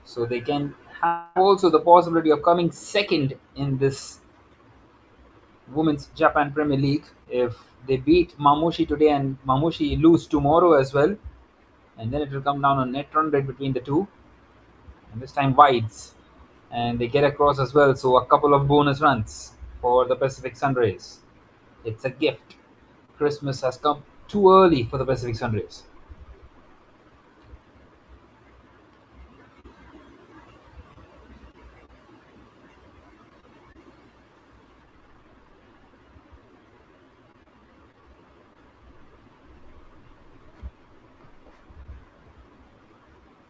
So they can have also the possibility of coming second in this Women's Japan Premier League if they beat Mamushi today and Mamushi lose tomorrow as well. And then it will come down on net run rate between the two. And this time wides. And they get across as well. So a couple of bonus runs for the Pacific Sunrays. It's a gift. Christmas has come too early for the Pacific Sunrays.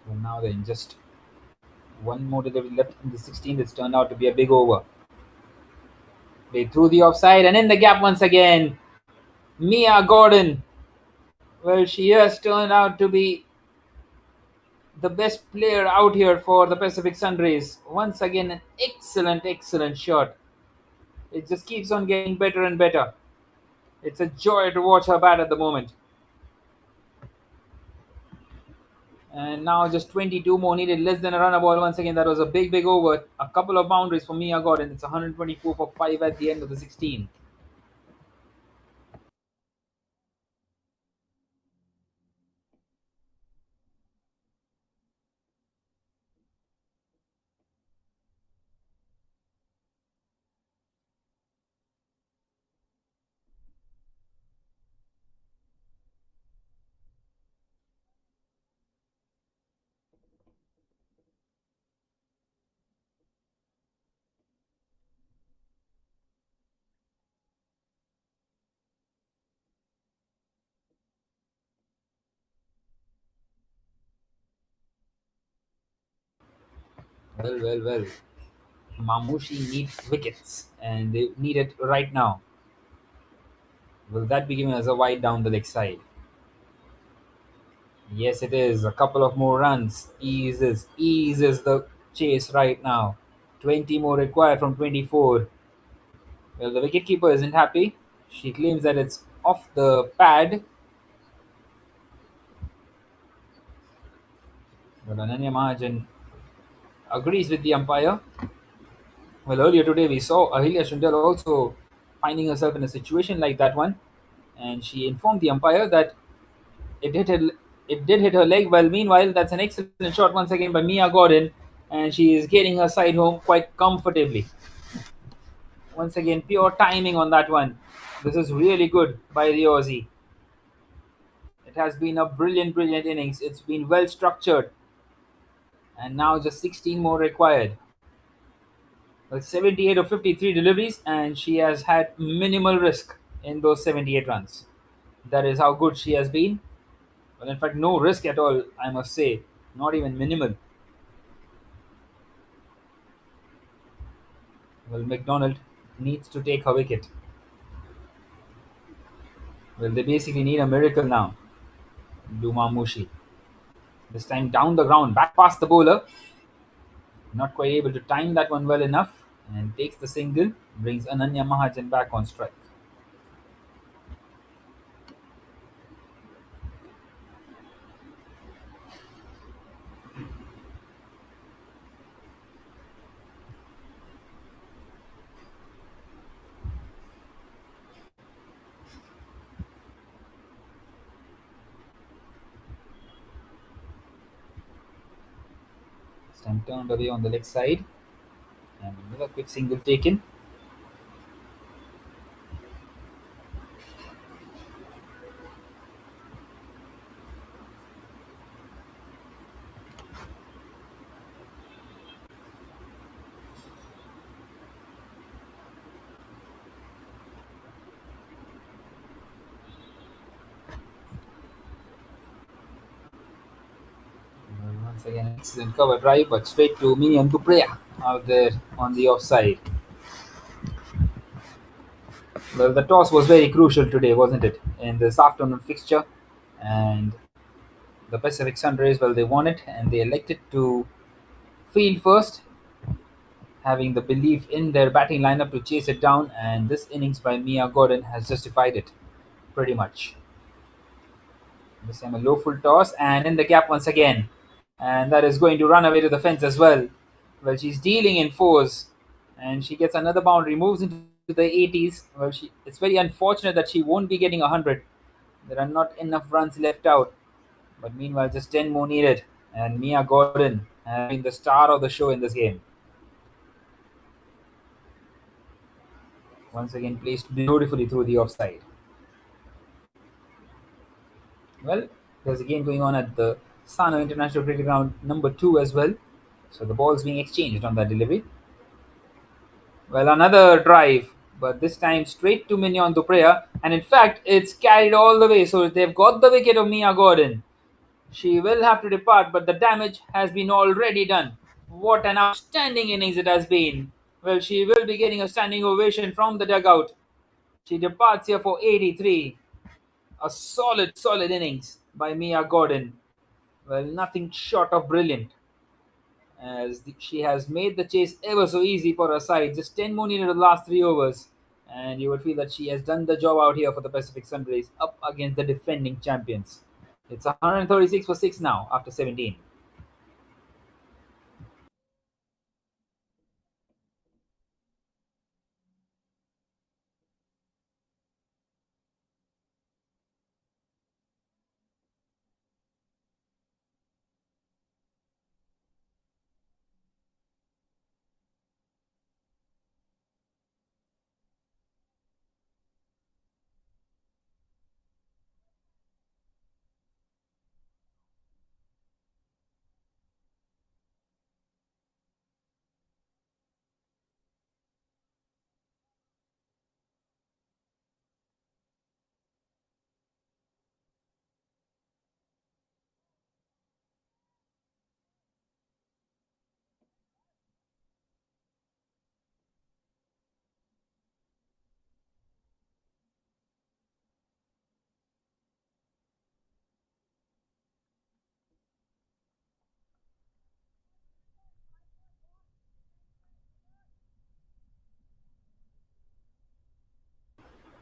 Well, now then, just one more delivery left in the 16th. It's turned out to be a big over. They threw the offside and in the gap once again. Mia Gordon. Well, she has turned out to be the best player out here for the Pacific Sunrays. Once again, an excellent, excellent shot. It just keeps on getting better and better. It's a joy to watch her bat at the moment. And now just 22 more needed, less than a runner ball once again. That was a big, big over. A couple of boundaries for Mia Gordon. It's 124 for 5 at the end of the 16th. Well. Mamushi needs wickets and they need it right now. Will that be given as a wide down the leg side? Yes, it is. A couple of more runs. Eases the chase right now. 20 more required from 24. Well, the wicketkeeper isn't happy. She claims that it's off the pad. But Ananya Mahajan agrees with the umpire. Well, earlier today we saw Ahilya Shundal also finding herself in a situation like that one, and she informed the umpire that it hit her, it did hit her leg. Well, meanwhile, that's an excellent shot once again by Mia Gordon, and she is getting her side home quite comfortably. Once again, pure timing on that one. This is really good by the Aussie. It has been a brilliant, brilliant innings. It's been well structured, and now just 16 more required. Well, 78 of 53 deliveries, and she has had minimal risk in those 78 runs. That is how good she has been. Well, in fact, no risk at all, I must say. Not even minimal. Well, McDonald needs to take her wicket. Well, they basically need a miracle now. Do Mamushi. This time down the ground, back past the bowler. Not quite able to time that one well enough. And takes the single. Brings Ananya Mahajan back on strike. This time turned away on the leg side. And another quick single taken. Once again, excellent cover drive, but straight to Minion Dupreya out there on the offside. Well, the toss was very crucial today, wasn't it? In this afternoon fixture. And the Pacific Sunrays, well, they won it and they elected to field first, having the belief in their batting lineup to chase it down. And this innings by Mia Gordon has justified it pretty much. This time a low full toss and in the gap once again. And that is going to run away to the fence as well. Well, she's dealing in fours and she gets another boundary, moves into the 80s. Well, it's very unfortunate that she won't be getting 100. There are not enough runs left out. But meanwhile, just 10 more needed. And Mia Gordon has been the star of the show in this game. Once again, placed beautifully through the offside. Well, there's a game going on at the Sano International Cricket Ground number 2 as well. So the ball's being exchanged on that delivery. Well, another drive, but this time straight to Mignon Dupreya. And in fact, it's carried all the way. So they've got the wicket of Mia Gordon. She will have to depart, but the damage has been already done. What an outstanding innings it has been. Well, she will be getting a standing ovation from the dugout. She departs here for 83. A solid, solid innings by Mia Gordon. Well, nothing short of brilliant. As she has made the chase ever so easy for her side. Just 10 more needed in the last 3 overs. And you would feel that she has done the job out here for the Pacific Sunrays up against the defending champions. It's 136 for 6 now after 17.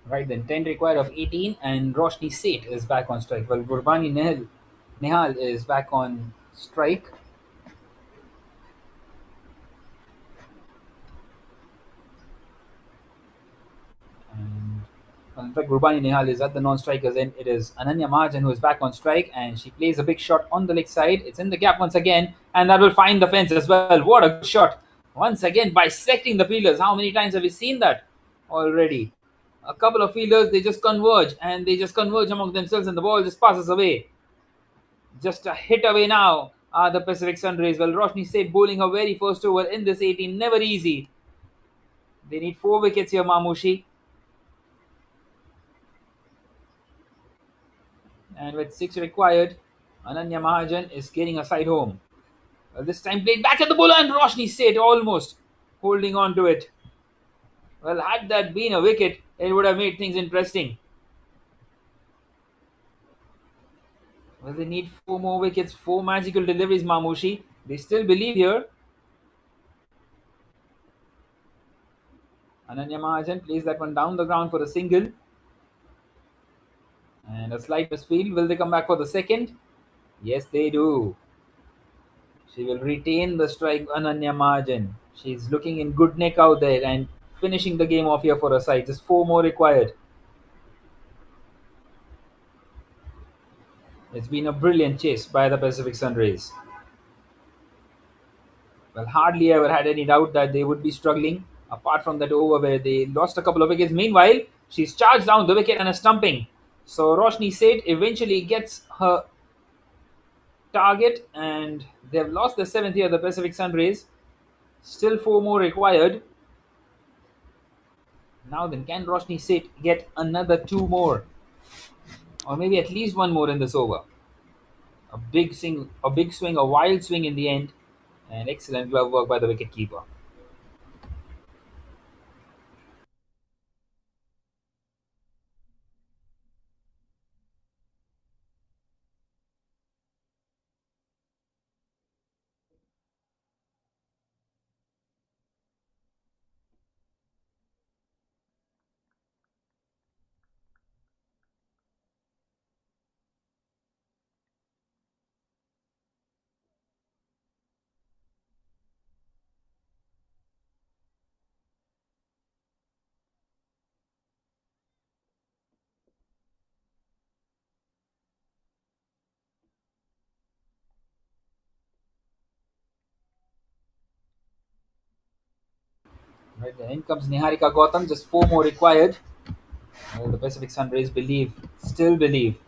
Right then, 10 required of 18, and Roshni Seth is back on strike. Well, Gurbani Nihal is back on strike. In fact, Gurbani Nihal is at the non-strikers end. It is Ananya Mahajan who is back on strike, and she plays a big shot on the leg side. It's in the gap once again, and that will find the fence as well. What a good shot! Once again, bisecting the fielders. How many times have we seen that already? A couple of fielders, they just converge, and they just converge among themselves, and the ball just passes away. Just a hit away now are the Pacific Sunrays. Well, Roshni Seth bowling her very first over in this 18. Never easy. They need 4 wickets here, Mamushi. And with 6 required, Ananya Mahajan is getting a side home. Well, this time played back at the bowler, and Roshni Seth almost holding on to it. Well, had that been a wicket, it would have made things interesting. Well, they need 4 more wickets, 4 magical deliveries, Mamushi. They still believe here. Ananya Mahajan plays that one down the ground for a single. And a slight misfield. Will they come back for the second? Yes, they do. She will retain the strike, Ananya Mahajan. She's looking in good nick out there and finishing the game off here for her side. Just 4 more required. It's been a brilliant chase by the Pacific Sunrays. Well, hardly ever had any doubt that they would be struggling, apart from that over where they lost a couple of wickets. Meanwhile, she's charged down the wicket and a stumping. So Roshni Seth eventually gets her target, and they've lost the 7th here, the Pacific Sunrays. Still 4 more required. Now then, can Roshni Seth get another 2 more? Or maybe at least 1 more in this over? A big swing, a wild swing in the end. And excellent glove work by the wicketkeeper. Right, then in comes Niharika Gautam, just 4 more required. Well, the Pacific Sunrays still believe.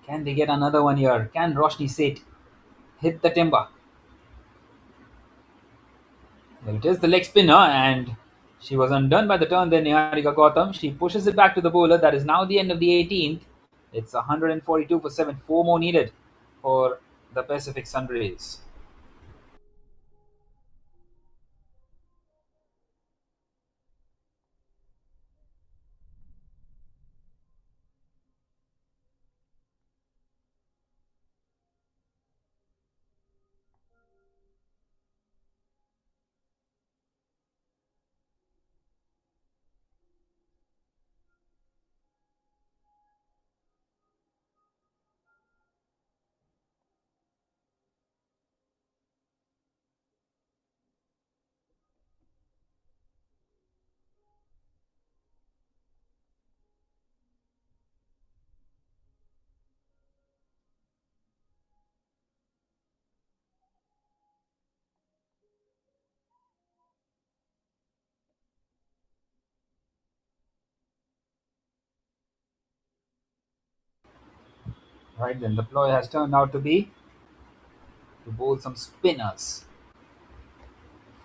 Can they get another one here? Can Roshni Seth hit the timber? Well, it is the leg spinner, and she was undone by the turn then, Niharika Gautam. She pushes it back to the bowler. That is now the end of the 18th. It's 142 for 7. 4 more needed for the Pacific Sunrays. Right then, the ploy has turned out to be to bowl some spinners.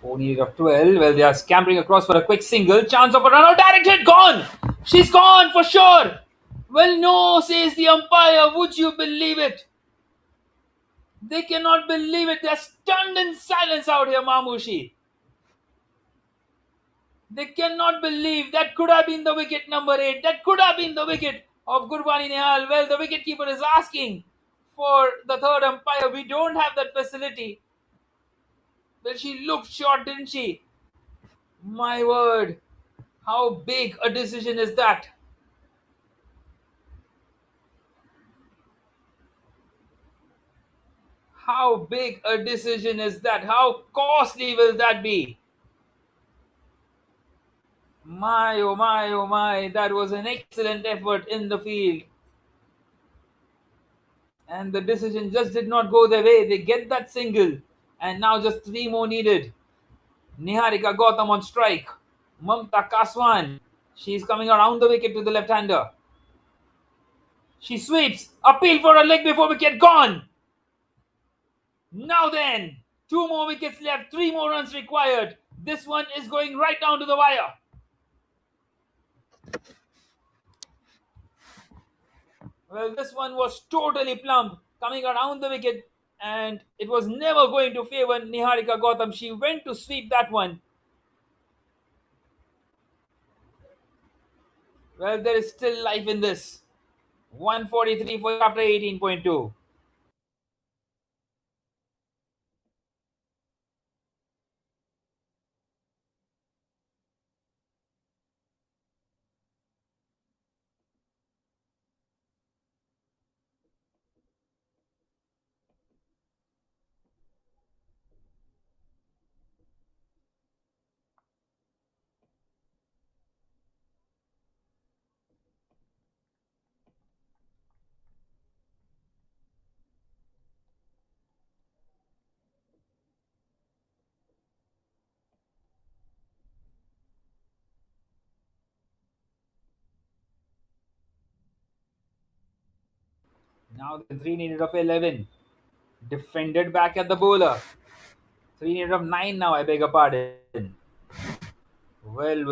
4 needed of 12. Well, they are scampering across for a quick single. Chance of a run out. Direct hit. Gone. She's gone for sure. Well, no, says the umpire. Would you believe it? They cannot believe it. They're stunned in silence out here, Mamushi. They cannot believe that could have been the wicket number 8. That could have been the wicket of Gurbani Nihal. Well, the wicketkeeper is asking for the third umpire. We don't have that facility. Well, she looked short, didn't she? My word. How big a decision is that? How big a decision is that? How costly will that be? My, oh my, oh my, that was an excellent effort in the field. And the decision just did not go their way. They get that single. And now just three more needed. Niharika Gautam on strike. Mamta Kaswan. She's coming around the wicket to the left-hander. She sweeps. Appeal for a leg before wicket gone. Now then, two more wickets left. Three more runs required. This one is going right down to the wire. Well, this one was totally plump, coming around the wicket, and it was never going to favor Niharika Gautam. She went to sweep that one. Well, there is still life in this. 143 for after 18.2. Now the 3 needed of 11. Defended back at the bowler. 3 needed of 9 now, I beg your pardon. Well.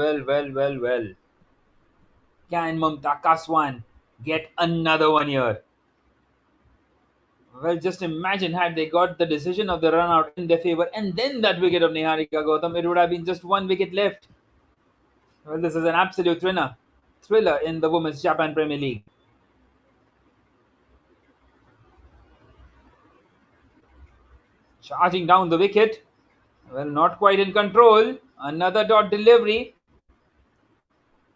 Can Mamta Kaswan get another one here? Well, just imagine had they got the decision of the run out in their favor and then that wicket of Niharika Gautam, it would have been just one wicket left. Well, this is an absolute thriller in the Women's Japan Premier League. Charging down the wicket. Well, not quite in control. Another dot delivery.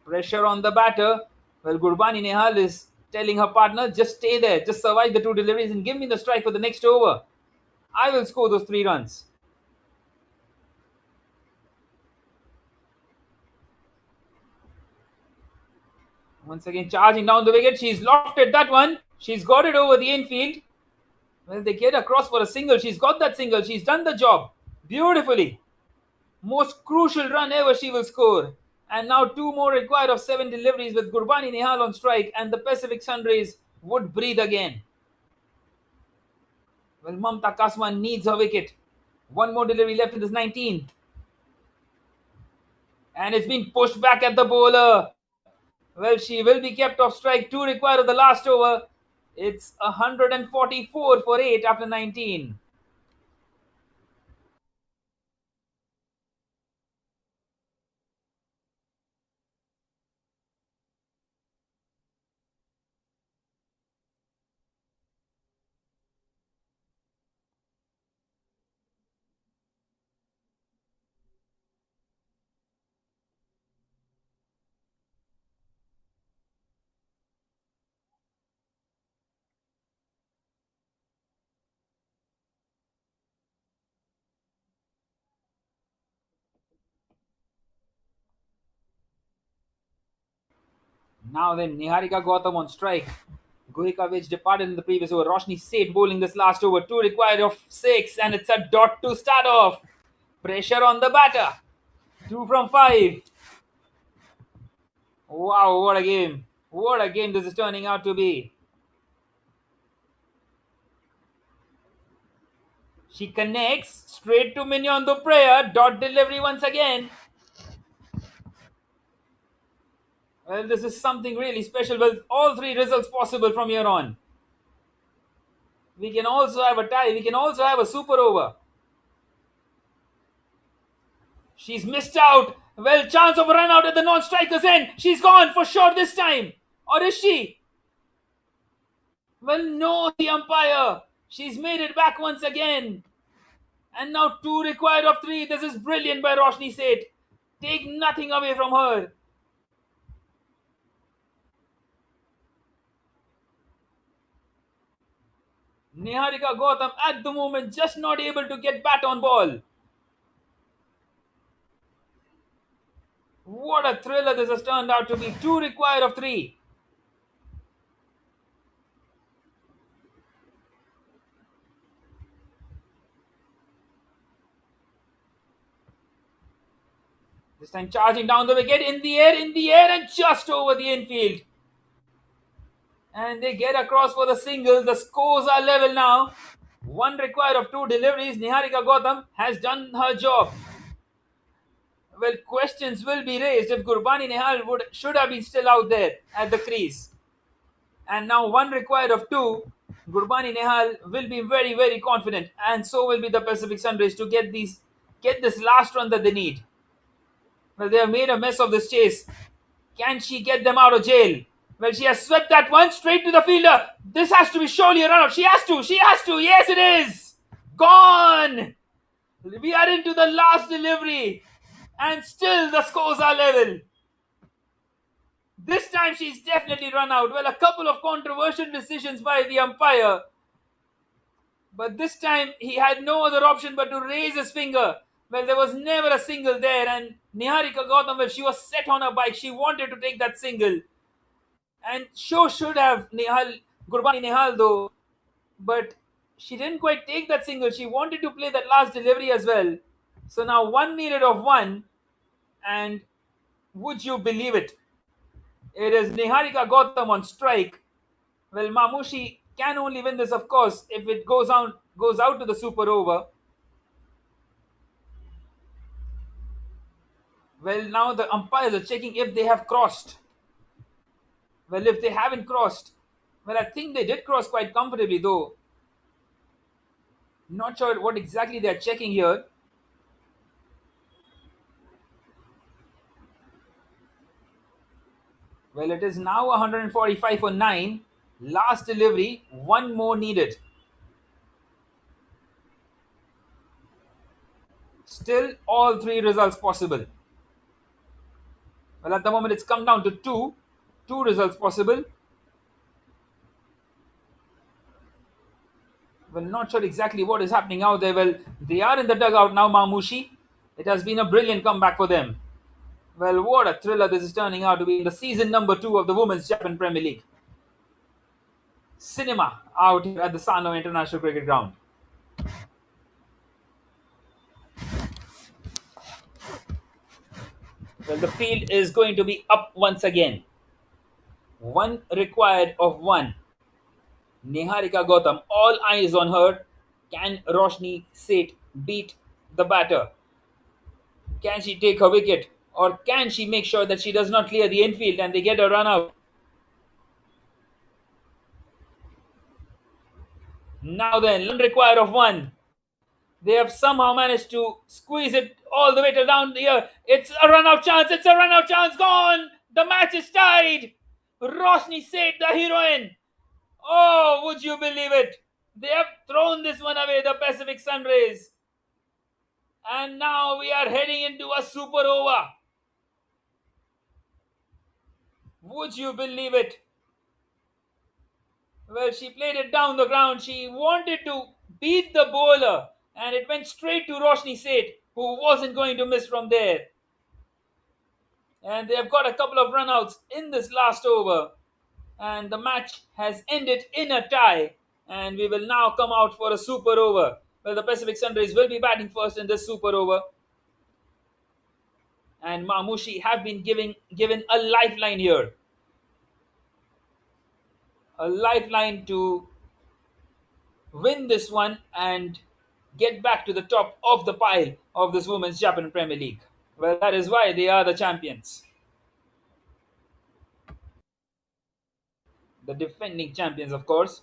Pressure on the batter. Well, Gurbani Nehal is telling her partner, just stay there, just survive the two deliveries and give me the strike for the next over. I will score those 3 runs. Once again, charging down the wicket. She's lofted that one. She's got it over the infield. Well, they get across for a single. She's got that single. She's done the job beautifully. Most crucial run ever she will score. And now 2 more required of 7 deliveries with Gurbani Nihal on strike, and the Pacific Sunrays would breathe again. Well, Mamta Kaswan needs her wicket. 1 more delivery left in this 19th. And it's been pushed back at the bowler. Well, she will be kept off strike. 2 required of the last over. It's 144 for 8 after 19. Now then, Niharika Gautam on strike. Gohika which departed in the previous over. Roshni Seth bowling this last over. 2 required of 6, and it's a dot to start off. Pressure on the batter. 2 from 5. Wow, what a game. What a game this is turning out to be. She connects straight to Mignon the prayer. Dot delivery once again. Well, this is something really special with all 3 results possible from here on. We can also have a tie. We can also have a super over. She's missed out. Well, chance of a run out at the non-striker's end. She's gone for sure this time. Or is she? Well, no, the umpire. She's made it back once again. And now 2 required of 3. This is brilliant by Roshni Seth. Take nothing away from her. Niharika Gautam at the moment just not able to get bat on ball. What a thriller this has turned out to be. 2 required of 3. This time charging down the wicket, in the air, and just over the infield. And they get across for the single. The scores are level now. 1 required of 2 deliveries. Niharika Gautam has done her job. Well, questions will be raised if Gurbani Nehal should have been still out there at the crease. And now 1 required of 2. Gurbani Nehal will be very, very confident, and so will be the Pacific Sunrise to get this last run that they need. Well, they have made a mess of this chase. Can she get them out of jail? Well, she has swept that one straight to the fielder. This has to be surely a run out. She has to. Yes, it is. Gone. We are into the last delivery. And still the scores are level. This time she's definitely run out. Well, a couple of controversial decisions by the umpire. But this time he had no other option but to raise his finger. Well, there was never a single there, and Niharika Gautam, well, she was set on her bike. She wanted to take that single. And so should have Gurbani Nehal though. But she didn't quite take that single. She wanted to play that last delivery as well. So now 1 needed of 1. And would you believe it? It is Niharika Gautam on strike. Well, Mamushi can only win this, of course, if it goes out to the super over. Well, now the umpires are checking if they have crossed. Well, if they haven't crossed, well, I think they did cross quite comfortably, though. Not sure what exactly they are checking here. Well, it is now 145 for 9. Last delivery, 1 more needed. Still, all 3 results possible. Well, at the moment, it's come down to 2. 2 results possible. Well, not sure exactly what is happening out there. Well, they are in the dugout now, Mamushi. It has been a brilliant comeback for them. Well, what a thriller this is turning out to be in the season number 2 of the Women's Japan Premier League. Cinema out here at the Sano International Cricket Ground. Well, the field is going to be up once again. 1 required of 1. Niharika Gautam, all eyes on her. Can Roshni Seth beat the batter? Can she take her wicket? Or can she make sure that she does not clear the infield and they get a run out? Now then, 1 required of 1. They have somehow managed to squeeze it all the way to down here. It's a run out chance. Gone. The match is tied. Roshni Seth, the heroine. Oh, would you believe it? They have thrown this one away, the Pacific Sunrays. And now we are heading into a super over. Would you believe it? Well, she played it down the ground. She wanted to beat the bowler. And it went straight to Roshni Seth, who wasn't going to miss from there. And they have got a couple of runouts in this last over. And the match has ended in a tie. And we will now come out for a super over. Well, the Pacific Sunrays will be batting first in this super over. And Mamushi have been given a lifeline here. A lifeline to win this one and get back to the top of the pile of this Women's Japan Premier League. Well, that is why they are the champions. The defending champions, of course.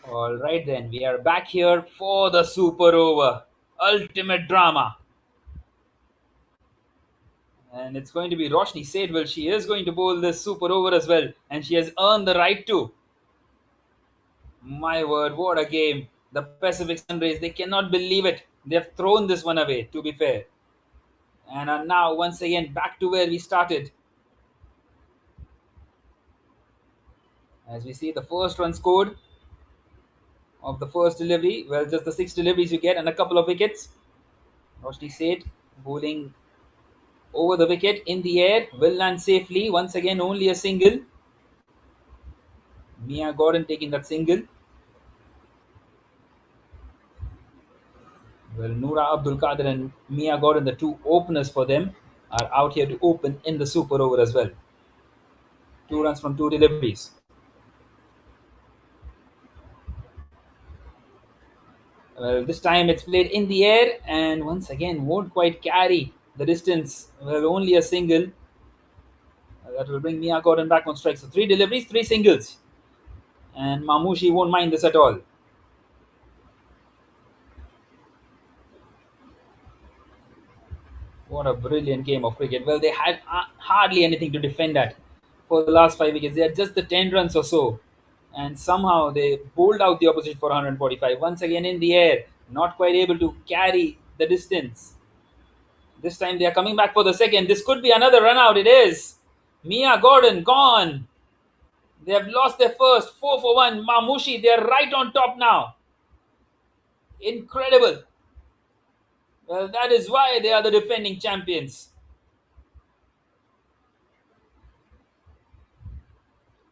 All right, then we are back here for the super over, ultimate drama, and it's going to be Roshni Saidwell. She is going to bowl this super over as well, and she has earned the right to. My word, what a game! The Pacific Sunrays, they cannot believe it. They have thrown this one away, to be fair, and are now once again back to where we started. As we see the first run scored of the first delivery, well, just the 6 deliveries you get and a couple of wickets. Roshni Said bowling over the wicket in the air, will land safely. Once again, only a single. Mia Gordon taking that single. Well, Noora Abdul Qadir and Mia Gordon, the two openers for them, are out here to open in the super over as well. 2 runs from 2 deliveries. Well, this time it's played in the air and once again won't quite carry the distance. Well, only a single. That will bring Mia Gordon back on strike. So 3 deliveries, 3 singles. And Mamushi won't mind this at all. What a brilliant game of cricket. Well, they had hardly anything to defend at for the last 5 wickets. They had just the 10 runs or so. And somehow they bowled out the opposition for 145. Once again in the air, not quite able to carry the distance. This time they are coming back for the second. This could be another run out. It is. Mia Gordon gone. They have lost their first 4 for 1. Mamushi, they are right on top now. Incredible. Well, that is why they are the defending champions.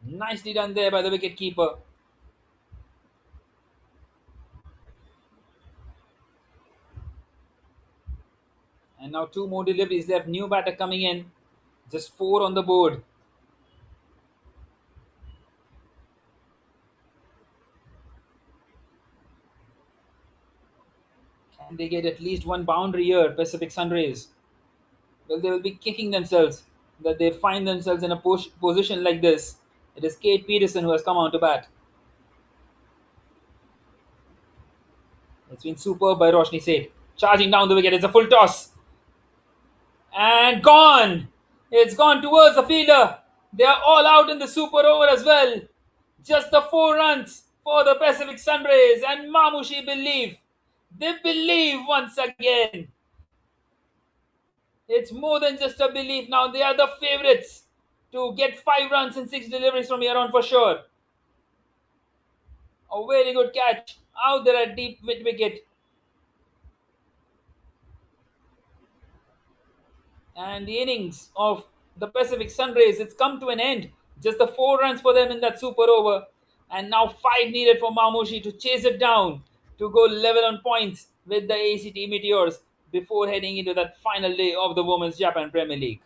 Nicely done there by the wicket keeper. And now 2 more deliveries left. New batter coming in. Just 4 on the board. Can they get at least one boundary here, Pacific Sunrays? Well, they will be kicking themselves that they find themselves in a position like this. It is Kate Peterson who has come on to bat. It's been superb by Roshni Seth. Charging down the wicket. It's a full toss. And gone. It's gone towards the fielder. They are all out in the super over as well. Just the 4 runs for the Pacific Sunrays. And Mamushi believe. They believe once again. It's more than just a belief now. They are the favourites to get 5 runs and 6 deliveries from here on for sure. A very good catch out there at deep mid wicket. And the innings of the Pacific Sunrays, it's come to an end. Just the 4 runs for them in that super over. And now 5 needed for Mamushi to chase it down to go level on points with the ACT Meteors before heading into that final day of the Women's Japan Premier League.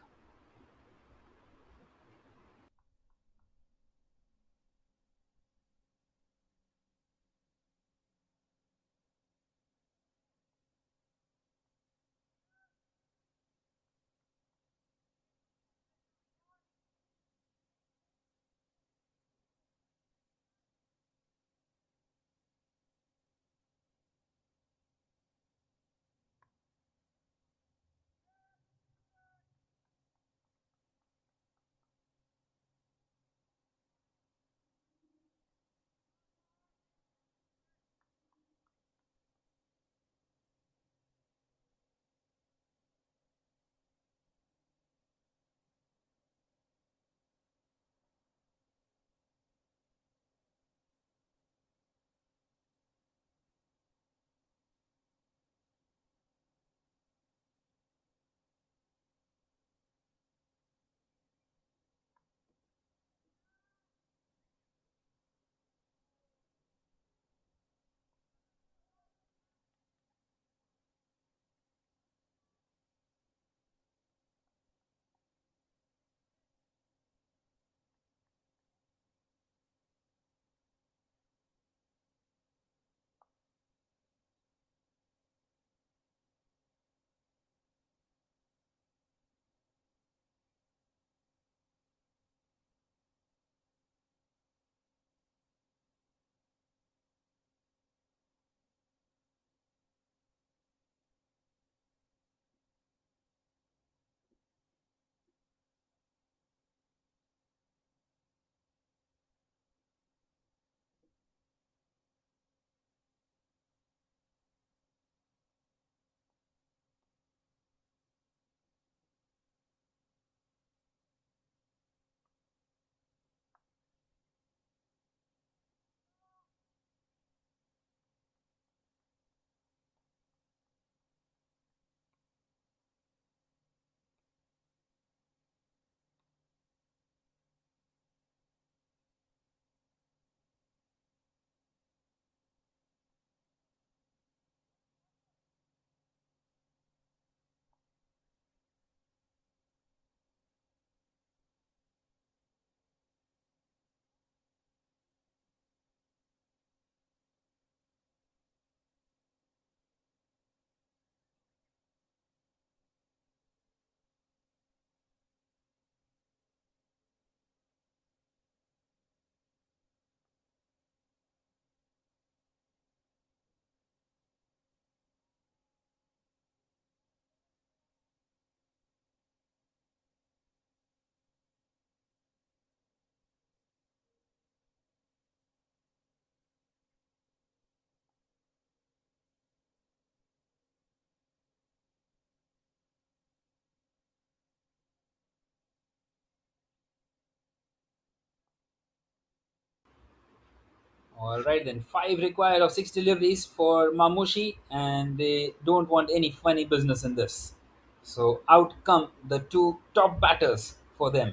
All right, then 5 required of 6 deliveries for Mamushi, and they don't want any funny business in this. So out come the two top batters for them.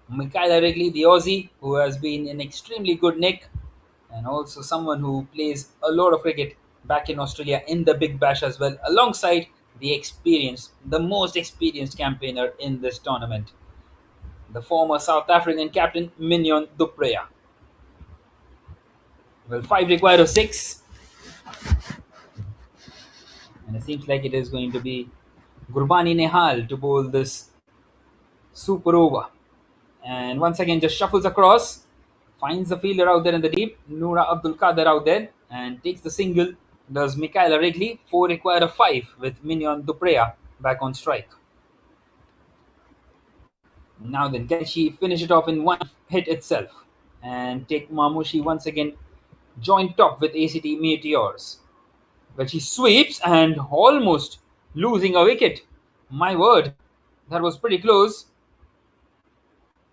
Michaela Wrigley, the Aussie, who has been in extremely good nick, and also someone who plays a lot of cricket back in Australia in the Big Bash as well, alongside the most experienced campaigner in this tournament, the former South African captain Mignon du Preez. Well, 5 required of 6. And it seems like it is going to be Gurbani Nehal to bowl this super over. And once again, just shuffles across, finds the fielder out there in the deep, Noora Abdul Kader out there, and takes the single. Does Michaela Wrigley, 4 required of 5 with Mignon du Preez back on strike. Now then, can she finish it off in one hit itself and take Mamushi once again joint top with ACT Meteors? Well, she sweeps and almost losing a wicket. My word, that was pretty close.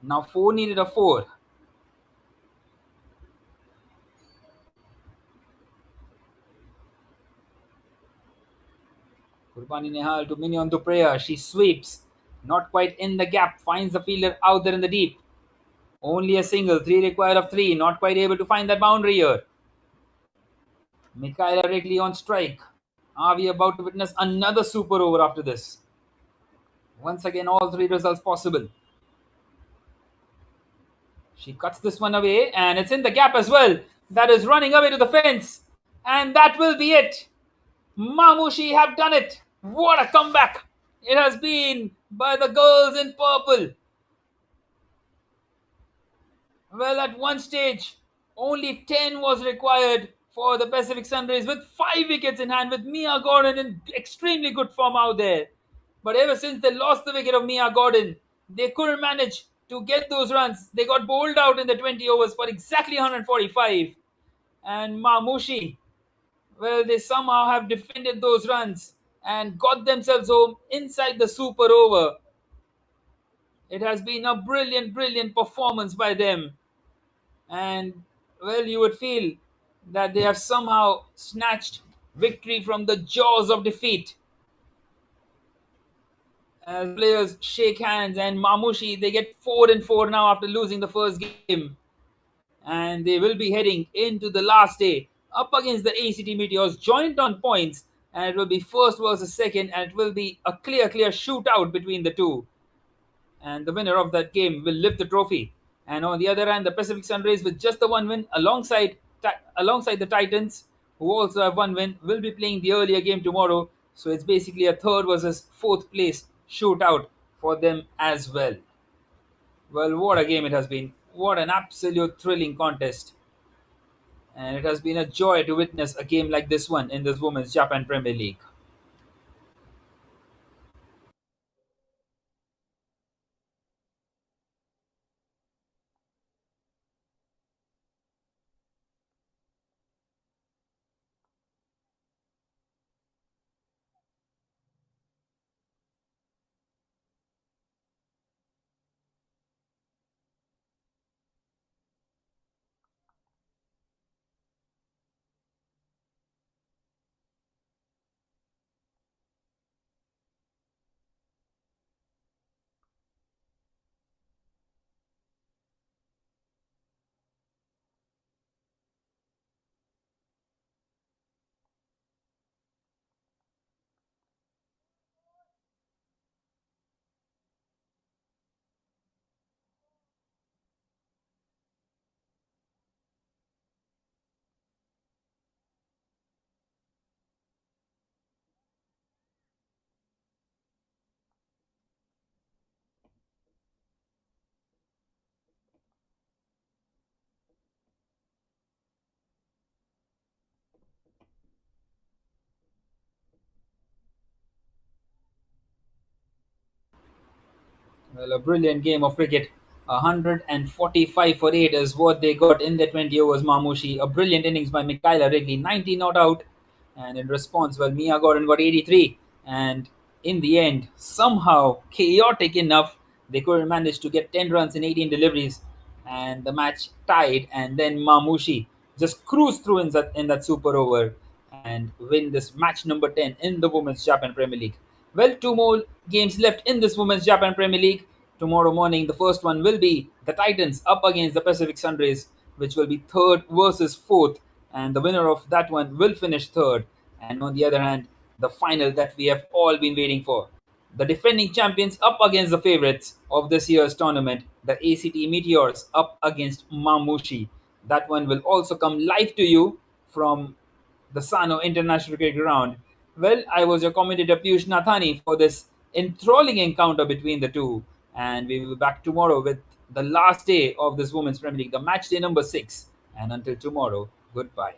Now 4 needed a 4. Gurbani Nehal to Mignon du Preez. She sweeps. Not quite in the gap. Finds the fielder out there in the deep. Only a single. 3 required of 3. Not quite able to find that boundary here. Michaela Wrigley on strike. Are we about to witness another super over after this? Once again, all 3 results possible. She cuts this one away, and it's in the gap as well. That is running away to the fence. And that will be it. Mamushi have done it. What a comeback it has been by the girls in purple. Well, at one stage, only 10 was required for the Pacific Sunrays with 5 wickets in hand, with Mia Gordon in extremely good form out there. But ever since they lost the wicket of Mia Gordon, they couldn't manage to get those runs. They got bowled out in the 20 overs for exactly 145. And Mamushi, well, they somehow have defended those runs and got themselves home inside the super over. It has been a brilliant, brilliant performance by them. And, well, you would feel that they have somehow snatched victory from the jaws of defeat. As players shake hands, and Mamushi, they get 4 and 4 now after losing the first game. And they will be heading into the last day up against the ACT Meteors, joint on points, and it will be first versus second, and it will be a clear shootout between the two. And the winner of that game will lift the trophy. And on the other hand, the Pacific Sunrays with just the one win, alongside the Titans, who also have one win, will be playing the earlier game tomorrow. So it's basically a third versus fourth place shootout for them as well. Well, what a game it has been. What an absolute thrilling contest. And it has been a joy to witness a game like this one in this Women's Japan Premier League. Well, a brilliant game of cricket. 145 for 8 is what they got in the 20 overs. Mamushi, a brilliant innings by Michaela Wrigley, 90 not out. And in response, well, Mia Gordon got 83. And in the end, somehow, chaotic enough, they couldn't manage to get 10 runs in 18 deliveries. And the match tied. And then Mamushi just cruise through in that super over and win this match number 10 in the Women's Japan Premier League. Well, two more games left in this Women's Japan Premier League. Tomorrow morning, the first one will be the Titans up against the Pacific Sunrays, which will be third versus fourth, and the winner of that one will finish third. And on the other hand, the final that we have all been waiting for. The defending champions up against the favorites of this year's tournament, the ACT Meteors up against Mamushi. That one will also come live to you from the Sano International Cricket Ground. Well, I was your commentator Piyush Nathani for this enthralling encounter between the two, and we will be back tomorrow with the last day of this Women's Premier League, the match day number 6. And until tomorrow, goodbye.